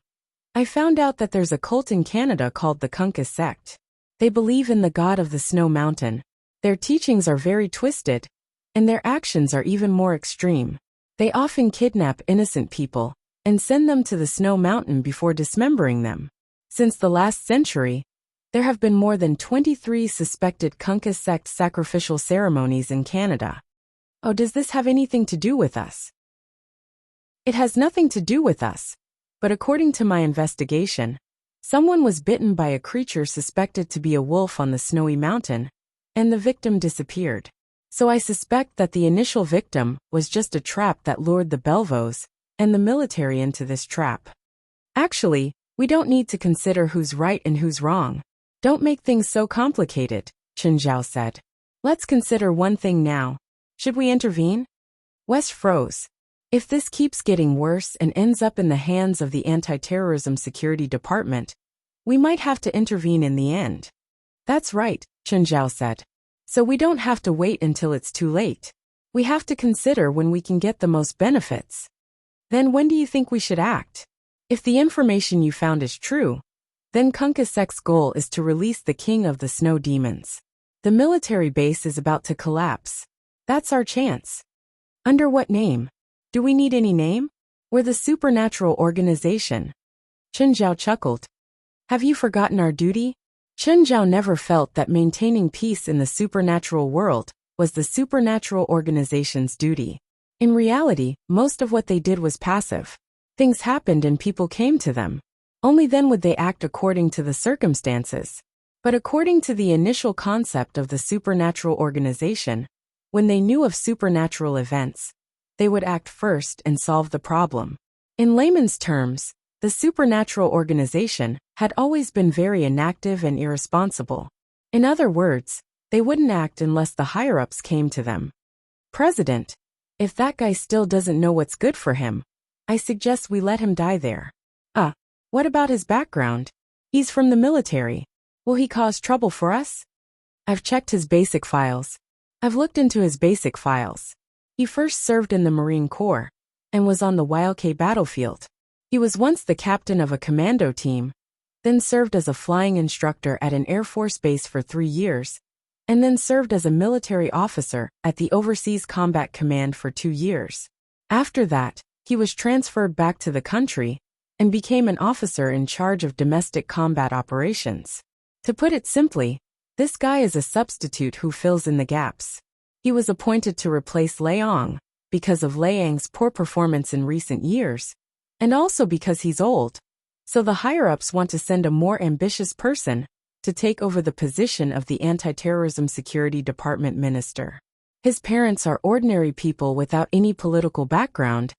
I found out that there's a cult in Canada called the Kunkka sect. They believe in the god of the snow mountain. Their teachings are very twisted, and their actions are even more extreme. They often kidnap innocent people and send them to the snow mountain before dismembering them. Since the last century, there have been more than 23 suspected Kunkka sect sacrificial ceremonies in Canada. Oh, does this have anything to do with us? It has nothing to do with us, but according to my investigation, someone was bitten by a creature suspected to be a wolf on the snowy mountain, and the victim disappeared. So I suspect that the initial victim was just a trap that lured the Belvos and the military into this trap. Actually, we don't need to consider who's right and who's wrong. Don't make things so complicated, Chen Zhao said. Let's consider one thing now. Should we intervene? West froze. If this keeps getting worse and ends up in the hands of the Anti-Terrorism Security Department, we might have to intervene in the end. That's right, Chen Zhao said. So we don't have to wait until it's too late. We have to consider when we can get the most benefits. Then when do you think we should act? If the information you found is true, then Kunkka sect's goal is to release the king of the snow demons. The military base is about to collapse. That's our chance. Under what name? Do we need any name? We're the supernatural organization. Chen Zhao chuckled. Have you forgotten our duty? Chen Zhao never felt that maintaining peace in the supernatural world was the supernatural organization's duty. In reality, most of what they did was passive. Things happened and people came to them. Only then would they act according to the circumstances. But according to the initial concept of the supernatural organization, when they knew of supernatural events, they would act first and solve the problem. In layman's terms, the supernatural organization had always been very inactive and irresponsible. In other words, they wouldn't act unless the higher-ups came to them. President, if that guy still doesn't know what's good for him, I suggest we let him die there. What about his background? He's from the military. Will he cause trouble for us? I've checked his basic files. I've looked into his basic files. He first served in the Marine Corps and was on the Wildcat battlefield. He was once the captain of a commando team, then served as a flying instructor at an Air Force base for 3 years, and then served as a military officer at the Overseas Combat Command for 2 years. After that, he was transferred back to the country and became an officer in charge of domestic combat operations. To put it simply, this guy is a substitute who fills in the gaps. He was appointed to replace Liang because of Liang's poor performance in recent years, and also because he's old. So the higher-ups want to send a more ambitious person to take over the position of the Anti-Terrorism Security Department Minister. His parents are ordinary people without any political background,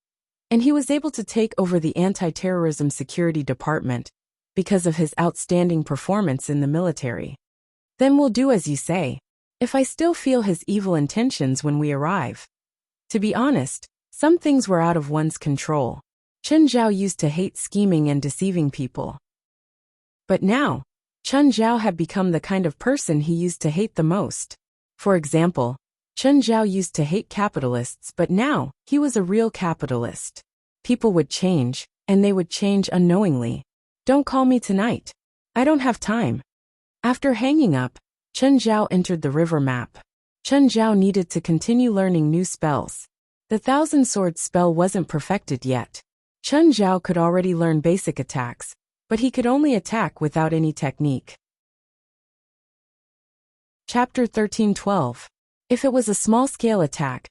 and he was able to take over the Anti-Terrorism Security Department because of his outstanding performance in the military. Then we'll do as you say. If I still feel his evil intentions when we arrive. To be honest, some things were out of one's control. Chen Zhao used to hate scheming and deceiving people. But now, Chen Zhao had become the kind of person he used to hate the most. For example, Chen Zhao used to hate capitalists, but now, he was a real capitalist. People would change, and they would change unknowingly. Don't call me tonight. I don't have time. After hanging up, Chen Zhao entered the river map. Chen Zhao needed to continue learning new spells. The Thousand Swords spell wasn't perfected yet. Chen Zhao could already learn basic attacks, but he could only attack without any technique. Chapter 13:12. If it was a small-scale attack,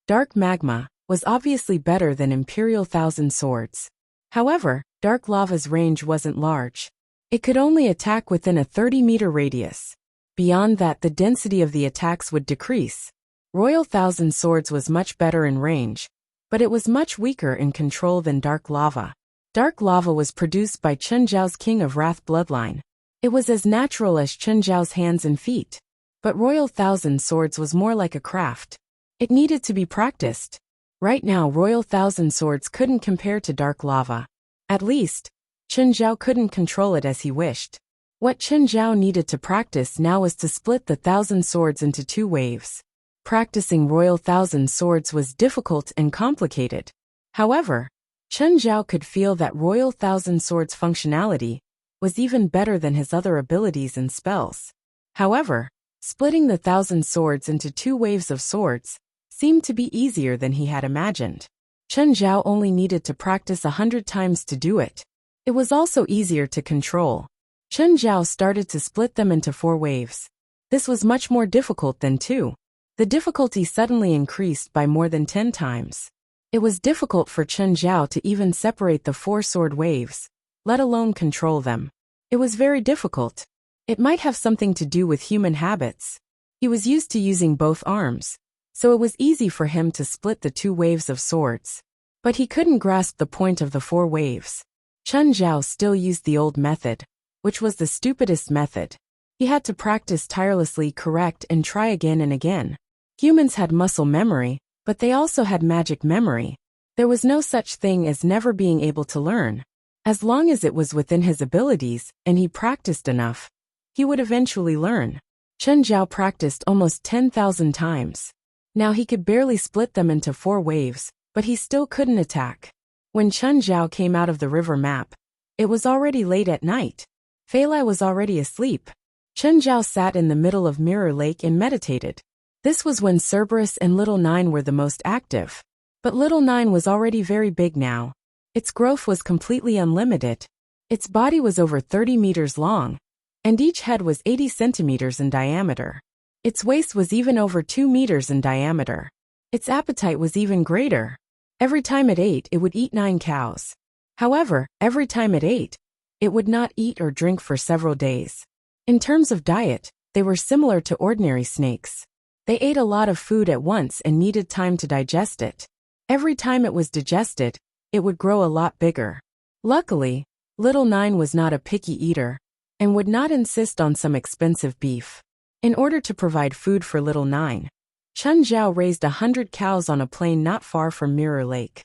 Dark Magma was obviously better than Imperial Thousand Swords. However, Dark Lava's range wasn't large. It could only attack within a 30-meter radius. Beyond that, the density of the attacks would decrease. Royal Thousand Swords was much better in range, but it was much weaker in control than Dark Lava. Dark Lava was produced by Chen Zhao's King of Wrath bloodline. It was as natural as Chen Zhao's hands and feet. But Royal Thousand Swords was more like a craft. It needed to be practiced. Right now, Royal Thousand Swords couldn't compare to Dark Lava. At least, Chen Zhao couldn't control it as he wished. What Chen Zhao needed to practice now was to split the Thousand Swords into 2 waves. Practicing Royal Thousand Swords was difficult and complicated. However, Chen Zhao could feel that Royal Thousand Swords' functionality was even better than his other abilities and spells. However, splitting the Thousand Swords into 2 waves of swords seemed to be easier than he had imagined. Chen Zhao only needed to practice 100 times to do it. It was also easier to control. Chen Zhao started to split them into 4 waves. This was much more difficult than 2. The difficulty suddenly increased by more than 10 times. It was difficult for Chen Zhao to even separate the 4 sword waves, let alone control them. It was very difficult. It might have something to do with human habits. He was used to using both arms, so it was easy for him to split the 2 waves of swords. But he couldn't grasp the point of the 4 waves. Chen Zhao still used the old method, which was the stupidest method. He had to practice tirelessly, correct, and try again and again. Humans had muscle memory, but they also had magic memory. There was no such thing as never being able to learn. As long as it was within his abilities, and he practiced enough, he would eventually learn. Chen Zhao practiced almost 10,000 times. Now he could barely split them into 4 waves, but he still couldn't attack. When Chen Zhao came out of the river map, it was already late at night. Fei Lai was already asleep. Chen Zhao sat in the middle of Mirror Lake and meditated. This was when Cerberus and Little Nine were the most active. But Little Nine was already very big now. Its growth was completely unlimited. Its body was over 30 meters long, and each head was 80 centimeters in diameter. Its waist was even over 2 meters in diameter. Its appetite was even greater. Every time it ate, it would eat 9 cows. However, every time it ate, it would not eat or drink for several days. In terms of diet, they were similar to ordinary snakes. They ate a lot of food at once and needed time to digest it. Every time it was digested, it would grow a lot bigger. Luckily, Little Nine was not a picky eater and would not insist on some expensive beef. In order to provide food for Little Nine, Chen Zhao raised 100 cows on a plain not far from Mirror Lake.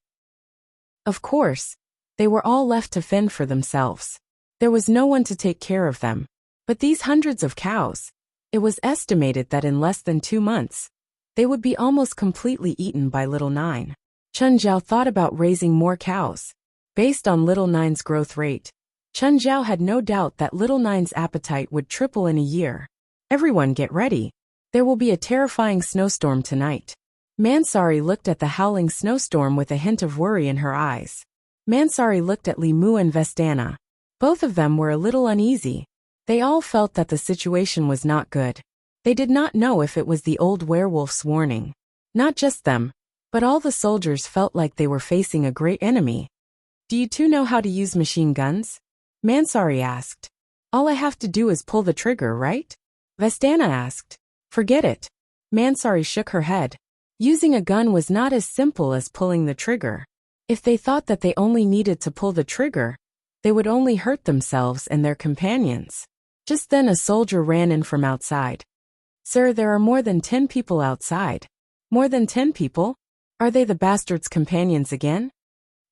Of course, they were all left to fend for themselves. There was no one to take care of them. But these hundreds of cows, it was estimated that in less than 2 months, they would be almost completely eaten by Little Nine. Chen Zhao thought about raising more cows. Based on Little Nine's growth rate, Chen Zhao had no doubt that Little Nine's appetite would triple in a year. Everyone get ready. There will be a terrifying snowstorm tonight. Mansari looked at the howling snowstorm with a hint of worry in her eyes. Mansari looked at Li Mu and Vestana. Both of them were a little uneasy. They all felt that the situation was not good. They did not know if it was the old werewolf's warning. Not just them, but all the soldiers felt like they were facing a great enemy. Do you two know how to use machine guns? Mansari asked. All I have to do is pull the trigger, right? Vestana asked. Forget it. Mansari shook her head. Using a gun was not as simple as pulling the trigger. If they thought that they only needed to pull the trigger, they would only hurt themselves and their companions. Just then a soldier ran in from outside. Sir, there are more than 10 people outside. More than 10 people? Are they the bastards' companions again?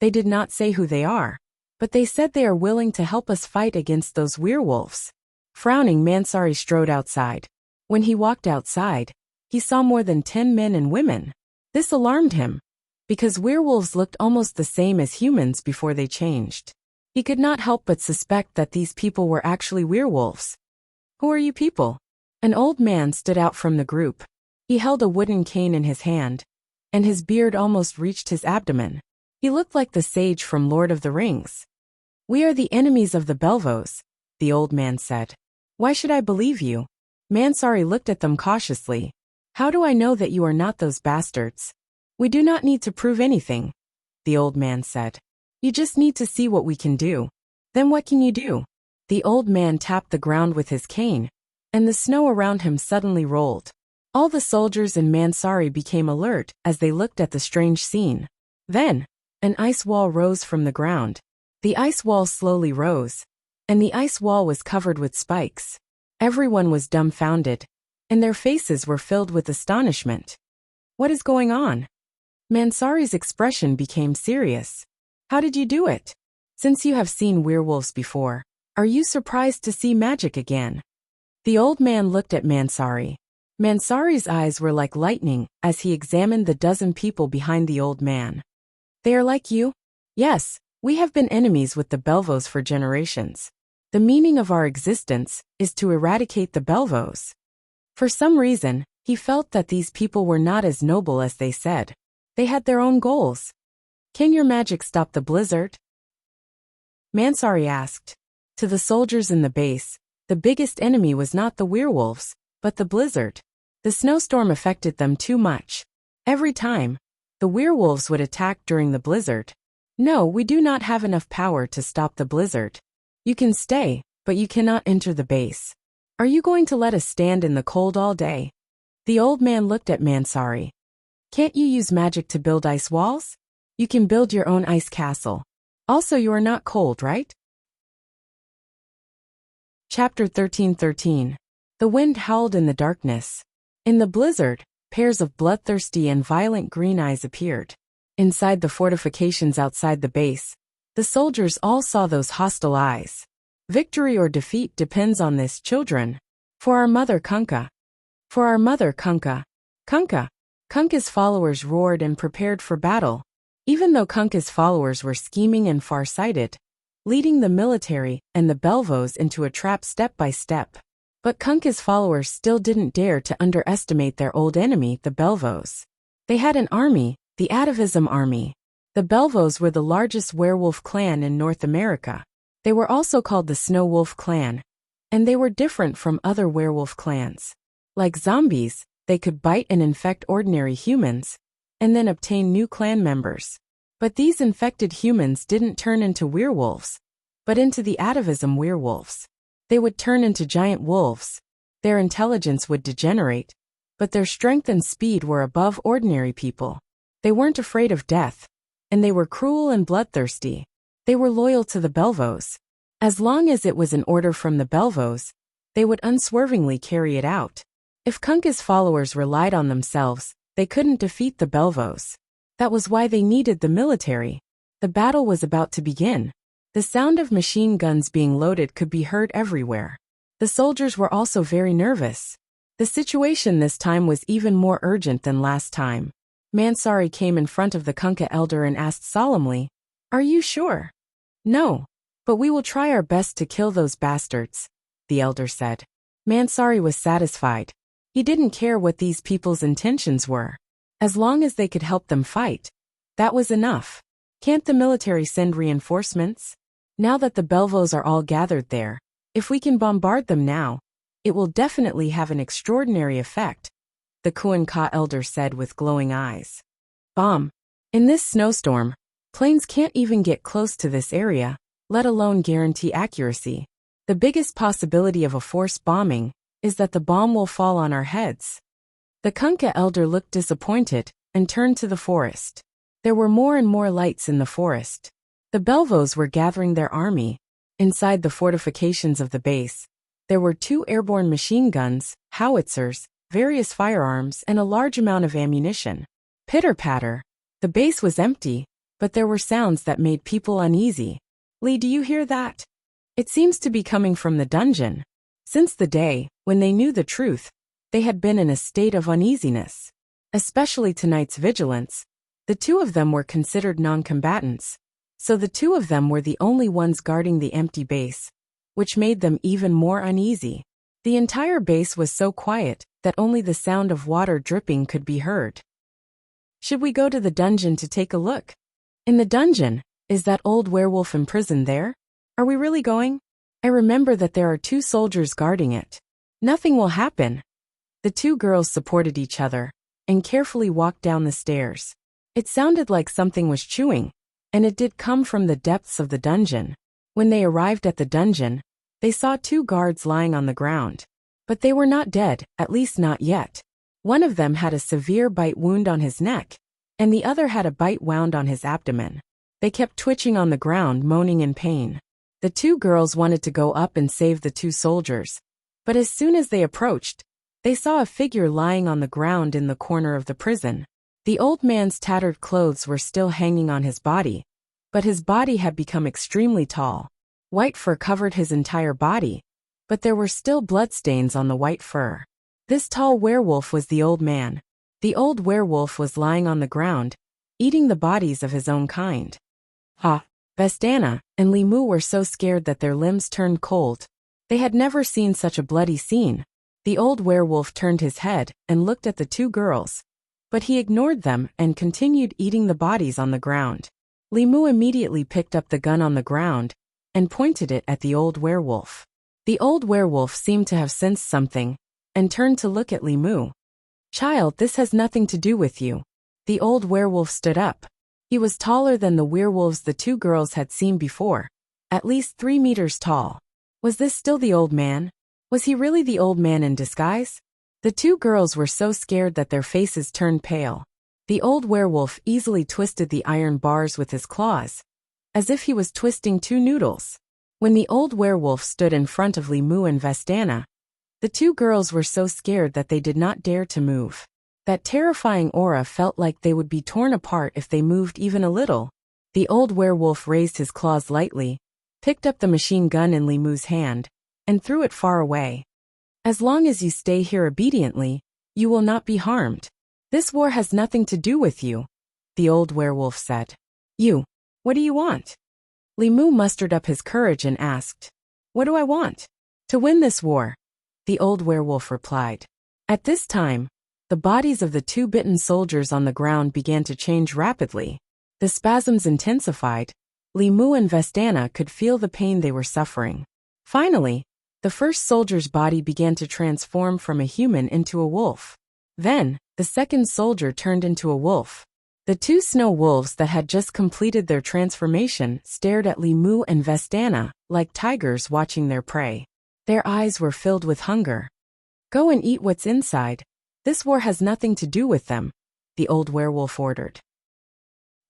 They did not say who they are, but they said they are willing to help us fight against those werewolves. Frowning, Mansari strode outside. When he walked outside, he saw more than 10 men and women. This alarmed him, because werewolves looked almost the same as humans before they changed. He could not help but suspect that these people were actually werewolves. Who are you people? An old man stood out from the group. He held a wooden cane in his hand, and his beard almost reached his abdomen. He looked like the sage from Lord of the Rings. We are the enemies of the Belvos, the old man said. Why should I believe you? Mansari looked at them cautiously. How do I know that you are not those bastards? We do not need to prove anything, the old man said. You just need to see what we can do. Then what can you do? The old man tapped the ground with his cane, and the snow around him suddenly rolled. All the soldiers in Mansari became alert as they looked at the strange scene. Then, an ice wall rose from the ground. The ice wall slowly rose, and the ice wall was covered with spikes. Everyone was dumbfounded, and their faces were filled with astonishment. What is going on? Mansari's expression became serious. How did you do it? Since you have seen werewolves before, are you surprised to see magic again? The old man looked at Mansari. Mansari's eyes were like lightning as he examined the dozen people behind the old man. They are like you? Yes, we have been enemies with the Belvos for generations. The meaning of our existence is to eradicate the Belvos. For some reason, he felt that these people were not as noble as they said. They had their own goals. Can your magic stop the blizzard? Mansari asked. To the soldiers in the base, the biggest enemy was not the werewolves, but the blizzard. The snowstorm affected them too much. Every time, the werewolves would attack during the blizzard. No, we do not have enough power to stop the blizzard. You can stay, but you cannot enter the base. Are you going to let us stand in the cold all day? The old man looked at Mansari. Can't you use magic to build ice walls? You can build your own ice castle. Also, you are not cold, right? Chapter 13:13. The wind howled in the darkness. In the blizzard, pairs of bloodthirsty and violent green eyes appeared. Inside the fortifications outside the base, the soldiers all saw those hostile eyes. Victory or defeat depends on this, children. For our mother Kunkka. For our mother Kunkka. Kunkka. Kunkka's followers roared and prepared for battle. Even though Kunkka's followers were scheming and far-sighted, leading the military and the Belvos into a trap step by step. But Kunkka's followers still didn't dare to underestimate their old enemy, the Belvos. They had an army, the Atavism army. The Belvos were the largest werewolf clan in North America. They were also called the Snow Wolf clan, and they were different from other werewolf clans. Like zombies, they could bite and infect ordinary humans, and then obtain new clan members. But these infected humans didn't turn into werewolves, but into the atavism werewolves. They would turn into giant wolves. Their intelligence would degenerate, but their strength and speed were above ordinary people. They weren't afraid of death, and they were cruel and bloodthirsty. They were loyal to the Belvos. As long as it was an order from the Belvos, they would unswervingly carry it out. If Kunkka's followers relied on themselves, they couldn't defeat the Belvos. That was why they needed the military. The battle was about to begin. The sound of machine guns being loaded could be heard everywhere. The soldiers were also very nervous. The situation this time was even more urgent than last time. Mansari came in front of the Kunkka elder and asked solemnly, "Are you sure?" "No, but we will try our best to kill those bastards," the elder said. Mansari was satisfied. He didn't care what these people's intentions were. As long as they could help them fight, that was enough. Can't the military send reinforcements? Now that the Belvos are all gathered there, if we can bombard them now, it will definitely have an extraordinary effect, the Kuan-Ka elder said with glowing eyes. Bomb. In this snowstorm, planes can't even get close to this area, let alone guarantee accuracy. The biggest possibility of a forced bombing is that the bomb will fall on our heads. The Kunkka elder looked disappointed and turned to the forest. There were more and more lights in the forest. The Belvos were gathering their army. Inside the fortifications of the base, there were 2 airborne machine guns, howitzers, various firearms, and a large amount of ammunition. Pitter-patter. The base was empty, but there were sounds that made people uneasy. Lee, do you hear that? It seems to be coming from the dungeon. Since the day when they knew the truth, they had been in a state of uneasiness. Especially tonight's vigilance. The 2 of them were considered non-combatants, so the 2 of them were the only ones guarding the empty base, which made them even more uneasy. The entire base was so quiet that only the sound of water dripping could be heard. Should we go to the dungeon to take a look? In the dungeon, is that old werewolf imprisoned there? Are we really going? I remember that there are 2 soldiers guarding it. Nothing will happen. The 2 girls supported each other and carefully walked down the stairs. It sounded like something was chewing, and it did come from the depths of the dungeon. When they arrived at the dungeon, they saw 2 guards lying on the ground. But they were not dead, at least not yet. One of them had a severe bite wound on his neck, and the other had a bite wound on his abdomen. They kept twitching on the ground, moaning in pain. The 2 girls wanted to go up and save the 2 soldiers, but as soon as they approached, they saw a figure lying on the ground in the corner of the prison. The old man's tattered clothes were still hanging on his body, but his body had become extremely tall. White fur covered his entire body, but there were still bloodstains on the white fur. This tall werewolf was the old man. The old werewolf was lying on the ground, eating the bodies of his own kind. Vestana and Limu were so scared that their limbs turned cold. They had never seen such a bloody scene. The old werewolf turned his head and looked at the 2 girls, but he ignored them and continued eating the bodies on the ground. Limu immediately picked up the gun on the ground and pointed it at the old werewolf. The old werewolf seemed to have sensed something and turned to look at Limu. "Child, this has nothing to do with you." The old werewolf stood up. He was taller than the werewolves the 2 girls had seen before, at least 3 meters tall. Was this still the old man? Was he really the old man in disguise? The 2 girls were so scared that their faces turned pale. The old werewolf easily twisted the iron bars with his claws, as if he was twisting 2 noodles. When the old werewolf stood in front of Limu and Vestana, the 2 girls were so scared that they did not dare to move. That terrifying aura felt like they would be torn apart if they moved even a little. The old werewolf raised his claws lightly, picked up the machine gun in Limu's hand, and threw it far away. "As long as you stay here obediently, you will not be harmed. This war has nothing to do with you," the old werewolf said. "You, what do you want?" Limu mustered up his courage and asked, "What do I want?" "To win this war," the old werewolf replied. At this time, the bodies of the 2 bitten soldiers on the ground began to change rapidly. The spasms intensified. Limu and Vestana could feel the pain they were suffering. Finally, the first soldier's body began to transform from a human into a wolf. Then, the second soldier turned into a wolf. The 2 snow wolves that had just completed their transformation stared at Limu and Vestana like tigers watching their prey. Their eyes were filled with hunger. "Go and eat what's inside. This war has nothing to do with them," the old werewolf ordered.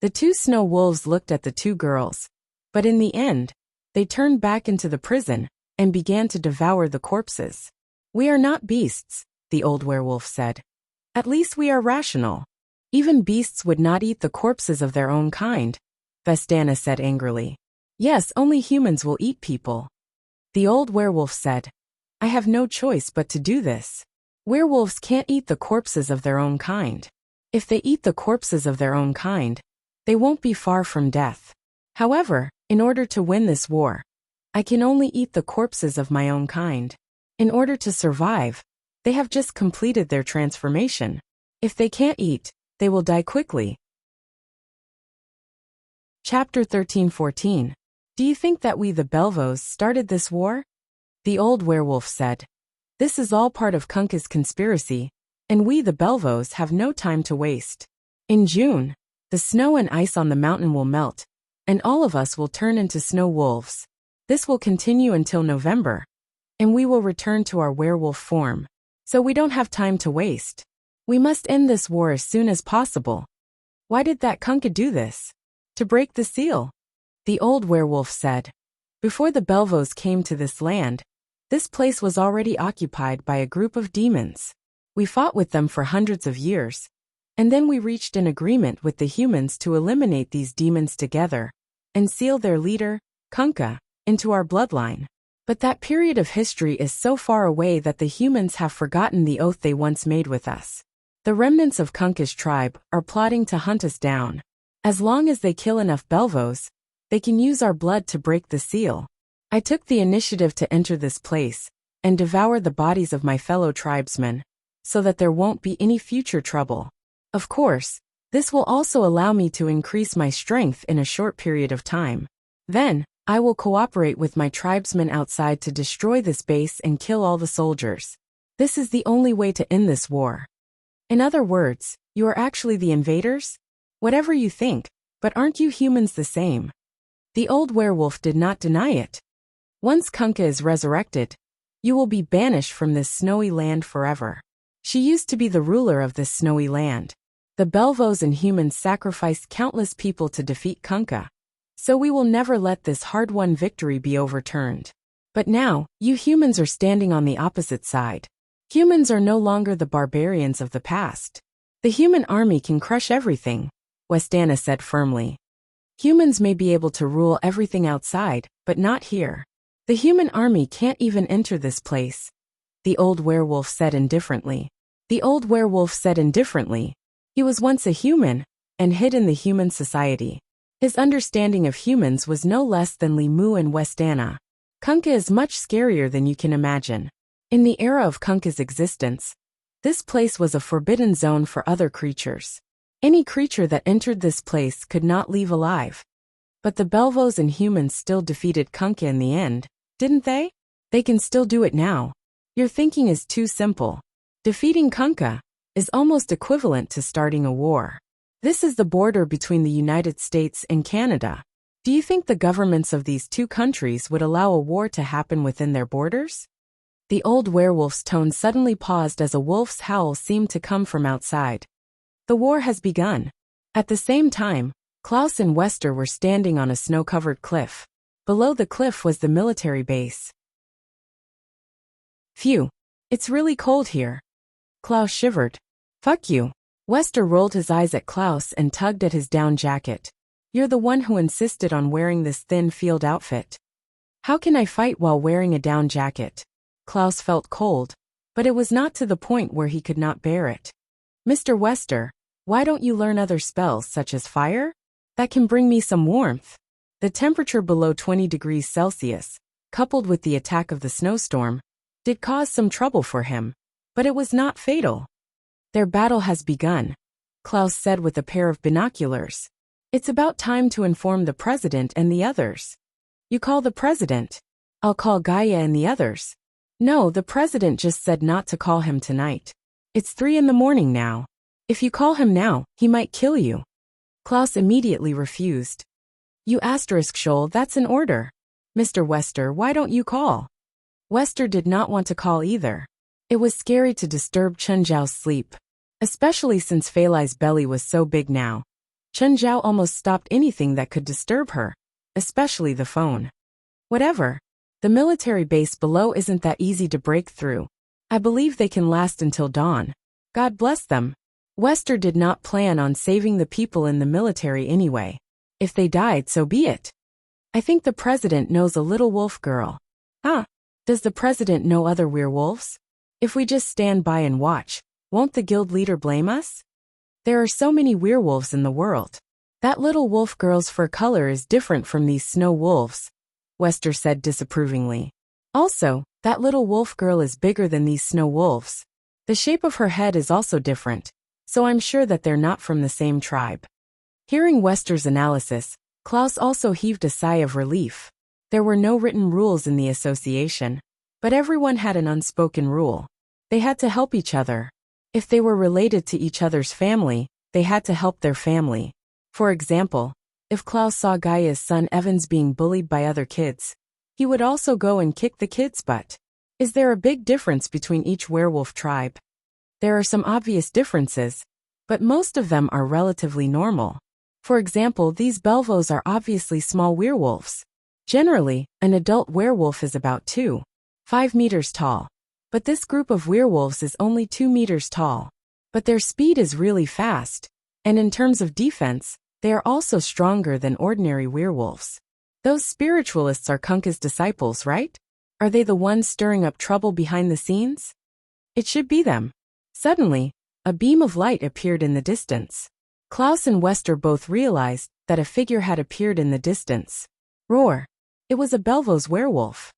The 2 snow wolves looked at the 2 girls, but in the end, they turned back into the prison and began to devour the corpses. "We are not beasts," the old werewolf said. "At least we are rational. Even beasts would not eat the corpses of their own kind," Vestana said angrily. "Yes, only humans will eat people." The old werewolf said, "I have no choice but to do this. Werewolves can't eat the corpses of their own kind. If they eat the corpses of their own kind, they won't be far from death. However, in order to win this war, I can only eat the corpses of my own kind. In order to survive, they have just completed their transformation. If they can't eat, they will die quickly." Chapter 13-14. Do you think that we the Belvos started this war? The old werewolf said. "This is all part of Kunkka's conspiracy, and we the Belvos have no time to waste. In June, the snow and ice on the mountain will melt, and all of us will turn into snow wolves. This will continue until November, and we will return to our werewolf form. So we don't have time to waste. We must end this war as soon as possible. Why did that Kunkka do this? To break the seal. The old werewolf said. Before the Belvos came to this land, this place was already occupied by a group of demons. We fought with them for hundreds of years, and then we reached an agreement with the humans to eliminate these demons together and seal their leader, Kunkka, into our bloodline. But that period of history is so far away that the humans have forgotten the oath they once made with us. The remnants of Kunkka's tribe are plotting to hunt us down. As long as they kill enough Belvos, they can use our blood to break the seal. I took the initiative to enter this place and devour the bodies of my fellow tribesmen, so that there won't be any future trouble. Of course, this will also allow me to increase my strength in a short period of time. Then, I will cooperate with my tribesmen outside to destroy this base and kill all the soldiers. This is the only way to end this war. In other words, you are actually the invaders? Whatever you think, but aren't you humans the same? The old werewolf did not deny it. Once Kunkka is resurrected, you will be banished from this snowy land forever. She used to be the ruler of this snowy land. The Belvos and humans sacrificed countless people to defeat Kunkka, so we will never let this hard-won victory be overturned. But now, you humans are standing on the opposite side. Humans are no longer the barbarians of the past. The human army can crush everything, Westana said firmly. Humans may be able to rule everything outside, but not here. The human army can't even enter this place, the old werewolf said indifferently. The old werewolf said indifferently. He was once a human, and hid in the human society. His understanding of humans was no less than Limu and Westana. Kunkka is much scarier than you can imagine. In the era of Kunkka's existence, this place was a forbidden zone for other creatures. Any creature that entered this place could not leave alive. But the Belvos and humans still defeated Kunkka in the end, didn't they? They can still do it now. Your thinking is too simple. Defeating Kunkka is almost equivalent to starting a war. This is the border between the United States and Canada. Do you think the governments of these two countries would allow a war to happen within their borders? The old werewolf's tone suddenly paused as a wolf's howl seemed to come from outside. The war has begun. At the same time, Klaus and Wester were standing on a snow-covered cliff. Below the cliff was the military base. Phew. It's really cold here. Klaus shivered. Fuck you. Wester rolled his eyes at Klaus and tugged at his down jacket. You're the one who insisted on wearing this thin field outfit. How can I fight while wearing a down jacket? Klaus felt cold, but it was not to the point where he could not bear it. Mr. Wester, why don't you learn other spells such as fire? That can bring me some warmth. The temperature below 20 degrees Celsius, coupled with the attack of the snowstorm, did cause some trouble for him, but it was not fatal. Their battle has begun, Klaus said with a pair of binoculars. It's about time to inform the president and the others. You call the president. I'll call Gaia and the others. No, the president just said not to call him tonight. It's 3 in the morning now. If you call him now, he might kill you. Klaus immediately refused. You asterisk Scholl, that's an order. Mr. Wester, why don't you call? Wester did not want to call either. It was scary to disturb Chunjiao's sleep, especially since Feilai's belly was so big now. Chunjiao almost stopped anything that could disturb her, especially the phone. Whatever. The military base below isn't that easy to break through. I believe they can last until dawn. God bless them. Wester did not plan on saving the people in the military anyway. If they died, so be it. I think the president knows a little wolf girl. Huh? Does the president know other werewolves? If we just stand by and watch, won't the guild leader blame us? There are so many werewolves in the world. That little wolf girl's fur color is different from these snow wolves, Wester said disapprovingly. Also, that little wolf girl is bigger than these snow wolves. The shape of her head is also different, so I'm sure that they're not from the same tribe. Hearing Wester's analysis, Klaus also heaved a sigh of relief. There were no written rules in the association, but everyone had an unspoken rule. They had to help each other. If they were related to each other's family, they had to help their family. For example, if Klaus saw Gaia's son Evans being bullied by other kids, He would also go and kick the kids' butt. Is there a big difference between each werewolf tribe? There are some obvious differences, but most of them are relatively normal. For example, these Belvos are obviously small werewolves. Generally, an adult werewolf is about 2.5 meters tall. But this group of werewolves is only 2 meters tall. But their speed is really fast, and in terms of defense, they are also stronger than ordinary werewolves. Those spiritualists are Kunkka's disciples, right? Are they the ones stirring up trouble behind the scenes? It should be them. Suddenly, a beam of light appeared in the distance. Klaus and Wester both realized that a figure had appeared in the distance. Roar! It was a Belvos werewolf.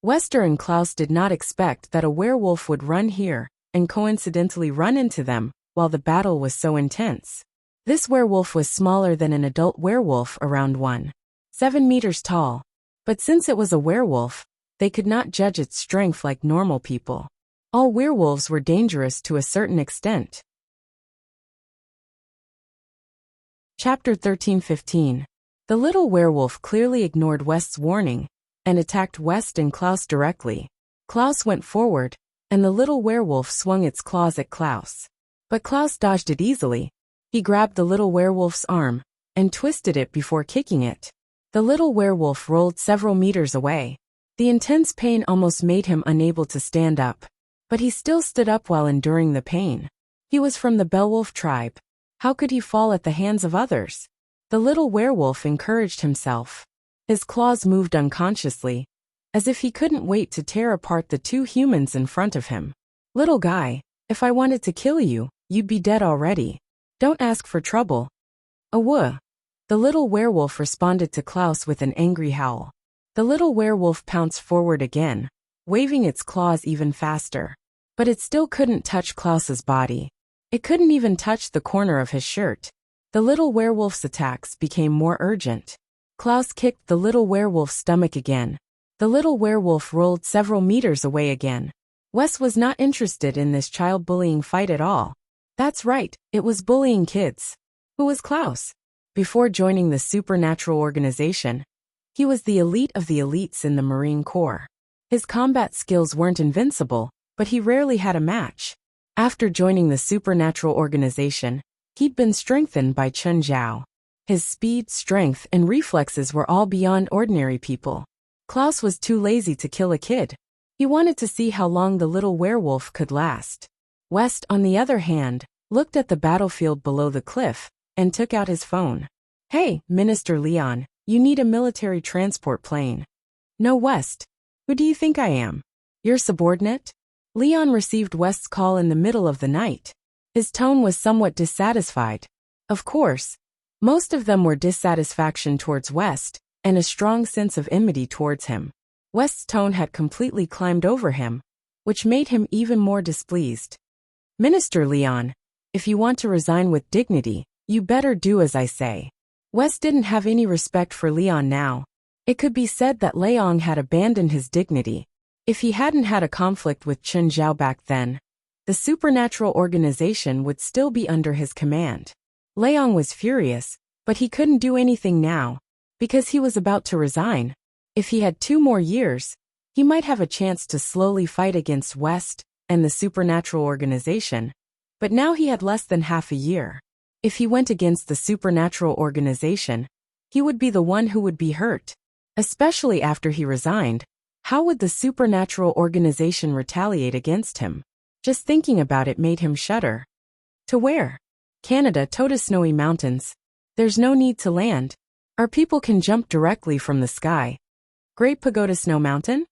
Wester and Klaus did not expect that a werewolf would run here, and coincidentally run into them, while the battle was so intense. This werewolf was smaller than an adult werewolf, around 1.7 meters tall. But since it was a werewolf, they could not judge its strength like normal people. All werewolves were dangerous to a certain extent. Chapter 13:15. The little werewolf clearly ignored West's warning and attacked West and Klaus directly. Klaus went forward, and the little werewolf swung its claws at Klaus. But Klaus dodged it easily. He grabbed the little werewolf's arm and twisted it before kicking it. The little werewolf rolled several meters away. The intense pain almost made him unable to stand up. But he still stood up while enduring the pain. He was from the Beowulf tribe. How could he fall at the hands of others? The little werewolf encouraged himself. His claws moved unconsciously, as if he couldn't wait to tear apart the two humans in front of him. Little guy, if I wanted to kill you, you'd be dead already. Don't ask for trouble. Awoo! The little werewolf responded to Klaus with an angry howl. The little werewolf pounced forward again, waving its claws even faster. But it still couldn't touch Klaus's body. It couldn't even touch the corner of his shirt. The little werewolf's attacks became more urgent. Klaus kicked the little werewolf's stomach again. The little werewolf rolled several meters away again. Wes was not interested in this child bullying fight at all. That's right, it was bullying kids. Who was Klaus? Before joining the supernatural organization, he was the elite of the elites in the Marine Corps. His combat skills weren't invincible, but he rarely had a match. After joining the supernatural organization, he'd been strengthened by Chun Zhao. His speed, strength, and reflexes were all beyond ordinary people. Klaus was too lazy to kill a kid. He wanted to see how long the little werewolf could last. West, on the other hand, looked at the battlefield below the cliff and took out his phone. Hey, Minister Leon, you need a military transport plane. No, West. Who do you think I am? Your subordinate? Leon received West's call in the middle of the night. His tone was somewhat dissatisfied. Of course, most of them were dissatisfaction towards West and a strong sense of enmity towards him. West's tone had completely climbed over him, which made him even more displeased. Minister Leon, if you want to resign with dignity, you better do as I say. West didn't have any respect for Leon now. It could be said that Leong had abandoned his dignity. If he hadn't had a conflict with Chun Zhao back then, the supernatural organization would still be under his command. Leong was furious, but he couldn't do anything now, because he was about to resign. If he had 2 more years, he might have a chance to slowly fight against West and the supernatural organization, but now he had less than half a year. If he went against the supernatural organization, he would be the one who would be hurt. Especially after he resigned, how would the supernatural organization retaliate against him? Just thinking about it made him shudder. To where? Canada, to snowy mountains. There's no need to land. Our people can jump directly from the sky. Great Pagoda Snow Mountain?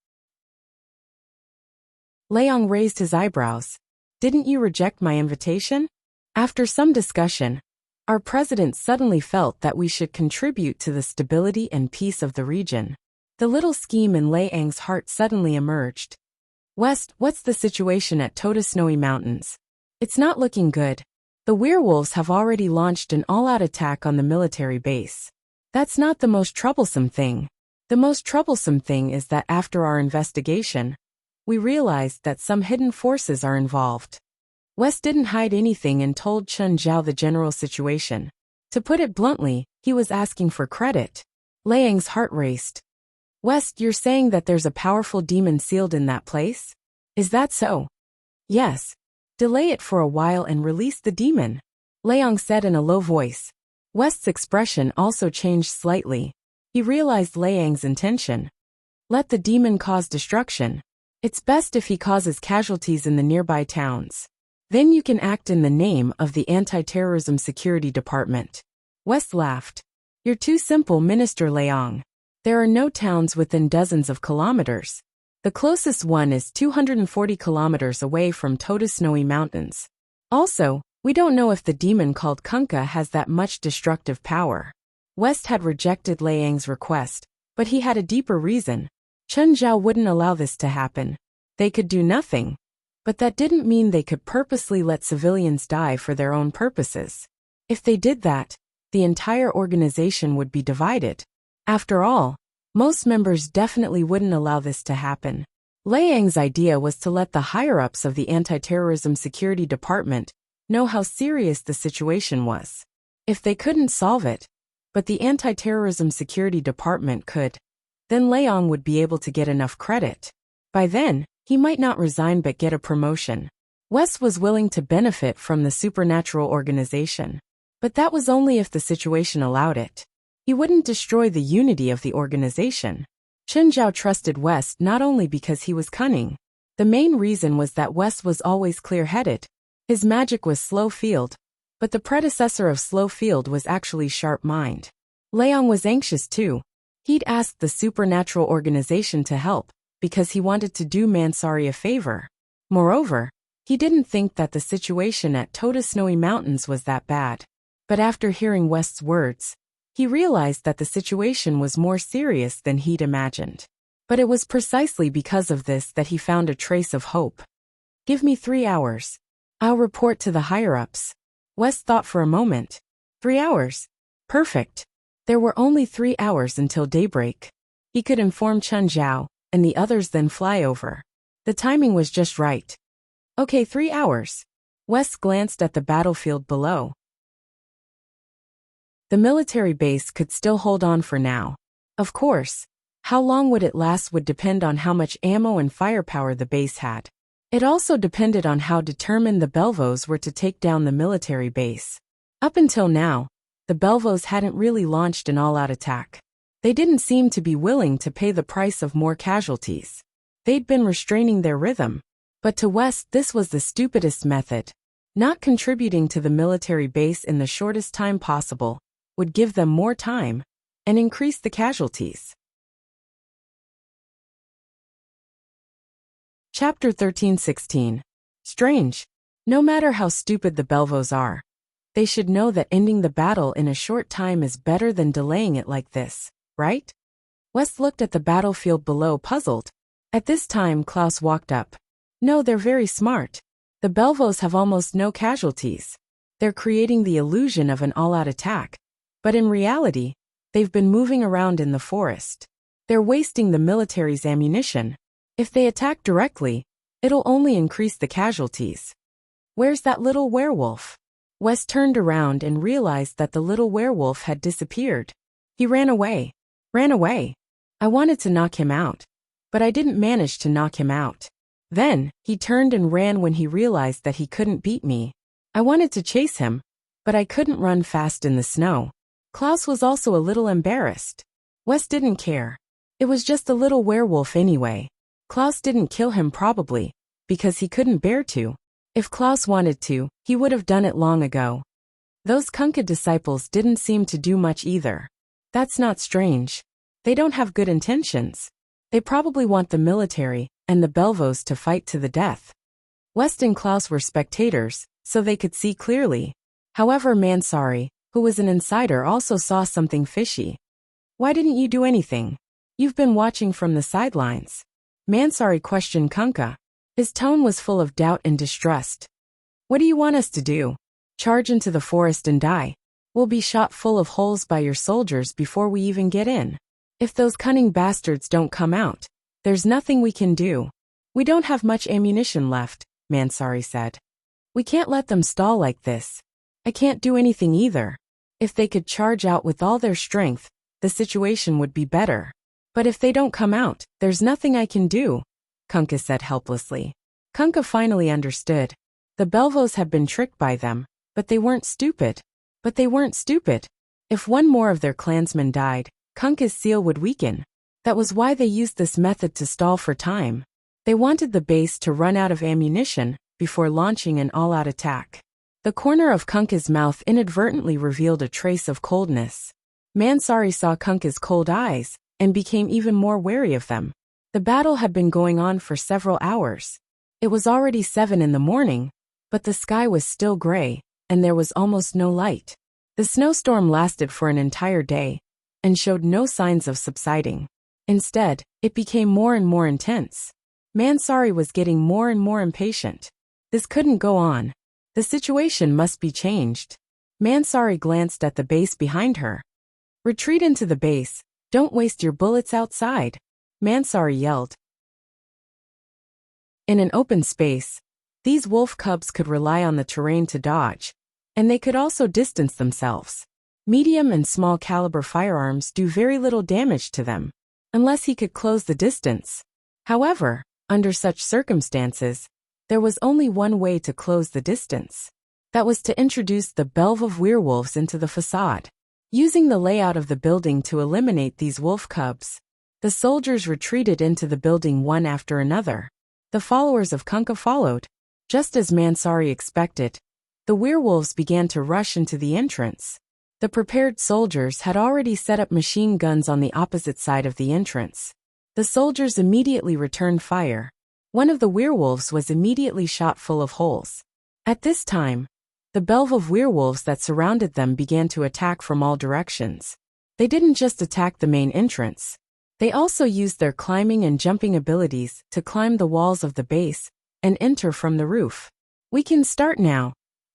Leong raised his eyebrows. Didn't you reject my invitation? After some discussion, our president suddenly felt that we should contribute to the stability and peace of the region. The little scheme in Leang's heart suddenly emerged. West, what's the situation at Toda Snowy Mountains? It's not looking good. The werewolves have already launched an all-out attack on the military base. That's not the most troublesome thing. The most troublesome thing is that after our investigation, we realized that some hidden forces are involved. West didn't hide anything and told Chun Zhao the general situation. To put it bluntly, he was asking for credit. Leang's heart raced. West, you're saying that there's a powerful demon sealed in that place? Is that so? Yes. Delay it for a while and release the demon, Leong said in a low voice. West's expression also changed slightly. He realized Liang's intention. Let the demon cause destruction. It's best if he causes casualties in the nearby towns. Then you can act in the name of the Anti-Terrorism Security Department. West laughed. You're too simple, Minister Leong. There are no towns within dozens of kilometers. The closest one is 240 kilometers away from Toda Snowy Mountains. Also, we don't know if the demon called Kunkka has that much destructive power. West had rejected Liang's request, but he had a deeper reason. Chen Zhao wouldn't allow this to happen. They could do nothing. But that didn't mean they could purposely let civilians die for their own purposes. If they did that, the entire organization would be divided. After all, most members definitely wouldn't allow this to happen. Liang's idea was to let the higher-ups of the Anti-Terrorism Security Department know how serious the situation was. If they couldn't solve it, but the Anti-Terrorism Security Department could, then Leong would be able to get enough credit. By then, he might not resign but get a promotion. West was willing to benefit from the supernatural organization. But that was only if the situation allowed it. He wouldn't destroy the unity of the organization. Chen Zhao trusted West not only because he was cunning. The main reason was that West was always clear-headed. His magic was slow field, but the predecessor of slow field was actually sharp mind. Leong was anxious too. He'd asked the supernatural organization to help, because he wanted to do Mansari a favor. Moreover, he didn't think that the situation at Toda Snowy Mountains was that bad. But after hearing West's words, he realized that the situation was more serious than he'd imagined. But it was precisely because of this that he found a trace of hope. Give me 3 hours. I'll report to the higher-ups. West thought for a moment. 3 hours? Perfect. There were only 3 hours until daybreak. He could inform Chen Zhao, and the others then fly over. The timing was just right. Okay, 3 hours. West glanced at the battlefield below. The military base could still hold on for now. Of course, how long would it last would depend on how much ammo and firepower the base had. It also depended on how determined the Belvos were to take down the military base. Up until now, the Belvos hadn't really launched an all-out attack. They didn't seem to be willing to pay the price of more casualties. They'd been restraining their rhythm. But to West, this was the stupidest method. Not contributing to the military base in the shortest time possible would give them more time and increase the casualties. Chapter 13:16. Strange. No matter how stupid the Belvos are, they should know that ending the battle in a short time is better than delaying it like this, right? West looked at the battlefield below, puzzled. At this time, Klaus walked up. No, they're very smart. The Belvos have almost no casualties. They're creating the illusion of an all-out attack. But in reality, they've been moving around in the forest. They're wasting the military's ammunition. If they attack directly, it'll only increase the casualties. Where's that little werewolf? West turned around and realized that the little werewolf had disappeared. He ran away. Ran away. I wanted to knock him out, but I didn't manage to knock him out. Then, he turned and ran when he realized that he couldn't beat me. I wanted to chase him, but I couldn't run fast in the snow. Klaus was also a little embarrassed. West didn't care. It was just a little werewolf anyway. Klaus didn't kill him probably, because he couldn't bear to. If Klaus wanted to, he would have done it long ago. Those Kunkka disciples didn't seem to do much either. That's not strange. They don't have good intentions. They probably want the military and the Belvos to fight to the death. West and Klaus were spectators, so they could see clearly. However, Mansari, who was an insider, also saw something fishy. Why didn't you do anything? You've been watching from the sidelines. Mansari questioned Kunkka. His tone was full of doubt and distrust. What do you want us to do? Charge into the forest and die? We'll be shot full of holes by your soldiers before we even get in. If those cunning bastards don't come out, there's nothing we can do. We don't have much ammunition left, Mansari said. We can't let them stall like this. I can't do anything either. If they could charge out with all their strength, the situation would be better. But if they don't come out, there's nothing I can do, Kunkka said helplessly. Kunkka finally understood. The Belvos had been tricked by them, but they weren't stupid. If one more of their clansmen died, Kunkka's seal would weaken. That was why they used this method to stall for time. They wanted the base to run out of ammunition before launching an all-out attack. The corner of Kunkka's mouth inadvertently revealed a trace of coldness. Mansari saw Kunkka's cold eyes and became even more wary of them. The battle had been going on for several hours. It was already 7 in the morning, but the sky was still gray, and there was almost no light. The snowstorm lasted for an entire day and showed no signs of subsiding. Instead, it became more and more intense. Mansari was getting more and more impatient. This couldn't go on. The situation must be changed. Mansari glanced at the base behind her. Retreat into the base. Don't waste your bullets outside, Mansari yelled. In an open space, these wolf cubs could rely on the terrain to dodge, and they could also distance themselves. Medium and small caliber firearms do very little damage to them, unless he could close the distance. However, under such circumstances, there was only one way to close the distance. That was to introduce the belve of werewolves into the facade. Using the layout of the building to eliminate these wolf cubs, the soldiers retreated into the building one after another. The followers of Kunkka followed. Just as Mansari expected, the werewolves began to rush into the entrance. The prepared soldiers had already set up machine guns on the opposite side of the entrance. The soldiers immediately returned fire. One of the werewolves was immediately shot full of holes. At this time, the belve of werewolves that surrounded them began to attack from all directions. They didn't just attack the main entrance. They also used their climbing and jumping abilities to climb the walls of the base and enter from the roof. We can start now,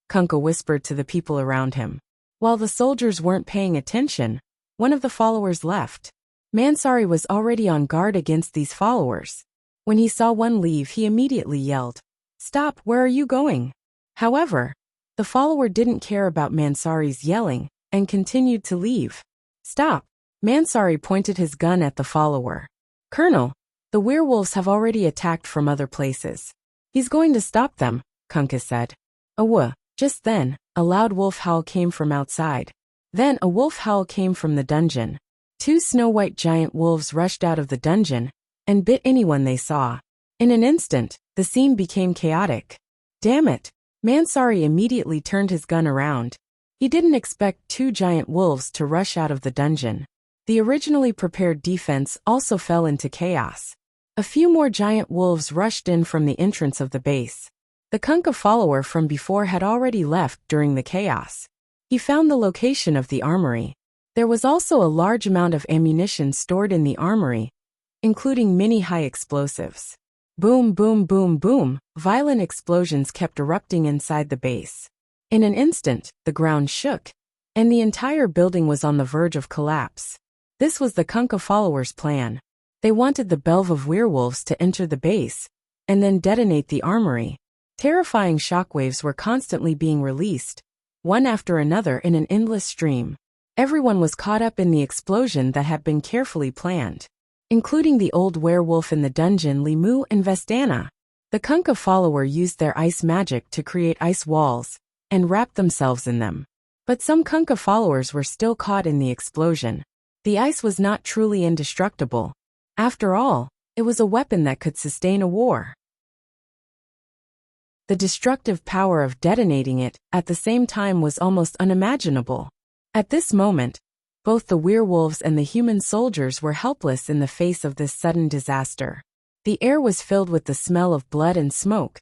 Kunkka whispered to the people around him. While the soldiers weren't paying attention, one of the followers left. Mansari was already on guard against these followers. When he saw one leave, he immediately yelled, "Stop, where are you going?" However, the follower didn't care about Mansari's yelling and continued to leave. "Stop!" Mansari pointed his gun at the follower. "Colonel, the werewolves have already attacked from other places. He's going to stop them," Kunkka said. Just then, a loud wolf howl came from outside. Then a wolf howl came from the dungeon. 2 snow-white giant wolves rushed out of the dungeon and bit anyone they saw. In an instant, the scene became chaotic. Damn it! Mansari immediately turned his gun around. He didn't expect 2 giant wolves to rush out of the dungeon. The originally prepared defense also fell into chaos. A few more giant wolves rushed in from the entrance of the base. The Kunkka follower from before had already left during the chaos. He found the location of the armory. There was also a large amount of ammunition stored in the armory, including many high explosives. Boom, boom, boom, boom, violent explosions kept erupting inside the base. In an instant, the ground shook, and the entire building was on the verge of collapse. This was the Kunkka followers' plan. They wanted the belve of werewolves to enter the base, and then detonate the armory. Terrifying shockwaves were constantly being released, one after another in an endless stream. Everyone was caught up in the explosion that had been carefully planned, including the old werewolf in the dungeon Limu and Vestana. The Kunkka follower used their ice magic to create ice walls and wrap themselves in them. But some Kunkka followers were still caught in the explosion. The ice was not truly indestructible. After all, it was a weapon that could sustain a war. The destructive power of detonating it at the same time was almost unimaginable. At this moment, both the werewolves and the human soldiers were helpless in the face of this sudden disaster. The air was filled with the smell of blood and smoke.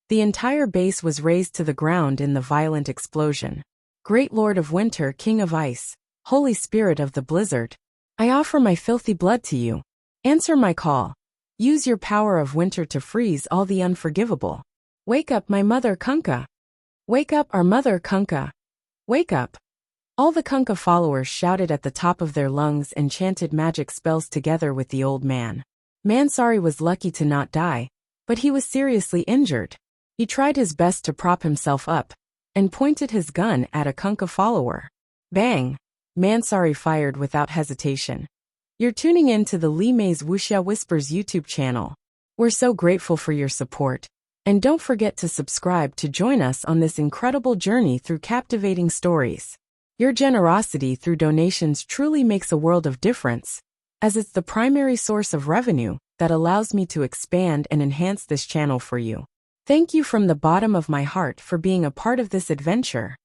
The entire base was razed to the ground in the violent explosion. Great Lord of Winter, King of Ice, Holy Spirit of the Blizzard, I offer my filthy blood to you. Answer my call. Use your power of winter to freeze all the unforgivable. Wake up, my mother Kunkka. Wake up, our mother Kunkka. Wake up. All the Kunkka followers shouted at the top of their lungs and chanted magic spells together with the old man. Mansari was lucky to not die, but he was seriously injured. He tried his best to prop himself up and pointed his gun at a Kunkka follower. Bang! Mansari fired without hesitation. You're tuning in to the Li Mei's Wuxia Whispers YouTube channel. We're so grateful for your support. And don't forget to subscribe to join us on this incredible journey through captivating stories. Your generosity through donations truly makes a world of difference, as it's the primary source of revenue that allows me to expand and enhance this channel for you. Thank you from the bottom of my heart for being a part of this adventure.